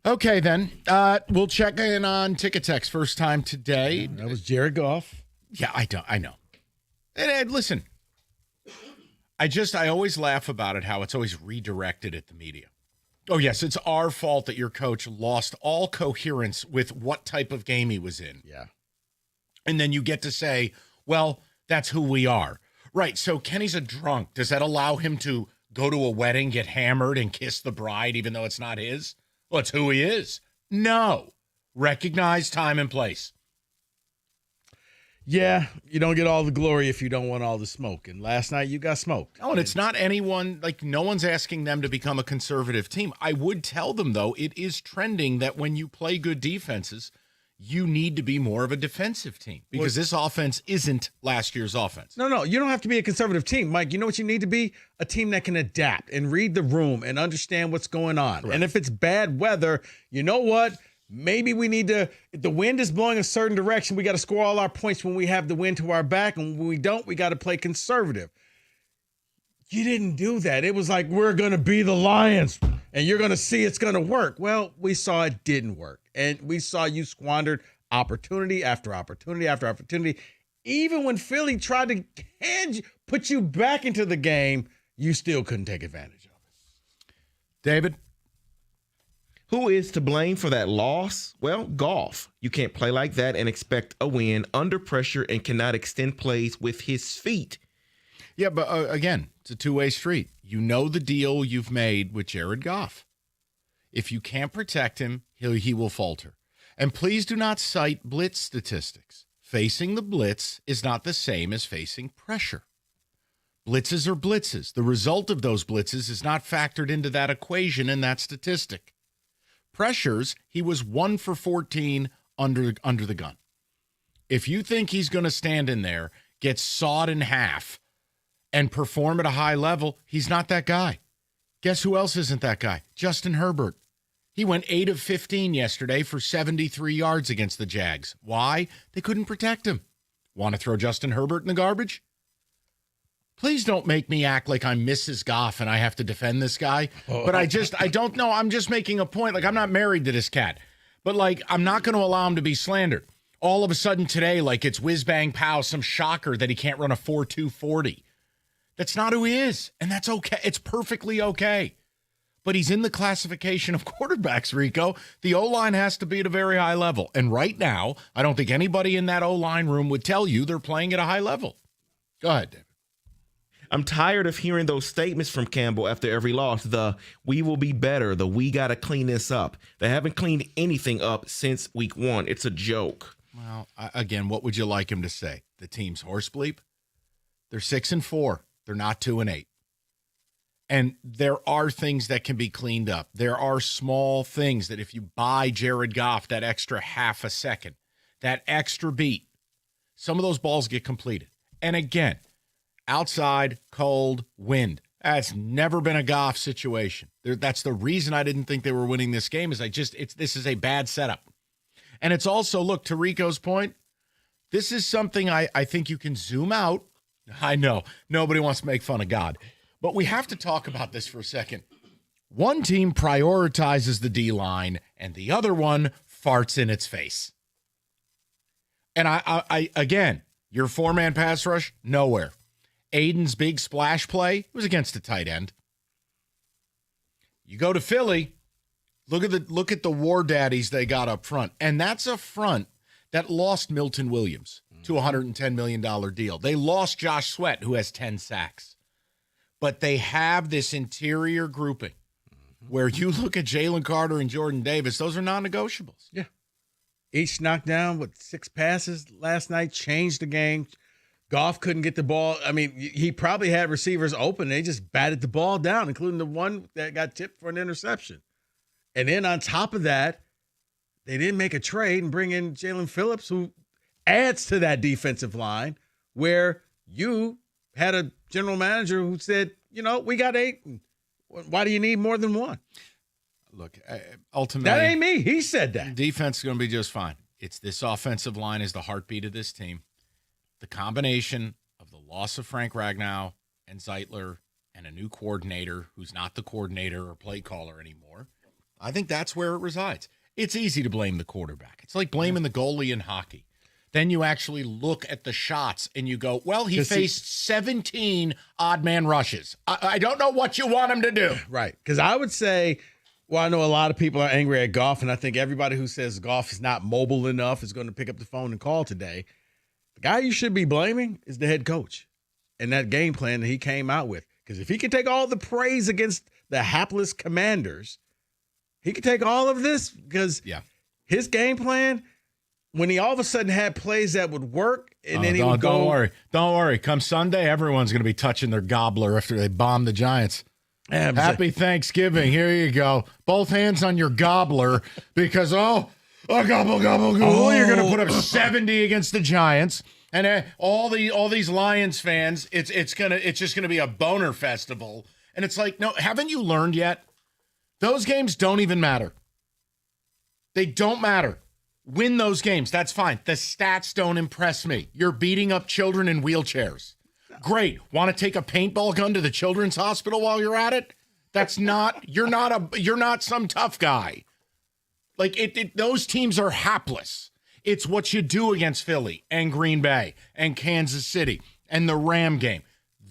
[SPEAKER 14] Okay, then. We'll check in on Ticketex first time today.
[SPEAKER 13] That was Jared Goff.
[SPEAKER 14] Yeah, I know. And listen, I always laugh about it, how it's always redirected at the media. Oh, yes, it's our fault that your coach lost all coherence with what type of game he was in.
[SPEAKER 13] Yeah.
[SPEAKER 14] And then you get to say, well, that's who we are. Right, so Kenny's a drunk. Does that allow him to go to a wedding, get hammered, and kiss the bride even though it's not his? Well, it's who he is. No. Recognize time and place.
[SPEAKER 13] Yeah, you don't get all the glory if you don't want all the smoke. And last night you got smoked.
[SPEAKER 14] Oh, and it's not anyone, like no one's asking them to become a conservative team. I would tell them, though, it is trending that when you play good defenses, you need to be more of a defensive team because this offense isn't last year's offense.
[SPEAKER 13] No, you don't have to be a conservative team, Mike. You know what you need to be? A team that can adapt and read the room and understand what's going on. Correct. And if it's bad weather, you know what? Maybe we need to, if the wind is blowing a certain direction, we got to score all our points when we have the wind to our back. And when we don't, we got to play conservative. You didn't do that. It was like, we're going to be the Lions and you're going to see it's going to work. Well, we saw it didn't work. And we saw you squandered opportunity after opportunity after opportunity. Even when Philly tried to put you back into the game, you still couldn't take advantage of it.
[SPEAKER 14] David?
[SPEAKER 17] Who is to blame for that loss? Well, Goff. You can't play like that and expect a win under pressure and cannot extend plays with his feet.
[SPEAKER 14] Yeah, but again, it's a two-way street. You know the deal you've made with Jared Goff. If you can't protect him, he will falter. And please do not cite blitz statistics. Facing the blitz is not the same as facing pressure. Blitzes are blitzes. The result of those blitzes is not factored into that equation in that statistic. Pressures, he was 1 for 14 under the gun. If you think he's going to stand in there, get sawed in half, and perform at a high level, he's not that guy. Guess who else isn't that guy? Justin Herbert. He went 8 of 15 yesterday for 73 yards against the Jags. Why? They couldn't protect him. Want to throw Justin Herbert in the garbage? Please don't make me act like I'm Mrs. Goff and I have to defend this guy. But I don't know. I'm just making a point. Like, I'm not married to this cat. But, like, I'm not going to allow him to be slandered. All of a sudden today, like, it's whiz-bang pow, some shocker that he can't run a 4.2 40. That's not who he is. And that's okay. It's perfectly okay. But he's in the classification of quarterbacks, Rico. The O-line has to be at a very high level. And right now, I don't think anybody in that O-line room would tell you they're playing at a high level. Go ahead, David.
[SPEAKER 17] I'm tired of hearing those statements from Campbell after every loss. The we will be better. The we got to clean this up. They haven't cleaned anything up since week 1. It's a joke.
[SPEAKER 14] Well, again, what would you like him to say? The team's horse bleep? They're 6-4. They're not 2-8. And there are things that can be cleaned up. There are small things that if you buy Jared Goff that extra half a second, that extra beat, some of those balls get completed. And again, outside, cold, wind. That's never been a Goff situation. That's the reason I didn't think they were winning this game is this is a bad setup. And it's also, look, to Rico's point, this is something I think you can zoom out. I know, nobody wants to make fun of God. But we have to talk about this for a second. One team prioritizes the D-line, and the other one farts in its face. And I again, your 4-man pass rush, nowhere. Aiden's big splash play was against a tight end. You go to Philly, look at the war daddies they got up front, and that's a front that lost Milton Williams to a $110 million deal. They lost Josh Sweat, who has 10 sacks. But they have this interior grouping where you look at Jalen Carter and Jordan Davis, those are non-negotiables.
[SPEAKER 13] Yeah. Each knocked down with 6 passes last night, changed the game. Goff couldn't get the ball. I mean, he probably had receivers open. They just batted the ball down, including the one that got tipped for an interception. And then on top of that, they didn't make a trade and bring in Jalen Phillips, who adds to that defensive line, where you had a general manager who said, we got 8. Why do you need more than 1?
[SPEAKER 14] Look, ultimately,
[SPEAKER 13] that ain't me. He said that.
[SPEAKER 14] Defense is going to be just fine. It's this offensive line is the heartbeat of this team. The combination of the loss of Frank Ragnow and Zeitler and a new coordinator who's not the coordinator or play caller anymore, I think that's where it resides. It's easy to blame the quarterback. It's like blaming the goalie in hockey. Then you actually look at the shots and you go, well, he faced 17 odd man rushes. I don't know what you want him to do.
[SPEAKER 13] Right. Because I would say, well, I know a lot of people are angry at Goff, and I think everybody who says Goff is not mobile enough is going to pick up the phone and call today. The guy you should be blaming is the head coach and that game plan that he came out with. Because if he can take all the praise against the hapless Commanders, he can take all of this because his game plan, when he all of a sudden had plays that would work, and then he would go.
[SPEAKER 14] Don't worry. Come Sunday, everyone's going to be touching their gobbler after they bomb the Giants. Happy Thanksgiving. Here you go. Both hands on your gobbler because, gobble, gobble, gobble. You're going to put up 70 against the Giants. And all these Lions fans, it's just going to be a boner festival. And it's like, no, haven't you learned yet? Those games don't even matter. They don't matter. Win those games. That's fine. The stats don't impress me. You're beating up children in wheelchairs. Great. Want to take a paintball gun to the children's hospital while you're at it? You're not some tough guy. Like those teams are hapless. It's what you do against Philly and Green Bay and Kansas City and the Ram game.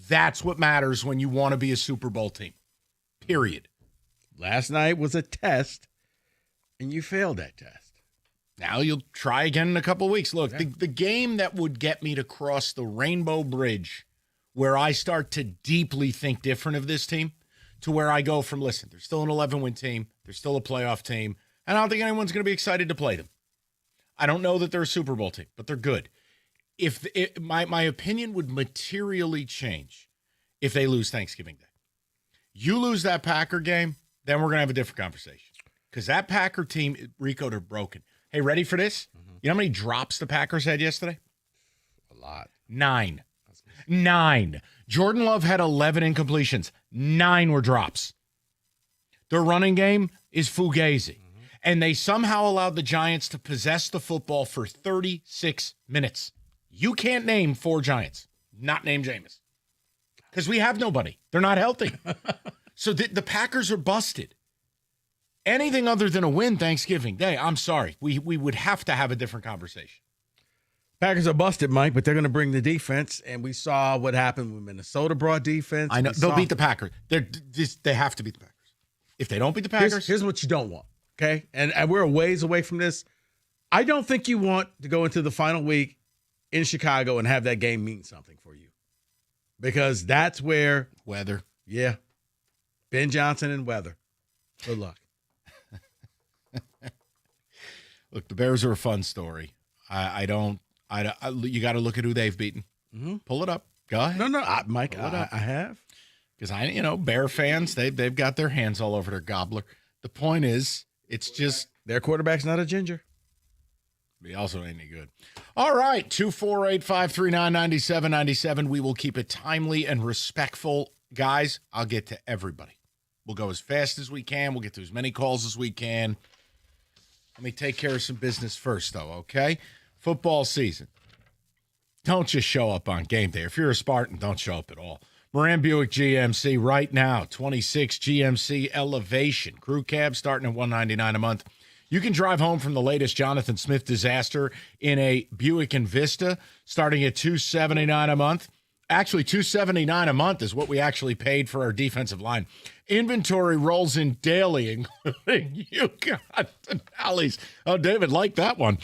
[SPEAKER 14] That's what matters when you want to be a Super Bowl team. Period.
[SPEAKER 13] Last night was a test, and you failed that test.
[SPEAKER 14] Now you'll try again in a couple of weeks. Look, the game that would get me to cross the Rainbow Bridge where I start to deeply think different of this team to where I go from, listen, they're still an 11-win team. They're still a playoff team. And I don't think anyone's going to be excited to play them. I don't know that they're a Super Bowl team, but they're good. My opinion would materially change if they lose Thanksgiving Day. You lose that Packer game, then we're going to have a different conversation. Because that Packer team, Rico, they're broken. Hey, ready for this? You know how many drops the Packers had yesterday?
[SPEAKER 13] A lot.
[SPEAKER 14] 9. Jordan Love had 11 incompletions. 9 were drops. Their running game is fugazi. And they somehow allowed the Giants to possess the football for 36 minutes. You can't name 4 Giants, not name Jameis. Because we have nobody. They're not healthy. So the Packers are busted. Anything other than a win Thanksgiving Day, I'm sorry. We would have to have a different conversation.
[SPEAKER 13] Packers are busted, Mike, but they're going to bring the defense, and we saw what happened when Minnesota brought defense.
[SPEAKER 14] I know. They'll beat the Packers. They have to beat the Packers. If they don't beat the Packers.
[SPEAKER 13] Here's what you don't want, okay? And we're a ways away from this. I don't think you want to go into the final week in Chicago and have that game mean something for you. Because that's where.
[SPEAKER 14] Weather.
[SPEAKER 13] Yeah. Ben Johnson and weather. Good luck.
[SPEAKER 14] Look, the Bears are a fun story. You got to look at who they've beaten.
[SPEAKER 13] Mm-hmm.
[SPEAKER 14] Pull it up. Go ahead.
[SPEAKER 13] No, Mike, I have.
[SPEAKER 14] Because Bear fans, they've got their hands all over their gobbler. The point is, it's just
[SPEAKER 13] their quarterback's not a ginger.
[SPEAKER 14] He also ain't any good. All right, 248-539-9797. We will keep it timely and respectful. Guys, I'll get to everybody. We'll go as fast as we can. We'll get to as many calls as we can. Let me take care of some business first, though, okay? Football season. Don't just show up on game day. If you're a Spartan, don't show up at all. Moran Buick GMC right now, 26 GMC Elevation. Crew cab starting at $199 a month. You can drive home from the latest Jonathan Smith disaster in a Buick Envista starting at $279 a month. Actually, $279 a month is what we actually paid for our defensive line. Inventory rolls in daily, including you got Denali's. Oh, David liked that one.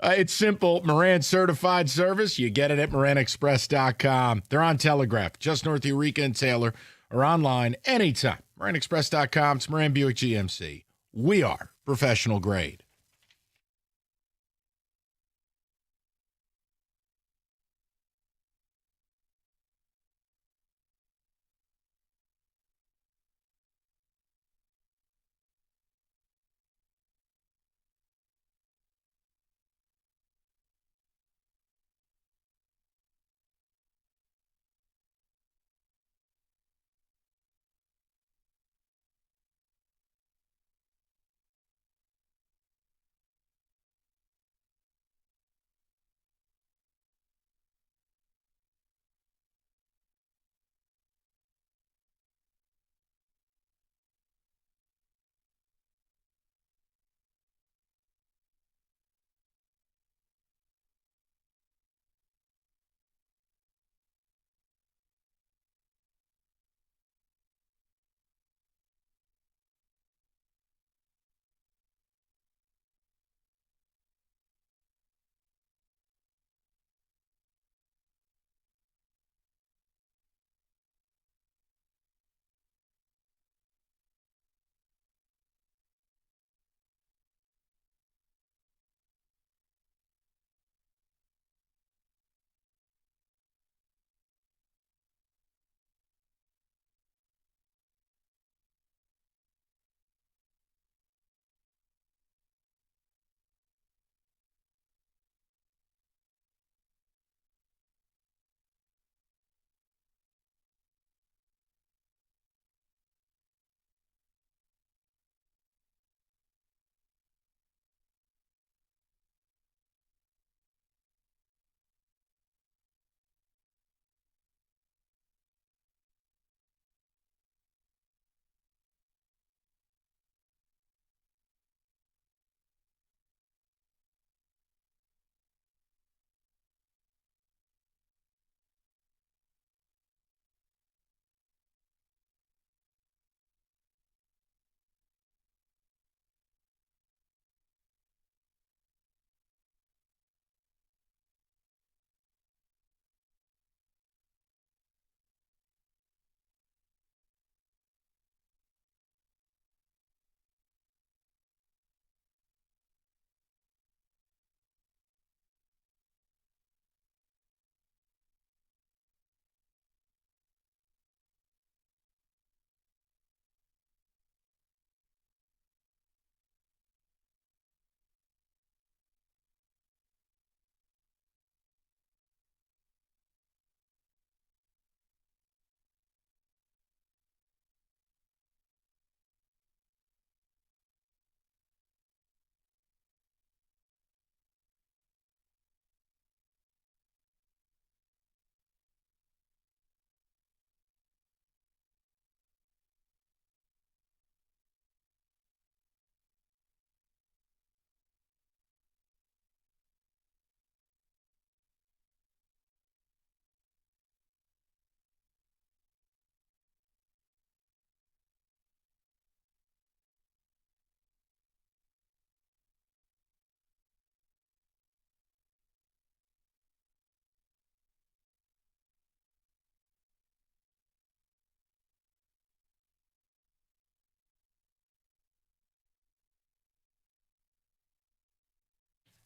[SPEAKER 14] It's simple. Moran certified service. You get it at MoranExpress.com. They're on Telegraph, just north of Eureka and Taylor, or online anytime. MoranExpress.com. It's Moran Buick GMC. We are professional grade.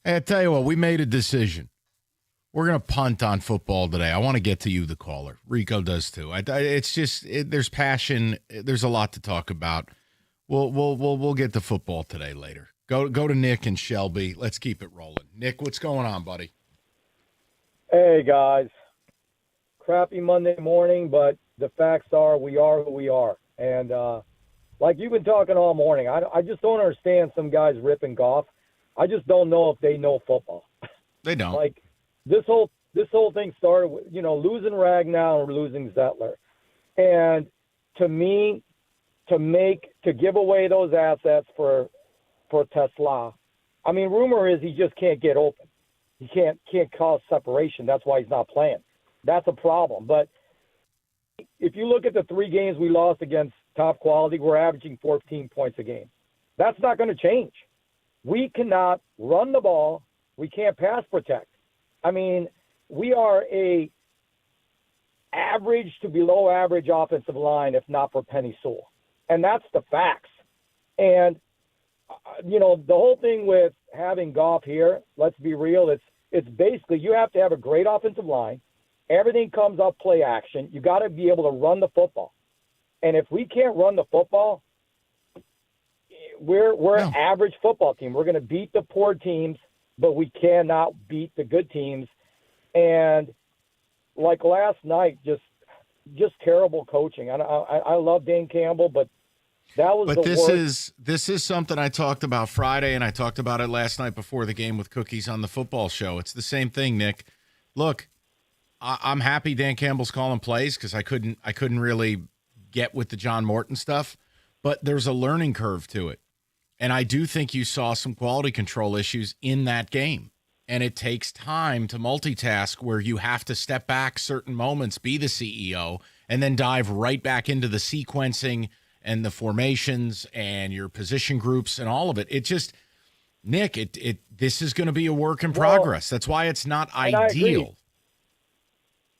[SPEAKER 14] Hey, I tell you what, we made a decision. We're going to punt on football today. I want to get to you, the caller. Rico does too. It's just there's passion. There's a lot to talk about. We'll get to football today later. Go to Nick and Shelby. Let's keep it rolling. Nick, what's going on, buddy?
[SPEAKER 18] Hey, guys. Crappy Monday morning, but the facts are we are who we are. And like you've been talking all morning, I just don't understand some guys ripping Goff. I just don't know if they know football.
[SPEAKER 14] They don't.
[SPEAKER 18] Like this whole thing started with, losing Ragnow and losing Zettler. And to me, to give away those assets for Tesla, I mean, rumor is he just can't get open. He can't cause separation. That's why he's not playing. That's a problem. But if you look at the 3 games we lost against top quality, we're averaging 14 points a game. That's not going to change. We cannot run the ball. We can't pass protect. I mean, we are a average to below average offensive line, if not for Penny Sewell. And that's the facts. And, the whole thing with having Goff here, let's be real, it's basically you have to have a great offensive line. Everything comes off play action. You got to be able to run the football. And if we can't run the football, we're an average football team. We're going to beat the poor teams, but we cannot beat the good teams. And like last night, just terrible coaching. I love Dan Campbell, but that was
[SPEAKER 14] this is something I talked about Friday, and I talked about it last night before the game with Cookies on the football show. It's the same thing, Nick. Look, I'm happy Dan Campbell's calling plays because I couldn't really get with the John Morton stuff, but there's a learning curve to it. And I do think you saw some quality control issues in that game. And it takes time to multitask where you have to step back certain moments, be the CEO, and then dive right back into the sequencing and the formations and your position groups and all of it. It just, Nick, this is going to be a work in progress. That's why it's not ideal.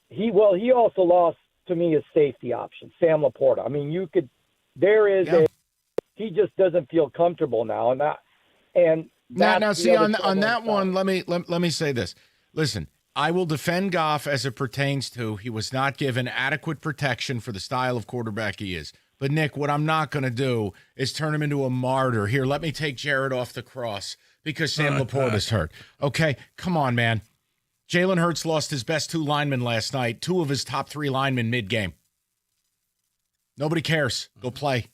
[SPEAKER 18] He also lost, to me, his safety option, Sam Laporta. I mean, he just doesn't feel comfortable now.
[SPEAKER 14] Now, see, on that one, let me say this. Listen, I will defend Goff as it pertains to he was not given adequate protection for the style of quarterback he is. But, Nick, what I'm not going to do is turn him into a martyr. Here, let me take Jared off the cross because Sam Laporta's hurt. Okay, come on, man. Jalen Hurts lost his best 2 linemen last night, 2 of his top 3 linemen mid-game. Nobody cares. Go play.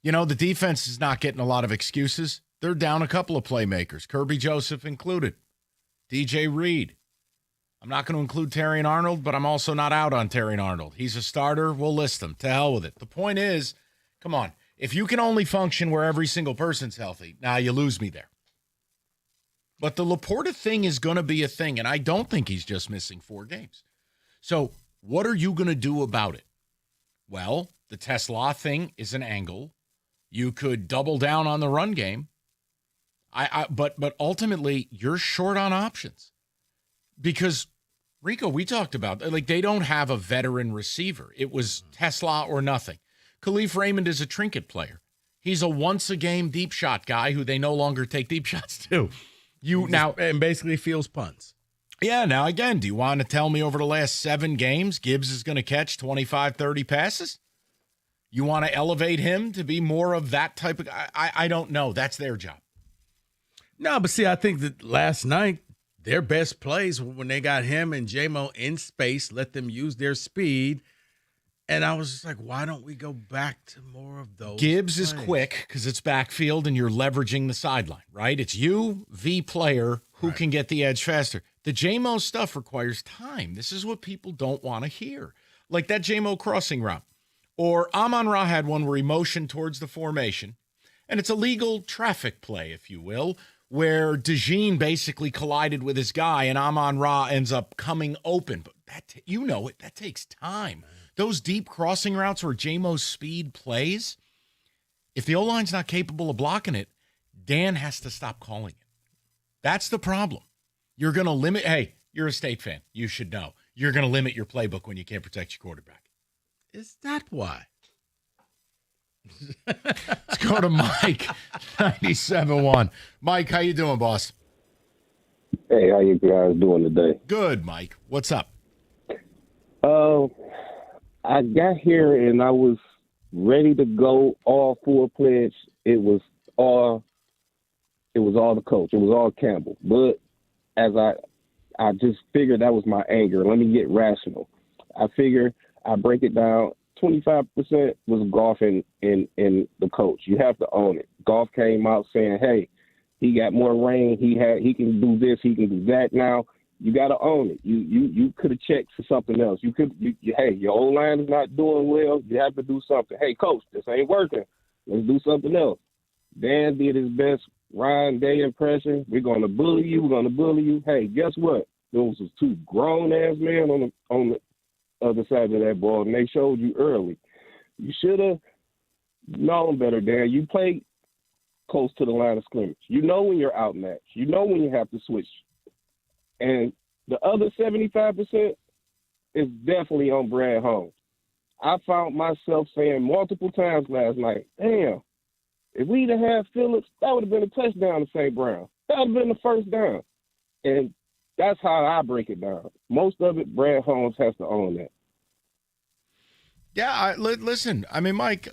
[SPEAKER 14] The defense is not getting a lot of excuses. They're down a couple of playmakers, Kirby Joseph included, DJ Reed. I'm not going to include Terrion Arnold, but I'm also not out on Terrion Arnold. He's a starter. We'll list him. To hell with it. The point is, come on, if you can only function where every single person's healthy, now you lose me there. But the Laporta thing is going to be a thing, and I don't think he's just missing 4 games. So what are you going to do about it? Well, the Tesla thing is an angle. You could double down on the run game. But ultimately, you're short on options. Because, Rico, we talked about, they don't have a veteran receiver. It was Tesla or nothing. Khalif Raymond is a trinket player. He's a once-a-game deep shot guy who they no longer take deep shots to.
[SPEAKER 13] And basically feels punts.
[SPEAKER 14] Yeah, now again, do you want to tell me over the last 7 games Gibbs is going to catch 25, 30 passes? You want to elevate him to be more of that type of guy? I don't know. That's their job.
[SPEAKER 13] No, but see, I think that last night, their best plays were when they got him and J-Mo in space, let them use their speed. And I was just like, why don't we go back to more of those?
[SPEAKER 14] Gibbs
[SPEAKER 13] plays?
[SPEAKER 14] is quick because it's backfield and you're leveraging the sideline, right? It's you, V player, who can get the edge faster. The J-Mo stuff requires time. This is what people don't want to hear. Like that J-Mo crossing route. Or Amon-Ra had one where he motioned towards the formation. And it's a legal traffic play, if you will, where DeJean basically collided with his guy and Amon-Ra ends up coming open. But that takes time. Those deep crossing routes where J-Mo's speed plays, if the O-line's not capable of blocking it, Dan has to stop calling it. That's the problem. You're going to limit. Hey, you're a State fan. You should know. You're going to limit your playbook when you can't protect your quarterback.
[SPEAKER 13] Is that why?
[SPEAKER 14] Let's go to Mike, 97.1. Mike, how you doing, boss?
[SPEAKER 16] Hey, how you guys doing today?
[SPEAKER 14] Good, Mike. What's up?
[SPEAKER 16] I got here and I was ready to go all full pledge. It was all the coach. It was all Campbell. But as I just figured that was my anger. Let me get rational. I figure I break it down. 25% was Goff and the coach. You have to own it. Goff came out saying, "Hey, he got more rain. He can do this. He can do that." Now you got to own it. You could have checked for something else. Hey, your old line is not doing well. You have to do something. Hey, coach, this ain't working. Let's do something else. Dan did his best Ryan Day impression. We're going to bully you. We're going to bully you. Hey, guess what? Those was two grown ass men on the other side of that ball, and they showed you early. You should have known better, Dan. You played close to the line of scrimmage. You know when you're outmatched. You know when you have to switch. And the other 75% is definitely on Brad Holmes. I found myself saying multiple times last night, damn, if we'd have had Phillips, that would have been a touchdown to St. Brown. That would have been the first down. And that's how I break it down. Most of it, Brad Holmes has to own that.
[SPEAKER 14] Yeah, listen. I mean, Mike,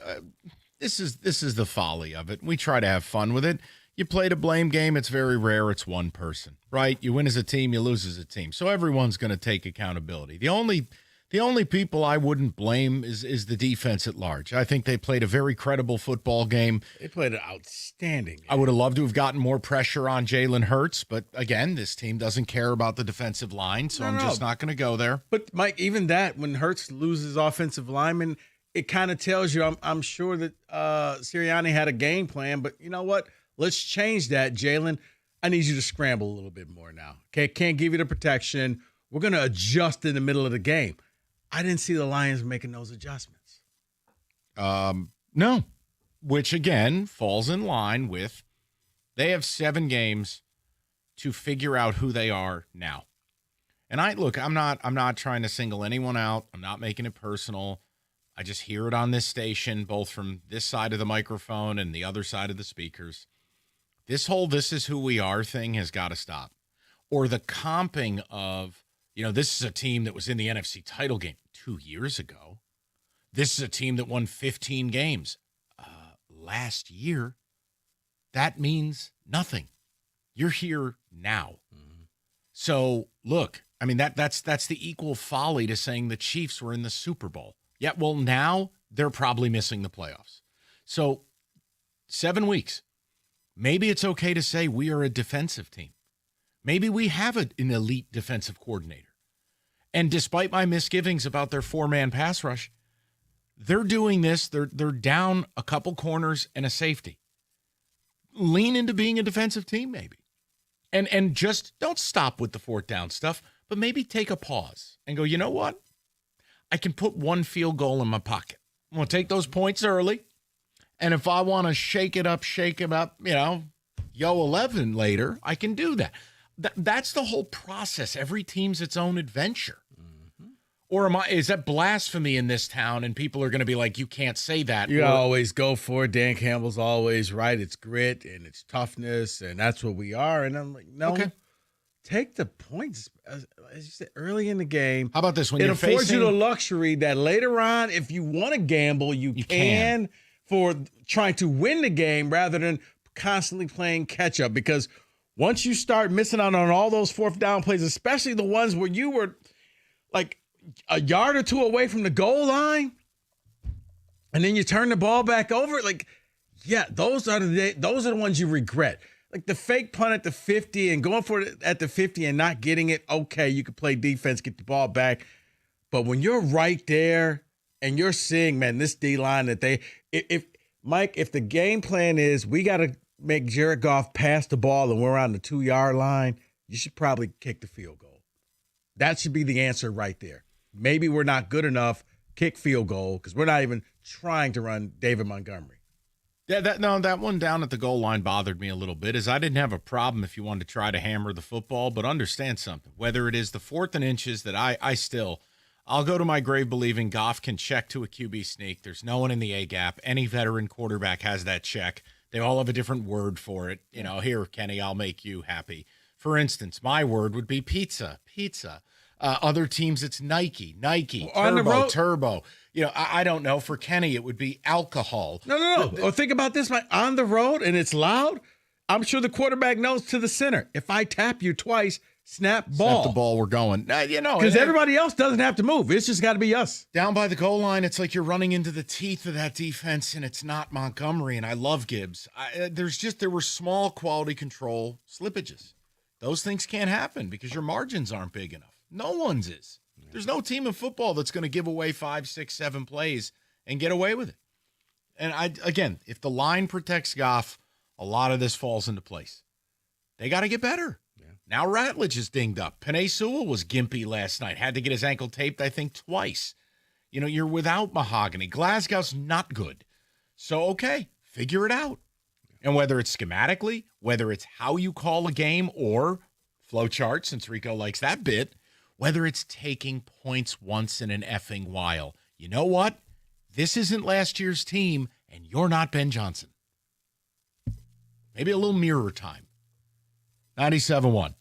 [SPEAKER 14] this is the folly of it. We try to have fun with it. You played a blame game. It's very rare. It's one person, right? You win as a team. You lose as a team. So everyone's going to take accountability. The only people I wouldn't blame is the defense at large. I think they played a very credible football game.
[SPEAKER 13] They played an outstanding game.
[SPEAKER 14] I would have loved to have gotten more pressure on Jalen Hurts, but again, this team doesn't care about the defensive line, so I'm just not going to go there.
[SPEAKER 13] But, Mike, even that, when Hurts loses offensive linemen, it kind of tells you, I'm sure that Sirianni had a game plan, but you know what? Let's change that, Jalen. I need you to scramble a little bit more now. Okay, can't give you the protection. We're going to adjust in the middle of the game. I didn't see the Lions making those adjustments.
[SPEAKER 14] No, which again falls in line with they have 7 games to figure out who they are now. And I'm not trying to single anyone out. I'm not making it personal. I just hear it on this station, both from this side of the microphone and the other side of the speakers. This whole "this is who we are" thing has got to stop. Or the comping of, this is a team that was in the NFC title game 2 years ago. This is a team that won 15 games last year. That means nothing. You're here now. Mm-hmm. So, look, I mean, that's the equal folly to saying the Chiefs were in the Super Bowl. Yeah, well, now they're probably missing the playoffs. So, 7 weeks. Maybe it's okay to say we are a defensive team. Maybe we have an elite defensive coordinator. And despite my misgivings about their 4-man pass rush, they're doing this. They're down a couple corners and a safety. Lean into being a defensive team, maybe. And just don't stop with the 4th down stuff, but maybe take a pause and go, you know what? I can put 1 field goal in my pocket. I'm going to take those points early. And if I want to shake it up, yo 11 later, I can do that. That's the whole process. Every team's its own adventure. Mm-hmm. Or is that blasphemy in this town? And people are going to be like, you can't say that.
[SPEAKER 13] You always go for it. Dan Campbell's always right. It's grit and it's toughness, and that's what we are. And I'm like, no, okay. Take the points, as you said, early in the game.
[SPEAKER 14] How about this? When
[SPEAKER 13] it affords you the luxury that later on, if you want to gamble, you can for trying to win the game rather than constantly playing catch up. Because once you start missing out on all those 4th down plays, especially the ones where you were like a yard or 2 away from the goal line, and then you turn the ball back over, those are the ones you regret. Like the fake punt at the 50 and going for it at the 50 and not getting it, okay, you can play defense, get the ball back. But when you're right there and you're seeing, man, this D-line that if the game plan is we got to make Jared Goff pass the ball and we're on the 2-yard line, you should probably kick the field goal. That should be the answer right there. Maybe we're not good enough, kick field goal, because we're not even trying to run David Montgomery.
[SPEAKER 14] Yeah, that one down at the goal line bothered me a little bit, as I didn't have a problem if you wanted to try to hammer the football, but understand something. Whether it is the 4th and inches that I'll go to my grave believing Goff can check to a QB sneak. There's no one in the A-gap. Any veteran quarterback has that check. They all have a different word for it. Here, Kenny, I'll make you happy. For instance, my word would be pizza. Other teams, it's Nike,
[SPEAKER 13] On the road.
[SPEAKER 14] Turbo. I don't know. For Kenny, it would be alcohol.
[SPEAKER 13] No. Or think about this, Mike. On the road and it's loud, I'm sure the quarterback knows to the center. If I tap you twice, snap ball.
[SPEAKER 14] Snap the ball, we're going.
[SPEAKER 13] Because everybody else doesn't have to move. It's just got to be us.
[SPEAKER 14] Down by the goal line, it's like you're running into the teeth of that defense, and it's not Montgomery, and I love Gibbs. There were small quality control slippages. Those things can't happen because your margins aren't big enough. No one's is. There's no team in football that's going to give away 5, 6, 7 plays and get away with it. And again, if the line protects Goff, a lot of this falls into place. They got to get better. Yeah. Now Ratledge is dinged up. Penei Sewell was gimpy last night. Had to get his ankle taped, I think, twice. You're without Mahogany. Glasgow's not good. So, okay, figure it out. And whether it's schematically, whether it's how you call a game or flow chart, since Rico likes that bit, whether it's taking points once in an effing while. You know what? This isn't last year's team, and you're not Ben Johnson. Maybe a little mirror time. 97.1.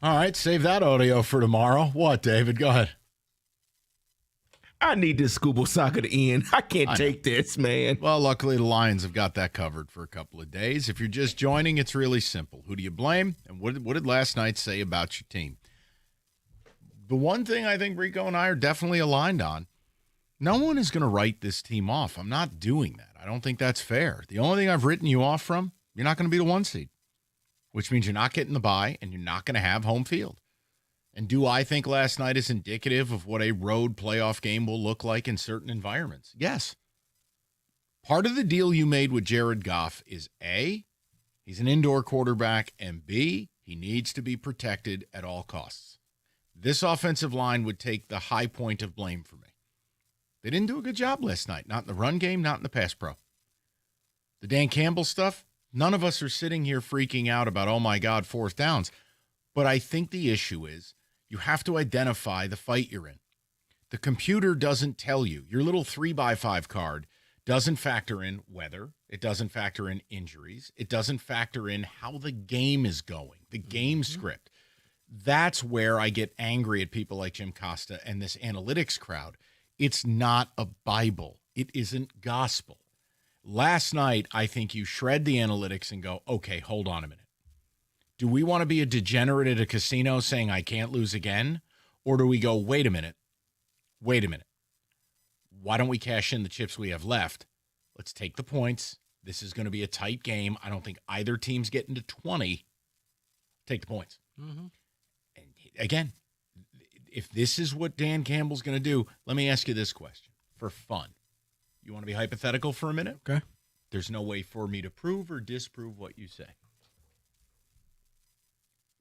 [SPEAKER 14] All right, save that audio for tomorrow. What, David? Go ahead.
[SPEAKER 17] I need this scuba soccer to end. I can't take this, man.
[SPEAKER 14] Well, luckily the Lions have got that covered for a couple of days. If you're just joining, it's really simple. Who do you blame? And what did last night say about your team? The one thing I think Rico and I are definitely aligned on, no one is going to write this team off. I'm not doing that. I don't think that's fair. The only thing I've written you off from, you're not going to be the 1 seed, which means you're not getting the bye and you're not going to have home field. And do I think last night is indicative of what a road playoff game will look like in certain environments? Yes. Part of the deal you made with Jared Goff is A, he's an indoor quarterback, and B, he needs to be protected at all costs. This offensive line would take the high point of blame for me. They didn't do a good job last night, not in the run game, not in the pass pro. The Dan Campbell stuff, none of us are sitting here freaking out about, oh my God, 4th downs. But I think the issue is, you have to identify the fight you're in. The computer doesn't tell you. Your little 3x5 card doesn't factor in weather. It doesn't factor in injuries. It doesn't factor in how the game is going, the game script. That's where I get angry at people like Jim Costa and this analytics crowd. It's not a Bible. It isn't gospel. Last night, I think you shred the analytics and go, okay, hold on a minute. Do we want to be a degenerate at a casino saying I can't lose again? Or do we go, wait a minute. Why don't we cash in the chips we have left? Let's take the points. This is going to be a tight game. I don't think either team's getting to 20. Take the points. Mm-hmm. And again, if this is what Dan Campbell's going to do, let me ask you this question for fun. You want to be hypothetical for a minute?
[SPEAKER 13] Okay.
[SPEAKER 14] There's no way for me to prove or disprove what you say.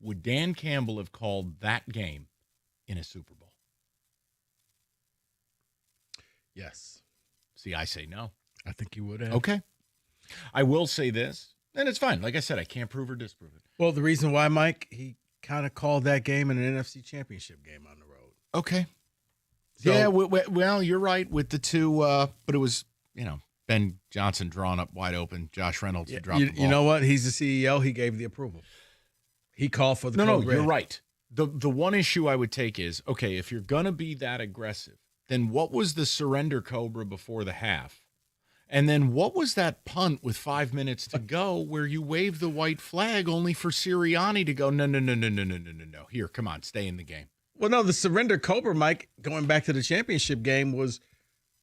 [SPEAKER 14] Would Dan Campbell have called that game in a Super Bowl?
[SPEAKER 13] Yes.
[SPEAKER 14] See, I say no.
[SPEAKER 13] I think you would have.
[SPEAKER 14] Okay. I will say this, and it's fine. Like I said, I can't prove or disprove it.
[SPEAKER 13] Well, the reason why, Mike, he kind of called that game an NFC Championship game on the road.
[SPEAKER 14] Okay.
[SPEAKER 13] So,
[SPEAKER 14] yeah, well, you're right with the two, but it was, Ben Johnson drawn up wide open, Josh Reynolds dropped the ball.
[SPEAKER 13] You know what? He's the CEO. He gave the approval. He called for the
[SPEAKER 14] No,
[SPEAKER 13] code red.
[SPEAKER 14] you're right. The one issue I would take is, okay, if you're going to be that aggressive, then what was the surrender cobra before the half? And then what was that punt with 5 minutes to go where you waved the white flag only for Sirianni to go, no. Here, come on, stay in the game.
[SPEAKER 13] Well, no, the surrender cobra, Mike, going back to the championship game, was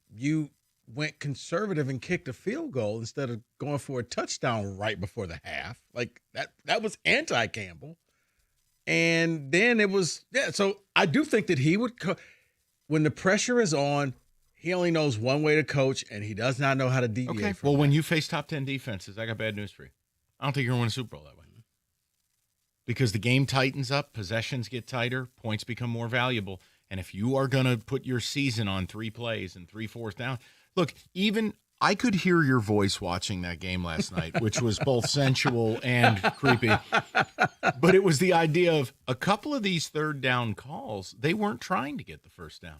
[SPEAKER 13] you went conservative and kicked a field goal instead of going for a touchdown right before the half. Like that was anti-Campbell. And then it was, so I do think that he would, when the pressure is on, he only knows one way to coach, and he does not know how to deviate.
[SPEAKER 14] Okay,
[SPEAKER 13] from
[SPEAKER 14] when you face top 10 defenses, I got bad news for you. I don't think you're going to win a Super Bowl that way. Because the game tightens up, possessions get tighter, points become more valuable. And if you are going to put your season on 3 plays and 3 4th down, look, even I could hear your voice watching that game last night, which was both sensual and creepy. But it was the idea of a couple of these 3rd down calls, they weren't trying to get the 1st down.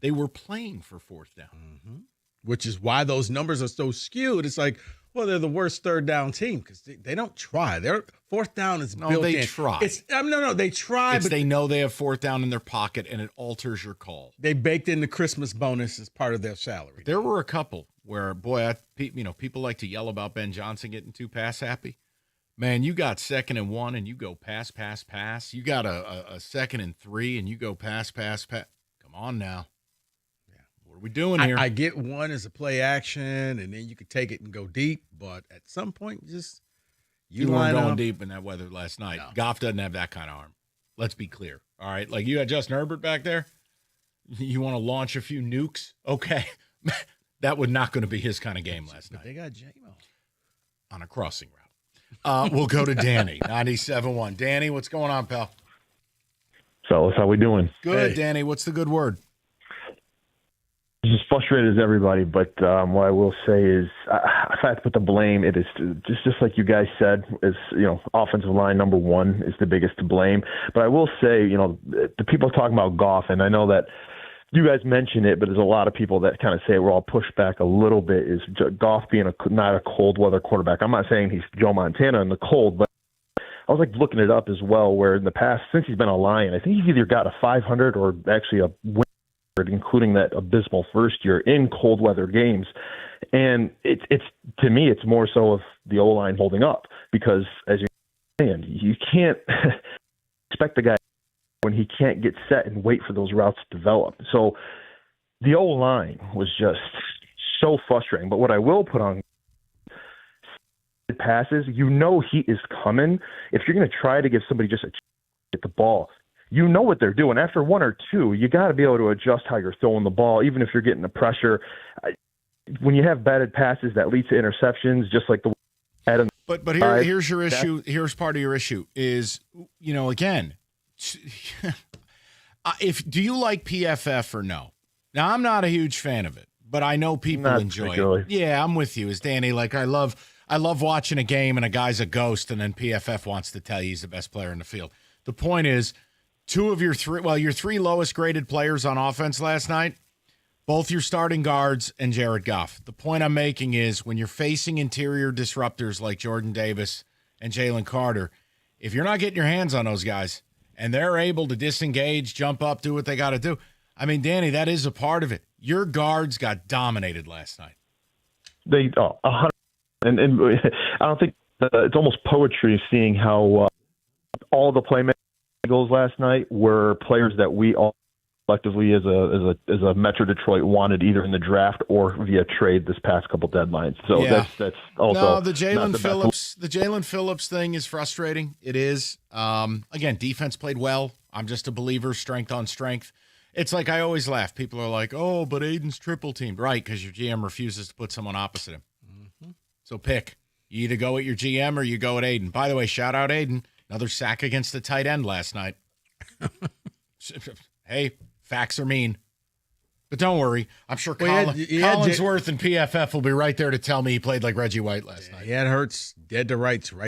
[SPEAKER 14] They were playing for 4th down.
[SPEAKER 13] Mm-hmm. Which is why those numbers are so skewed. It's like, well, they're the worst 3rd down team because they don't try. Their 4th down is built in.
[SPEAKER 14] They try.
[SPEAKER 13] No, they try.
[SPEAKER 14] But they know they have 4th down in their pocket, and it alters your call.
[SPEAKER 13] They baked in the Christmas bonus as part of their salary.
[SPEAKER 14] There were a couple where, boy, people like to yell about Ben Johnson getting too pass happy. Man, you got 2nd and 1, and you go pass. You got a 2nd and 3, and you go pass. Come on now. What are we doing here?
[SPEAKER 13] I get one as a play action, and then you could take it and go deep. But at some point, just
[SPEAKER 14] you weren't going deep in that weather last night. No. Goff doesn't have that kind of arm. Let's be clear. All right, like you had Justin Herbert back there. You want to launch a few nukes? Okay, that was not going to be his kind of game last night.
[SPEAKER 13] They got J-Mo
[SPEAKER 14] on a crossing route. We'll go to Danny, 97.1. Danny, what's going on, pal?
[SPEAKER 19] Fellas, how we doing?
[SPEAKER 14] Good, hey. Danny. What's the good word?
[SPEAKER 19] Just as frustrated as everybody, but what I will say is, if I have to put the blame, it is just like you guys said, is offensive line number 1 is the biggest to blame. But I will say, the people talking about Goff, and I know that you guys mentioned it, but there's a lot of people that kind of say we're all pushed back a little bit. Is Goff being not a cold weather quarterback? I'm not saying he's Joe Montana in the cold, but I was like looking it up as well, where in the past, since he's been a Lion, I think he's either got a 500 or actually a win record, including that abysmal first year in cold weather games. And it's to me, it's more so of the O-line holding up, because as you're saying, you can't expect the guy when he can't get set and wait for those routes to develop. So the O-line was just so frustrating. But what I will put on passes, you know he is coming. If you're going to try to give somebody just a chance to get the ball, you know what they're doing. After one or two, you got to be able to adjust how you're throwing the ball, even if you're getting the pressure. When you have batted passes that lead to interceptions, just like the Adam.
[SPEAKER 14] But here's your issue. Here's part of your issue is, again, do you like PFF or no? Now, I'm not a huge fan of it, but I know people enjoy it. Yeah, I'm with you. As Danny, like I love watching a game and a guy's a ghost, and then PFF wants to tell you he's the best player in the field. The point is, your three lowest graded players on offense last night, both your starting guards and Jared Goff. The point I'm making is, when you're facing interior disruptors like Jordan Davis and Jalen Carter, if you're not getting your hands on those guys and they're able to disengage, jump up, do what they got to do, I mean, Danny, that is a part of it. Your guards got dominated last night.
[SPEAKER 19] They 100%. And I don't think it's almost poetry seeing how all the playmakers last night were players that we all collectively as a Metro Detroit wanted, either in the draft or via trade this past couple deadlines. So that's also
[SPEAKER 14] the Jalen Phillips thing is frustrating. It is. Again, defense played well. I'm just a believer, strength on strength. It's like, I always laugh. People are like, "Oh, but Aiden's triple teamed." Right, because your GM refuses to put someone opposite him. Mm-hmm. So pick. You either go at your GM or you go at Aiden. By the way, shout out Aiden. Another sack against the tight end last night. Hey, facts are mean. But don't worry. I'm sure Collinsworth and PFF will be right there to tell me he played like Reggie White last night.
[SPEAKER 13] He had Hurts dead to rights right